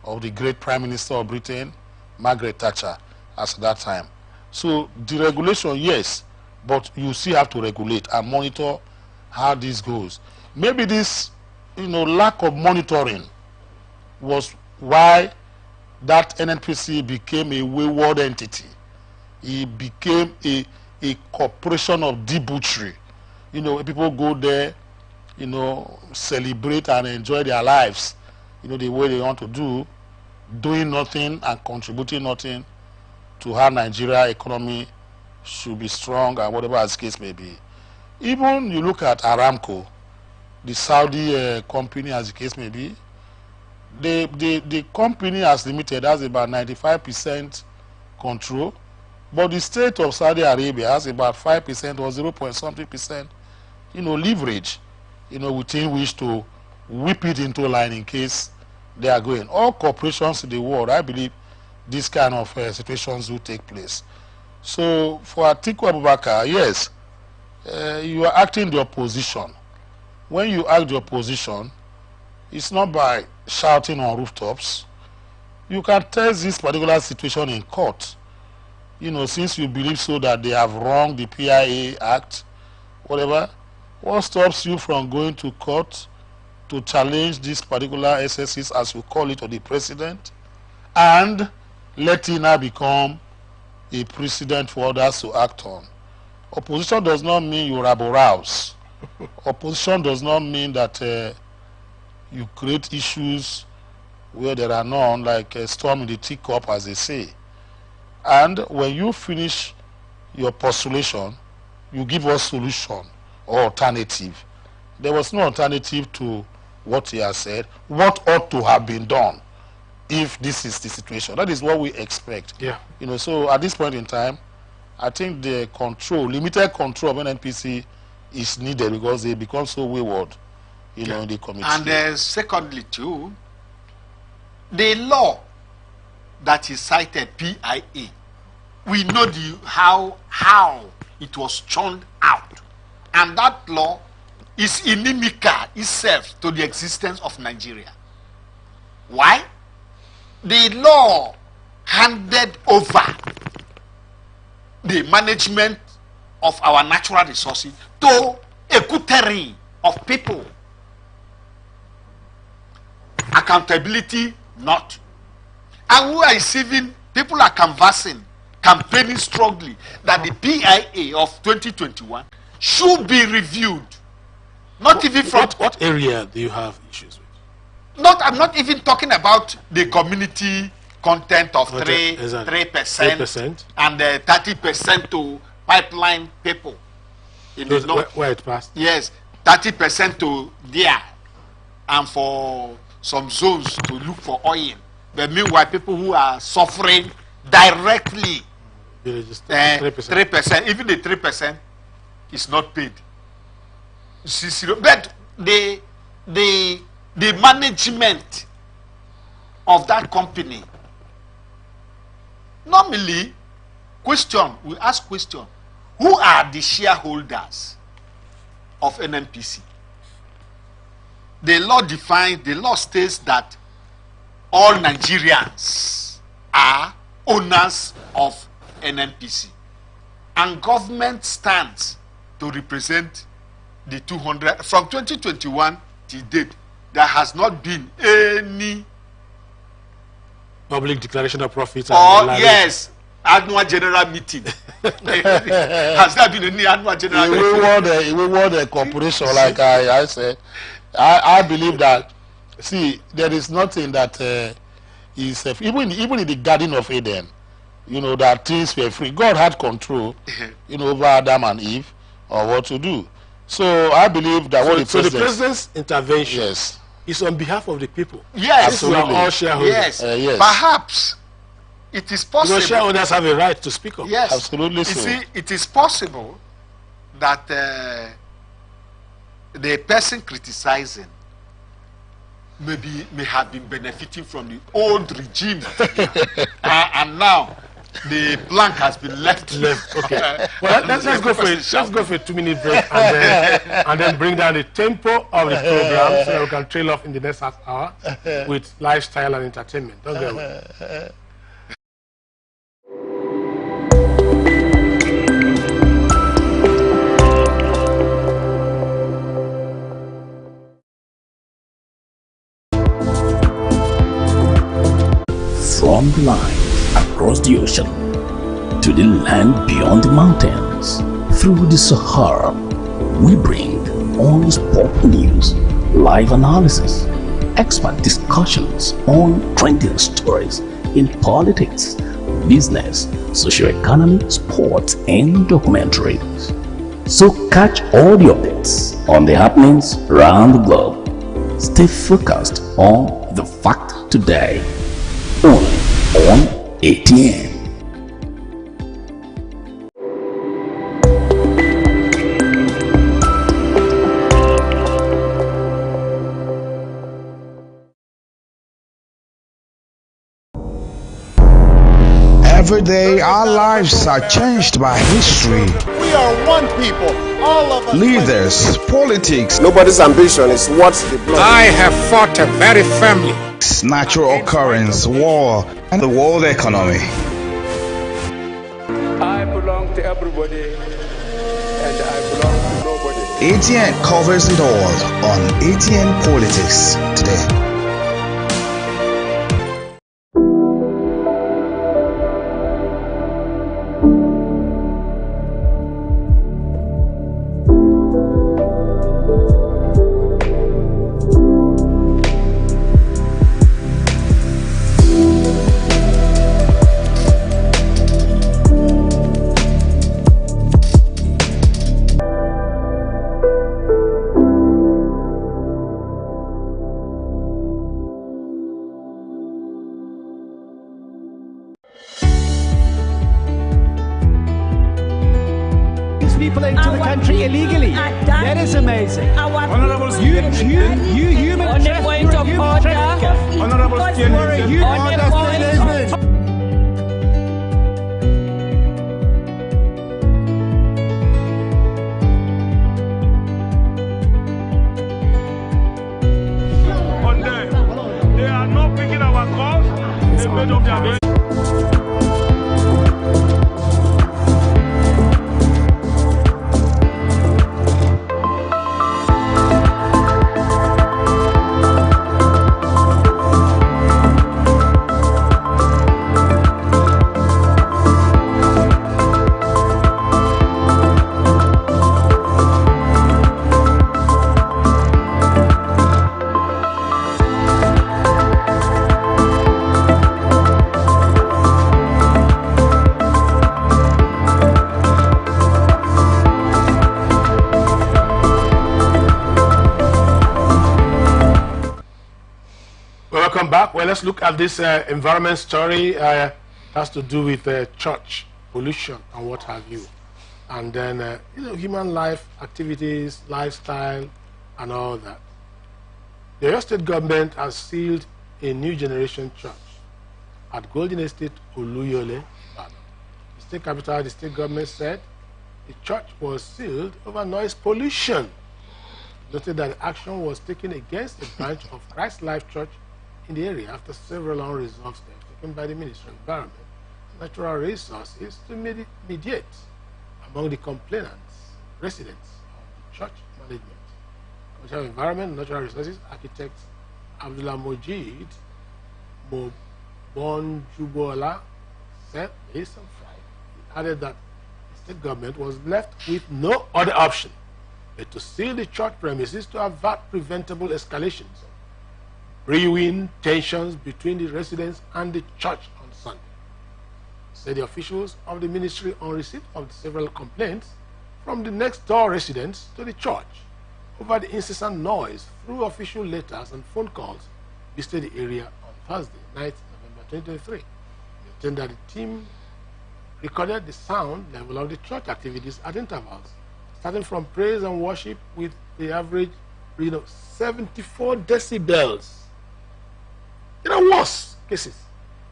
of the great Prime Minister of Britain, Margaret Thatcher, at that time. So deregulation, yes, but you still have to regulate and monitor how this goes. Maybe this, lack of monitoring was why that NNPC became a wayward entity. It became a corporation of debauchery. People go there, celebrate and enjoy their lives, the way they want to do, doing nothing and contributing nothing to how Nigeria economy should be strong and whatever as the case may be. Even you look at Aramco, the Saudi company as the case may be, the company as limited has about 95% control, but the state of Saudi Arabia has about 5% or 0 point something percent, leverage, within which to whip it into line in case they are going. All corporations in the world, I believe, these kind of situations will take place. So for Atiku Abubakar, yes, you are acting the opposition. When you act the opposition, it's not by shouting on rooftops. You can test this particular situation in court. Since you believe so that they have wronged the PIA Act, whatever, what stops you from going to court to challenge this particular SSS, as you call it, or the president, and let it now become a precedent for others to act on? Opposition does not mean you rabble-rouse. Opposition does not mean that you create issues where there are none, like a storm in the teacup, as they say. And when you finish your postulation, you give us solution or alternative. There was no alternative to what he has said. What ought to have been done if this is the situation? That is what we expect. Yeah. So at this point in time, I think the limited control of NNPC is needed because they become so wayward, in the committee. And secondly, too, the law that is cited, PIA, we know how it was churned out. And that law is inimical itself to the existence of Nigeria. Why? The law handed over the management of our natural resources to a coterie of people. Accountability, not. And who are receiving, people are canvassing, campaigning strongly that the PIA of 2021 should be reviewed. Not even from... What area do you have issues with? I'm not even talking about the community content of 3% and 30% to pipeline people. Where it passed? Yes, 30% to there, and for some zones to look for oil. But meanwhile, people who are suffering directly, 3%, even the 3% is not paid. But the management of that company, normally, we ask question, who are the shareholders of NNPC? The law states that all Nigerians are owners of NNPC, and government stands to represent the 200. From 2021 till date, there has not been any public declaration of profits. Yes, annual general meeting. Has there been any annual general meeting? We want a corporation, like I said. I believe that, see, there is nothing that is even in the Garden of Eden, that things were free. God had control, over Adam and Eve, or what to do. So I believe that the president's intervention, yes, is on behalf of the people. Yes, absolutely. We are all shareholders. Yes, yes. Perhaps it is possible. Because shareholders have a right to speak up. Yes, absolutely. You see, it is possible that the person criticizing may have been benefiting from the old regime, and now The plank has been left. Okay. Well, let's go for it. Let's go for a 2-minute break and then bring down the tempo of the program so that we can trail off in the next half hour with lifestyle and entertainment. Don't get away. From the line across the ocean to the land beyond the mountains, through the Sahara, we bring on sport news, live analysis, expert discussions on trending stories in politics, business, socio-economy, sports, and documentaries. So catch all the updates on the happenings around the globe. Stay focused on the fact today. Only on ATN. Every day, our lives are changed by history. We are one people, all of us. Leaders, politics, Nobody's ambition is what the blood. I have fought a very family. natural occurrence, war, and the world economy. I belong to everybody, and I belong to nobody. ATN covers it all on ATN Politics today. People into the country illegally. That is amazing. Honorable You human on the point of order. Honorable On the point of on them. They are not picking our calls. They made up their mind. Welcome back. Well, let's look at this environment story. It has to do with church pollution and what have you, and then human life activities, lifestyle, and all that. The Oyo State government has sealed a new generation church at Golden Estate, Oluyole, Ibadan. The state capital, the state government said the church was sealed over noise pollution. Noted that the action was taken against a branch of Christ Life Church in the area after several unresolved steps taken by the Ministry of Environment and Natural Resources to mediate among the complainants, residents of the church management. Commissioner of Environment and Natural Resources, architect Abdullah Mojid Mobonjubola said this on Friday. He added that the state government was left with no other option but to seal the church premises to avert preventable escalations of brewing tensions between the residents and the church on Sunday. Said the officials of the ministry on receipt of the several complaints from the next door residents to the church over the incessant noise through official letters and phone calls visited the area on Thursday night, November 2023. They obtained that the team recorded the sound level of the church activities at intervals, starting from praise and worship with the average reading of 74 decibels. Worse cases,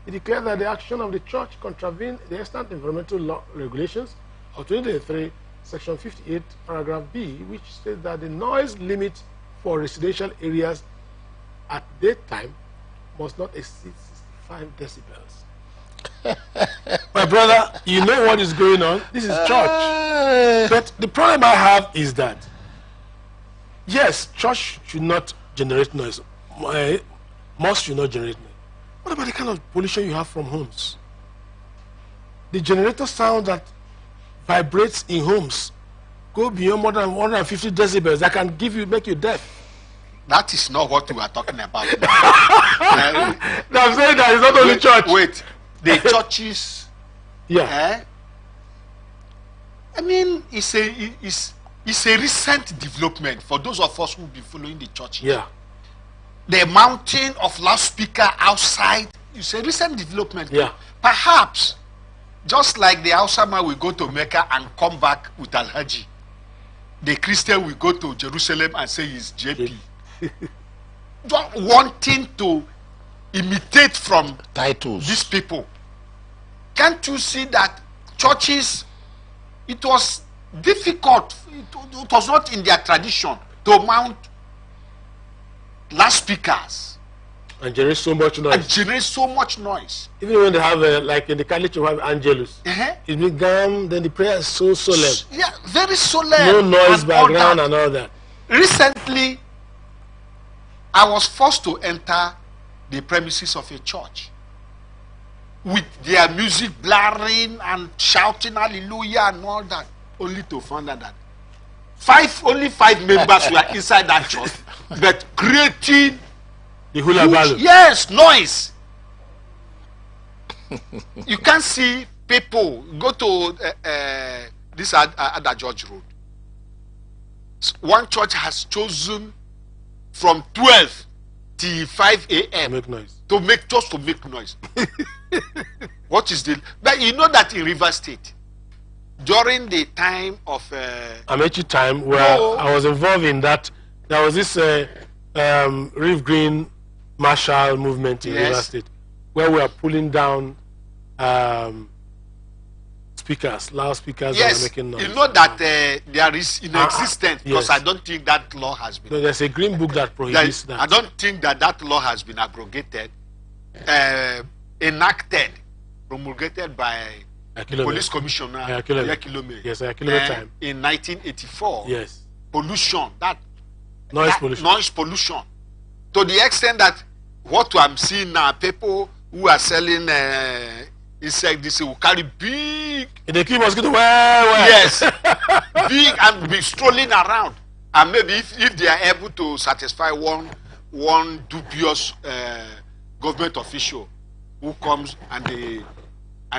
He declared that the action of the church contravened the extant environmental law regulations of 2023, Section 58, Paragraph B, which states that the noise limit for residential areas at daytime must not exceed 65 decibels. My brother, you know what is going on. This is church. But the problem I have is that, yes, church should not generate noise. Mosque should not generate noise. What about the kind of pollution you have from homes? The generator sound that vibrates in homes go beyond more than 150 decibels. That can make you deaf. That is not what we are talking about. I'm saying that it's not only church. Wait, the churches. Yeah. I mean, it's a recent development for those of us who've been following the church. Yeah. The mountain of loudspeaker outside is a recent development. Yeah. Perhaps, just like the Hausa man will go to Mecca and come back with Al-Haji, the Christian will go to Jerusalem and say he's JP. Wanting to imitate from titles these people. Can't you see that churches, it was difficult, it was not in their tradition to mount loudspeakers and generate so much noise. Even when they have like in the Catholic you have Angelus, it began, then the prayer is so solemn. Yeah, very solemn. No noise background and all that. Recently, I was forced to enter the premises of a church with their music blaring and shouting hallelujah and all that, only to find out that only five members were inside that church, but creating the hula balloon. Yes, noise. You can see people go to this other George Road. One church has chosen from 12 till 5 a.m. to make noise. What is the? But you know that in River State, during the time of Amechi time, where I was involved in that, there was this Reef Green Marshall movement in River State, where we are pulling down speakers, loudspeakers that are making noise. You know that there is in existence, because I don't think that law has been. No, there's a green book that prohibits that. I don't think that law has been abrogated, enacted, promulgated by Police Commissioner Yakilome. Yes, Yakilome time. In 1984. Yes. Pollution, noise pollution. To the extent that what I'm seeing now, people who are selling insects will carry big. They keep mosquito well. Yes, big, and be strolling around. And maybe if they are able to satisfy one dubious government official who comes and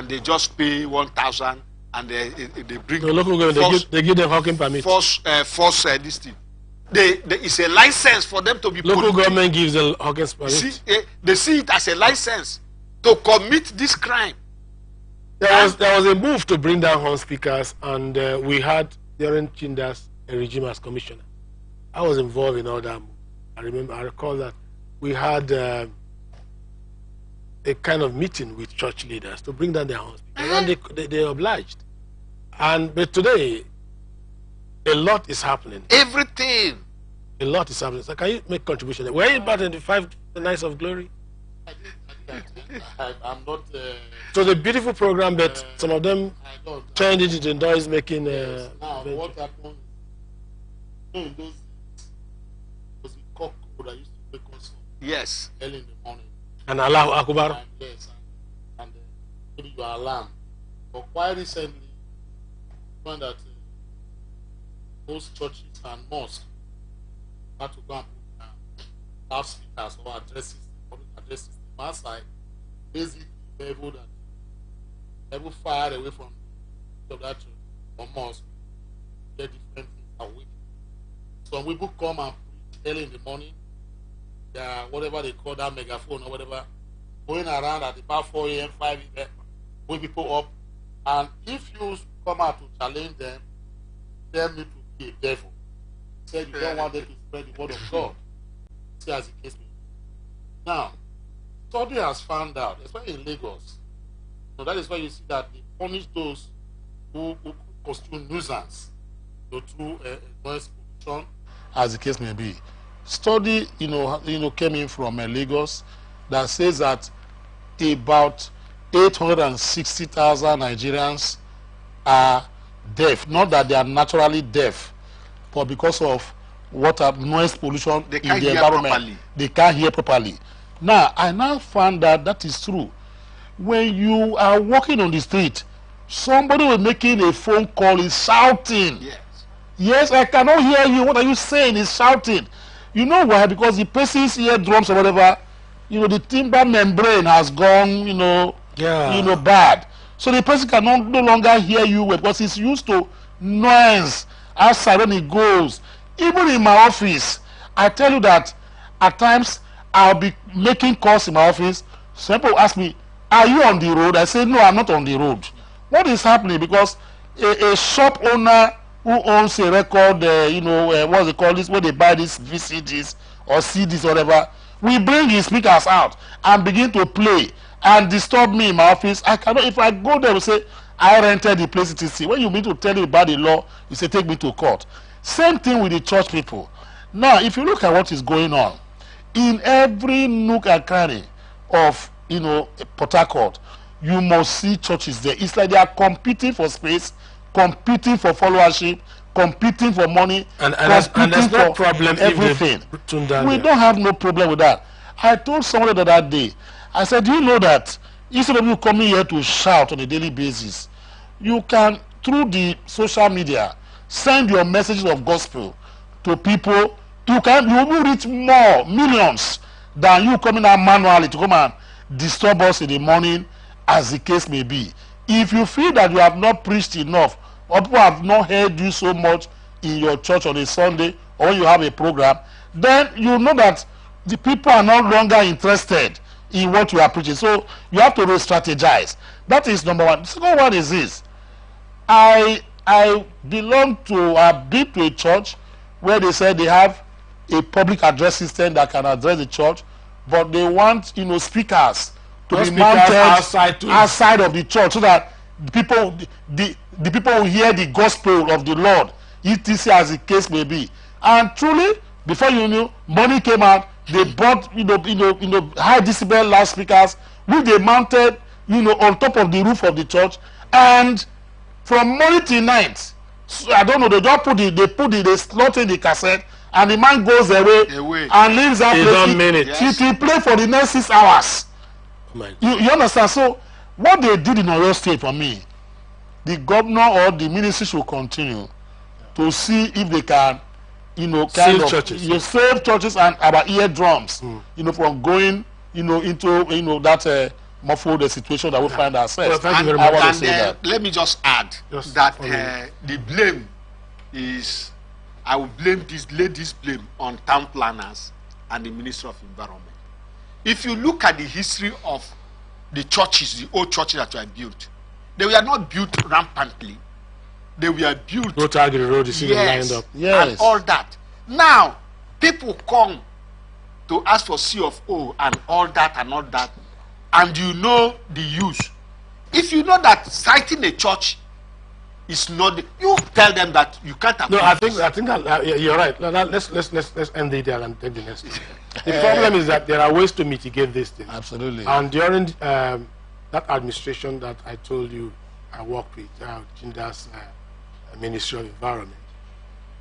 they just pay 1,000 and they bring the local government, they give them hawking permit. Force this thing. It's a license for them to be local government gives the hawking permit. They see it as a license to commit this crime. There was a move to bring down horn speakers, and we had during Chindas a regime as commissioner. I was involved in all that. I recall that we had a kind of meeting with church leaders to bring down their horn speakers, and they obliged. But today, a lot is happening. Everything. A lot is happening. So can you make contribution? Were you part of the 5 Nights of Glory? I'm not. So the beautiful program, but some of them turned it into noise making. Now, what happened? In those cock that used to wake us up. Yes. Early in the morning. And Allahu Akbar. Yes, and maybe your alarm. But quite recently, found that most churches and mosques had to go and put loudspeakers or public address system outside, basically level far away from that church or mosque, get different things awake. Some people come and preach early in the morning, whatever they call that megaphone or whatever, going around at about 4 a.m., 5 a.m., wake people up. And if you come out to challenge them, tell me to be a devil. Say you don't want them to spread the word of God. See as the case may be. Now, study has found out, especially in Lagos, so that is why you see that they punish those who constitute nuisance to noise pollution, as the case may be. Study, came in from Lagos that says that about 860,000 Nigerians are deaf. Not that they are naturally deaf, but because of noise pollution in the environment, they can't hear properly. Now, I now found that is true. When you are walking on the street, somebody will making a phone call is shouting. Yes, I cannot hear you. What are you saying? Is shouting. You know why? Because the person's eardrums or whatever, the timber membrane has gone, bad. So the person can no longer hear you well because he's used to noise outside when he goes. Even in my office, I tell you that at times I'll be making calls in my office. Some people ask me, are you on the road? I say, no, I'm not on the road. What is happening? Because a shop owner who owns a record, what's they call this, when they buy these VCDs or CDs or whatever, we bring his speakers out and begin to play and disturb me in my office. I cannot, if I go there and say, I rented the place etc. When you mean to tell you about the law, you say, take me to court. Same thing with the church people. Now, if you look at what is going on, in every nook and cranny of, Port Harcourt, you must see churches there. It's like they are competing for space, competing for followership, competing for money, and there's no problem everything. We don't have no problem with that. I told somebody the other day, I said, do you know that instead of you coming here to shout on a daily basis, you can, through the social media, send your messages of gospel to people. You will reach more millions than you coming out manually to come and disturb us in the morning, as the case may be. If you feel that you have not preached enough, or people have not heard you so much in your church on a Sunday, or when you have a program, then you know that the people are no longer interested in what you are preaching. So you have to re-strategize. That is number one. The second one is this. I've been to a church where they said they have a public address system that can address the church, but they want, speakers to be mounted outside of the church so that the people will hear the gospel of the Lord, etc. as the case may be. And truly, before you knew, money came out. They bought, high decibel loudspeakers, which they mounted, on top of the roof of the church, and from morning till night, so I don't know, they just they slot in the cassette, and the man goes away and leaves that place. It will play for the next 6 hours. You understand? So what they did in Oyo State for me, the governor or the ministry should continue to see if they can, save churches and our eardrums, from going, into that muffled situation that we find ourselves. Well, thank you very much. And let me just add that the blame is, I will lay this blame on town planners and the Ministry of Environment. If you look at the history of the churches, the old churches that were built, they were not built rampantly. They were built. Road is lined up. Yes, and all that. Now, people come to ask for C of O and all that and all that, and the use. If you know that citing a church is not, you tell them that you can't. No, I think you're right. Let's end it there and take the next one. The problem is that there are ways to mitigate this thing. Absolutely. And during that administration that I told you I worked with, Jinda's Ministry of Environment,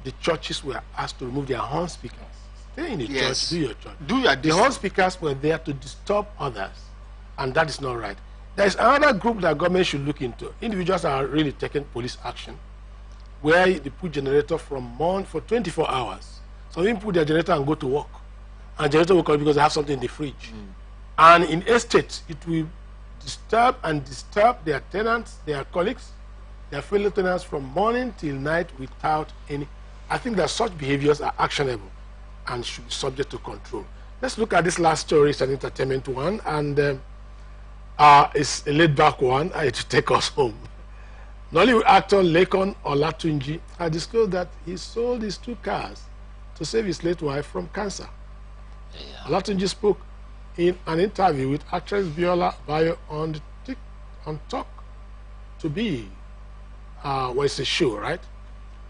the churches were asked to remove their horn speakers. Stay in the church, do your church. The horn speakers were there to disturb others, and that is not right. There is another group that government should look into. Individuals are really taking police action, where they put generator from morning for 24 hours. So they put their generator and go to work, and generator will come because they have something in the fridge. And in estates, it will disturb their tenants, their colleagues, their fellow tenants from morning till night without any. I think that such behaviors are actionable and should be subject to control. Let's look at this last story. It's an entertainment one, and it's a laid-back one to take us home. Nollywood actor Lekon Olatunji had disclosed that he sold his 2 cars to save his late wife from cancer. Olatunji spoke in an interview with actress Biola Bayo on Talk to Be, where it's a show, right?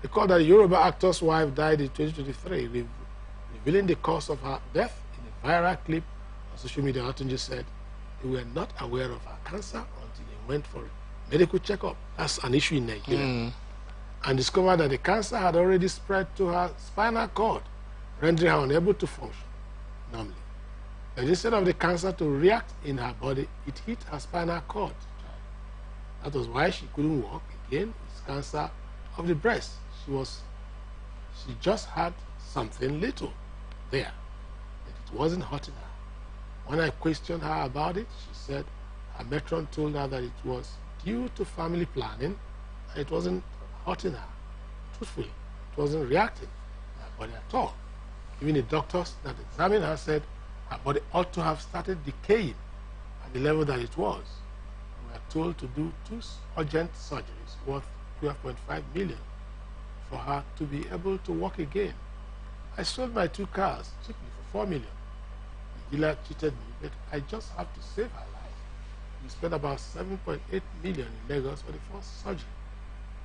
Recall that the Yoruba actor's wife died in 2023, revealing the cause of her death in a viral clip on social media. Atn said they were not aware of her cancer until they went for a medical checkup. That's an issue in Nigeria. And discovered that the cancer had already spread to her spinal cord, rendering her unable to function normally. And instead of the cancer to react in her body, it hit her spinal cord. That was why she couldn't walk again. It's cancer of the breast. She just had something little there, but it wasn't hurting her. When I questioned her about it, she said her matron told her that it was due to family planning, and it wasn't hurting her. Truthfully, it wasn't reacting to her body at all. Even the doctors that examined her said her body ought to have started decaying at the level that it was. We were told to do 2 urgent surgeries worth 12.5 million for her to be able to walk again. I sold my 2 cars cheaply for 4 million. The dealer cheated me, but I just have to save her life. We spent about 7.8 million in Lagos for the first surgery,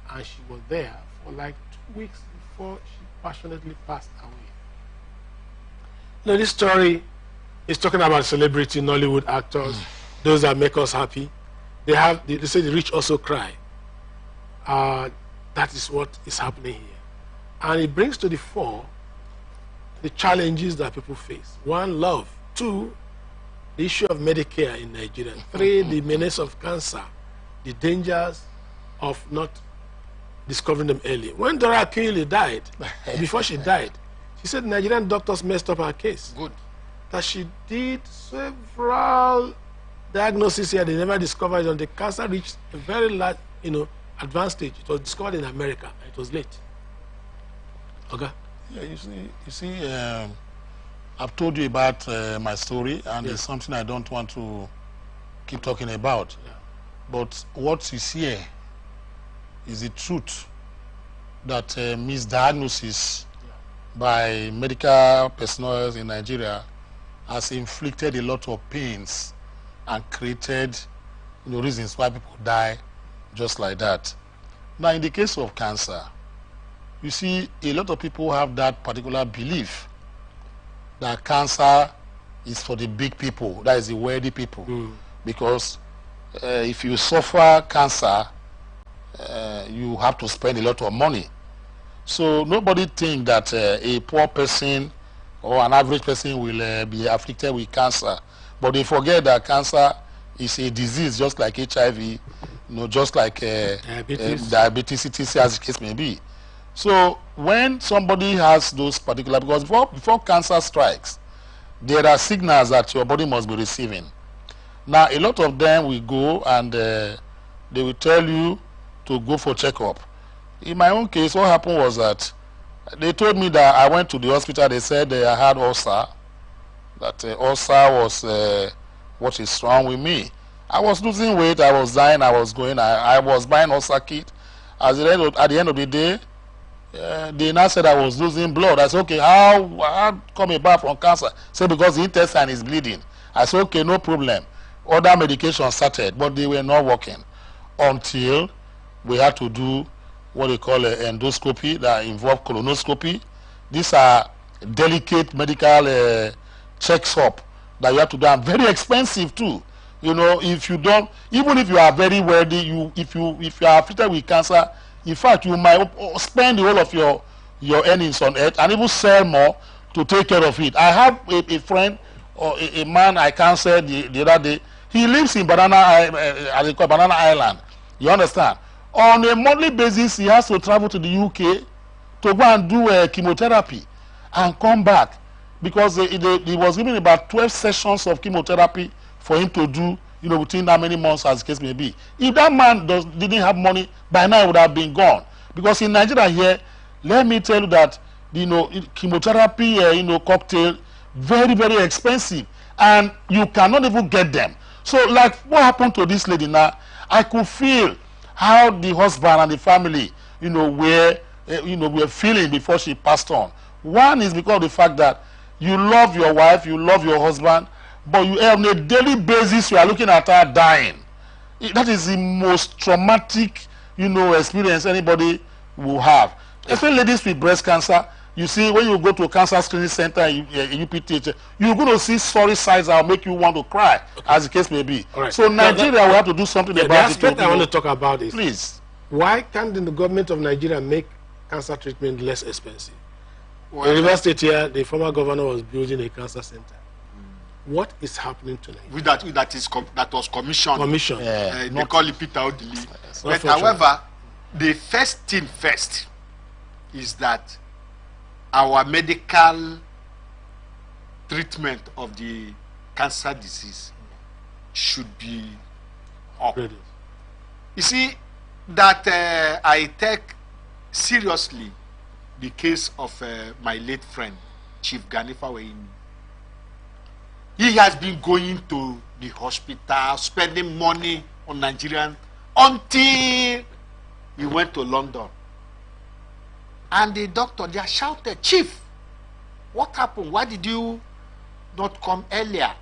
and she was there for like 2 weeks before she passionately passed away. Now, this story is talking about celebrity Nollywood actors, those that make us happy. They say the rich also cry. That is what is happening here. And it brings to the fore the challenges that people face. 1, love. 2, the issue of Medicare in Nigeria. 3, the menace of cancer, the dangers of not discovering them early. When Dora Akunyili died, before she died, she said Nigerian doctors messed up her case. Good. That she did several diagnoses here. They never discovered it until the cancer reached a very large, advanced stage. It was discovered in America, and it was late. Okay? Yeah, you see, I've told you about my story, and it's something I don't want to keep talking about. Yeah. But what is here is the truth that misdiagnosis by medical personnel in Nigeria has inflicted a lot of pains and created reasons why people die just like that. Now, in the case of cancer, you see, a lot of people have that particular belief that cancer is for the big people, that is the wealthy people. Because if you suffer cancer, you have to spend a lot of money. So nobody think that a poor person or an average person will be afflicted with cancer. But they forget that cancer is a disease just like HIV, just like diabetes, etc., as the case may be. So when somebody has those particular, because before cancer strikes, there are signals that your body must be receiving. Now, a lot of them will go and they will tell you to go for checkup. In my own case, what happened was that they told me that I went to the hospital. They said I had ulcer, that ulcer was what is wrong with me. I was losing weight, I was dying, I was buying ulcer kit. At the end of the day, they now said I was losing blood. I said, okay, how come back from cancer? Say, because the intestine is bleeding. I said, okay, no problem. Other medications started, but they were not working until we had to do what they call an endoscopy that involve colonoscopy. These are delicate medical checks up that you have to do, and very expensive too. If you don't, even if you are very wealthy, if you are afflicted with cancer, in fact, you might spend the whole of your earnings on it and even sell more to take care of it. I have a friend or a man I counseled the other day. He lives in Banana Island. You understand? On a monthly basis, he has to travel to the UK to go and do chemotherapy and come back, because he was given about 12 sessions of chemotherapy for him to do, within that many months, as the case may be. If that man didn't have money, by now it would have been gone. Because in Nigeria here, let me tell you that, chemotherapy, cocktail, very, very expensive, and you cannot even get them. So, like what happened to this lady now, I could feel how the husband and the family, were feeling before she passed on. One is because of the fact that you love your wife, you love your husband, but you on a daily basis you are looking at her dying. That is the most traumatic, experience anybody will have. Especially ladies with breast cancer. You see, when you go to a cancer screening center in UPTH, you're going to see sorry sights that will make you want to cry, as the case may be. Right. So Nigeria will have to do something about it. The aspect I want to talk about is, please, why can't the government of Nigeria make cancer treatment less expensive? Well, in River State here, the former governor was building a cancer center. What is happening to Nigeria? That was commissioned. Commission. They call it Peter Odili. But however, the first thing first is that our medical treatment of the cancer disease should be up. You see, that I take seriously the case of my late friend, Chief Ganifa Weini. He has been going to the hospital, spending money on Nigerians until he went to London. And the doctor, they shouted, "Chief, what happened? Why did you not come earlier?"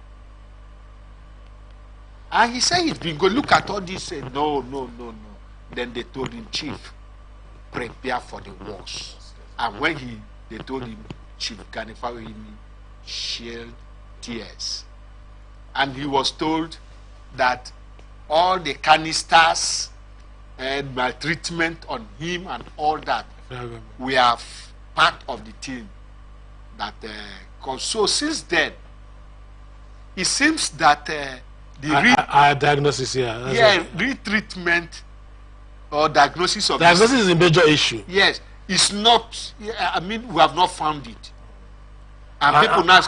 And he said he's been going, look at all this. Said, no. Then they told him, "Chief, prepare for the worst." And when they told him, Chief Ganifa shed tears. And he was told that all the canisters and maltreatment on him and all that, we are part of the team that so since then it seems that our diagnosis here, retreatment or diagnosis of diagnosis is a major issue. Yes, it's not. I mean, we have not found it, and people now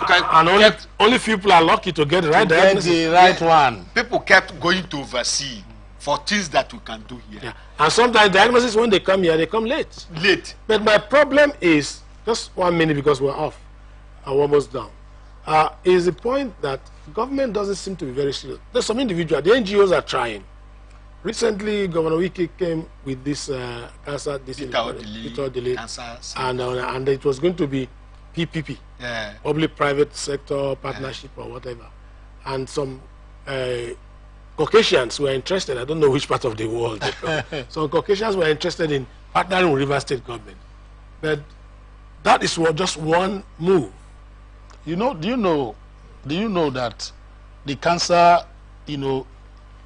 only few people are lucky to get the right diagnosis. The right one. People kept going to oversee for things that we can do here. Yeah. And sometimes diagnosis, when they come here, they come late. But my problem is, just 1 minute because we're off, I'm almost down, is the point that government doesn't seem to be very serious. There's some individuals, the NGOs are trying. Recently, Governor Wiki came with this cancer, delay, and it was going to be PPP, public-private sector partnership or whatever. And some Caucasians were interested. I don't know which part of the world. Some Caucasians were interested in partnering with River State government. But that is just one move. Do you know that the cancer,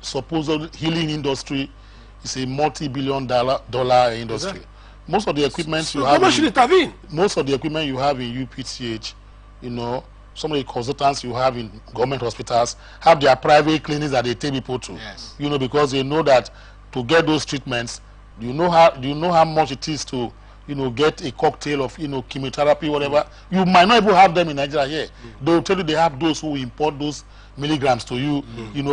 supposed healing industry is a multi-billion-dollar industry. Exactly. Most of the equipment you have, most of the equipment you have in UPTH, some of the consultants you have in government hospitals have their private clinics that they take people to. Yes. Because they know that to get those treatments, do you know how much it is to get a cocktail of chemotherapy, whatever. You might not even have them in Nigeria here. They'll tell you they have those who import those milligrams to you,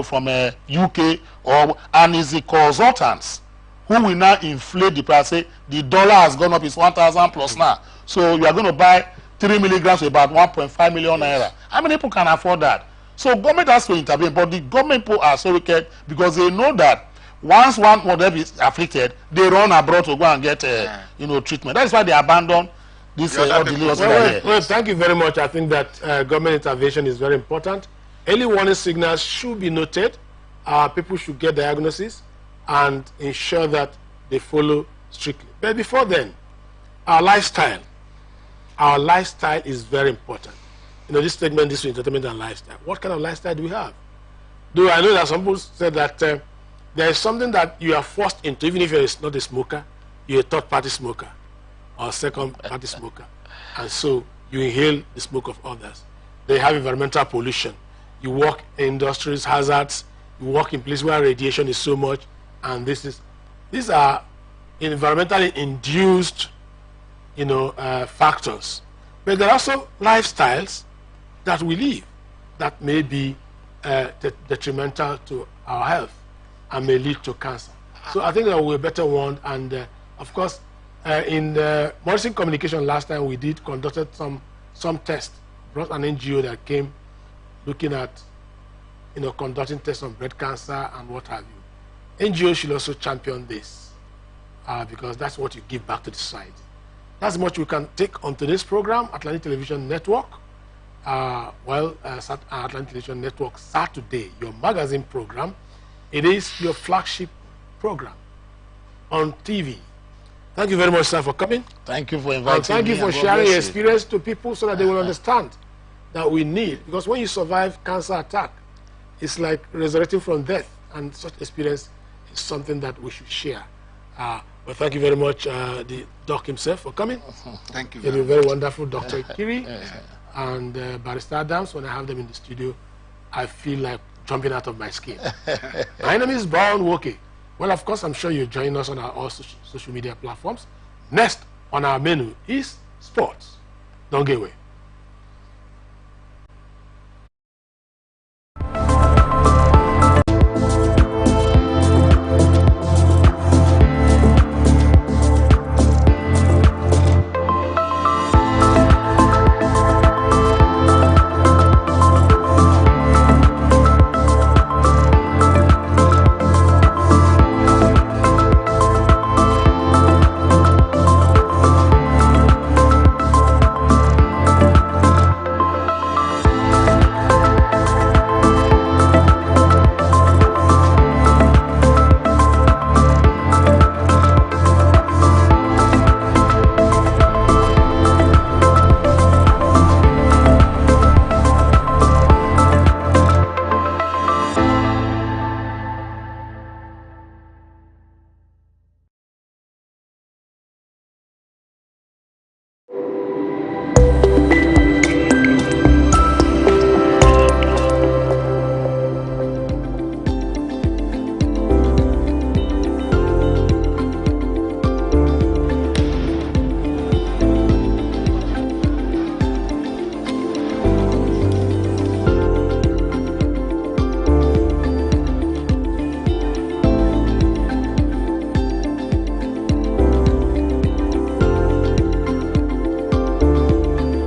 from UK, and it's the consultants who will now inflate the price. Say the dollar has gone up, it's 1,000 plus now. So you are going to buy 3 milligrams for about 1.5 million naira. How many people can afford that? So government has to intervene, but the government people are so wicked because they know that once one of them is afflicted, they run abroad to go and get treatment. That's why they abandon this well, thank you very much. I think that government intervention is very important. Early warning signals should be noted. People should get diagnosis and ensure that they follow strictly. But before then, our lifestyle is very important. This segment, this is entertainment and lifestyle. What kind of lifestyle do we have? Though I know that some people said that there is something that you are forced into, even if you're not a smoker, you're a third-party smoker or a second-party smoker. And so you inhale the smoke of others. They have environmental pollution. You work in industries, hazards. You work in places where radiation is so much. And these are environmentally induced, factors. But there are also lifestyles that we live that may be detrimental to our health and may lead to cancer. So I think that we're better warned. And of course, in Morrison Communication last time we conducted some tests, brought an NGO that came looking at conducting tests on breast cancer and what have you. NGO should also champion this because that's what you give back to the society. That's much we can take on today's program, Atlantic Television Network. Atlantic Television Network Saturday, your magazine program. It is your flagship program on TV. Thank you very much, sir, for coming. Thank you for inviting me. And thank you for sharing your experience to people so that they will understand that we need. Because when you survive cancer attack, it's like resurrecting from death. And such experience is something that we should share. But thank you very much, the doc himself, for coming. Thank you. You're very wonderful, Dr. Kiri and Barrister Adams. When I have them in the studio, I feel like jumping out of my skin. My name is Brown Woke. Well, of course, I'm sure you'll join us on our all social media platforms. Next on our menu is sports. Don't get away.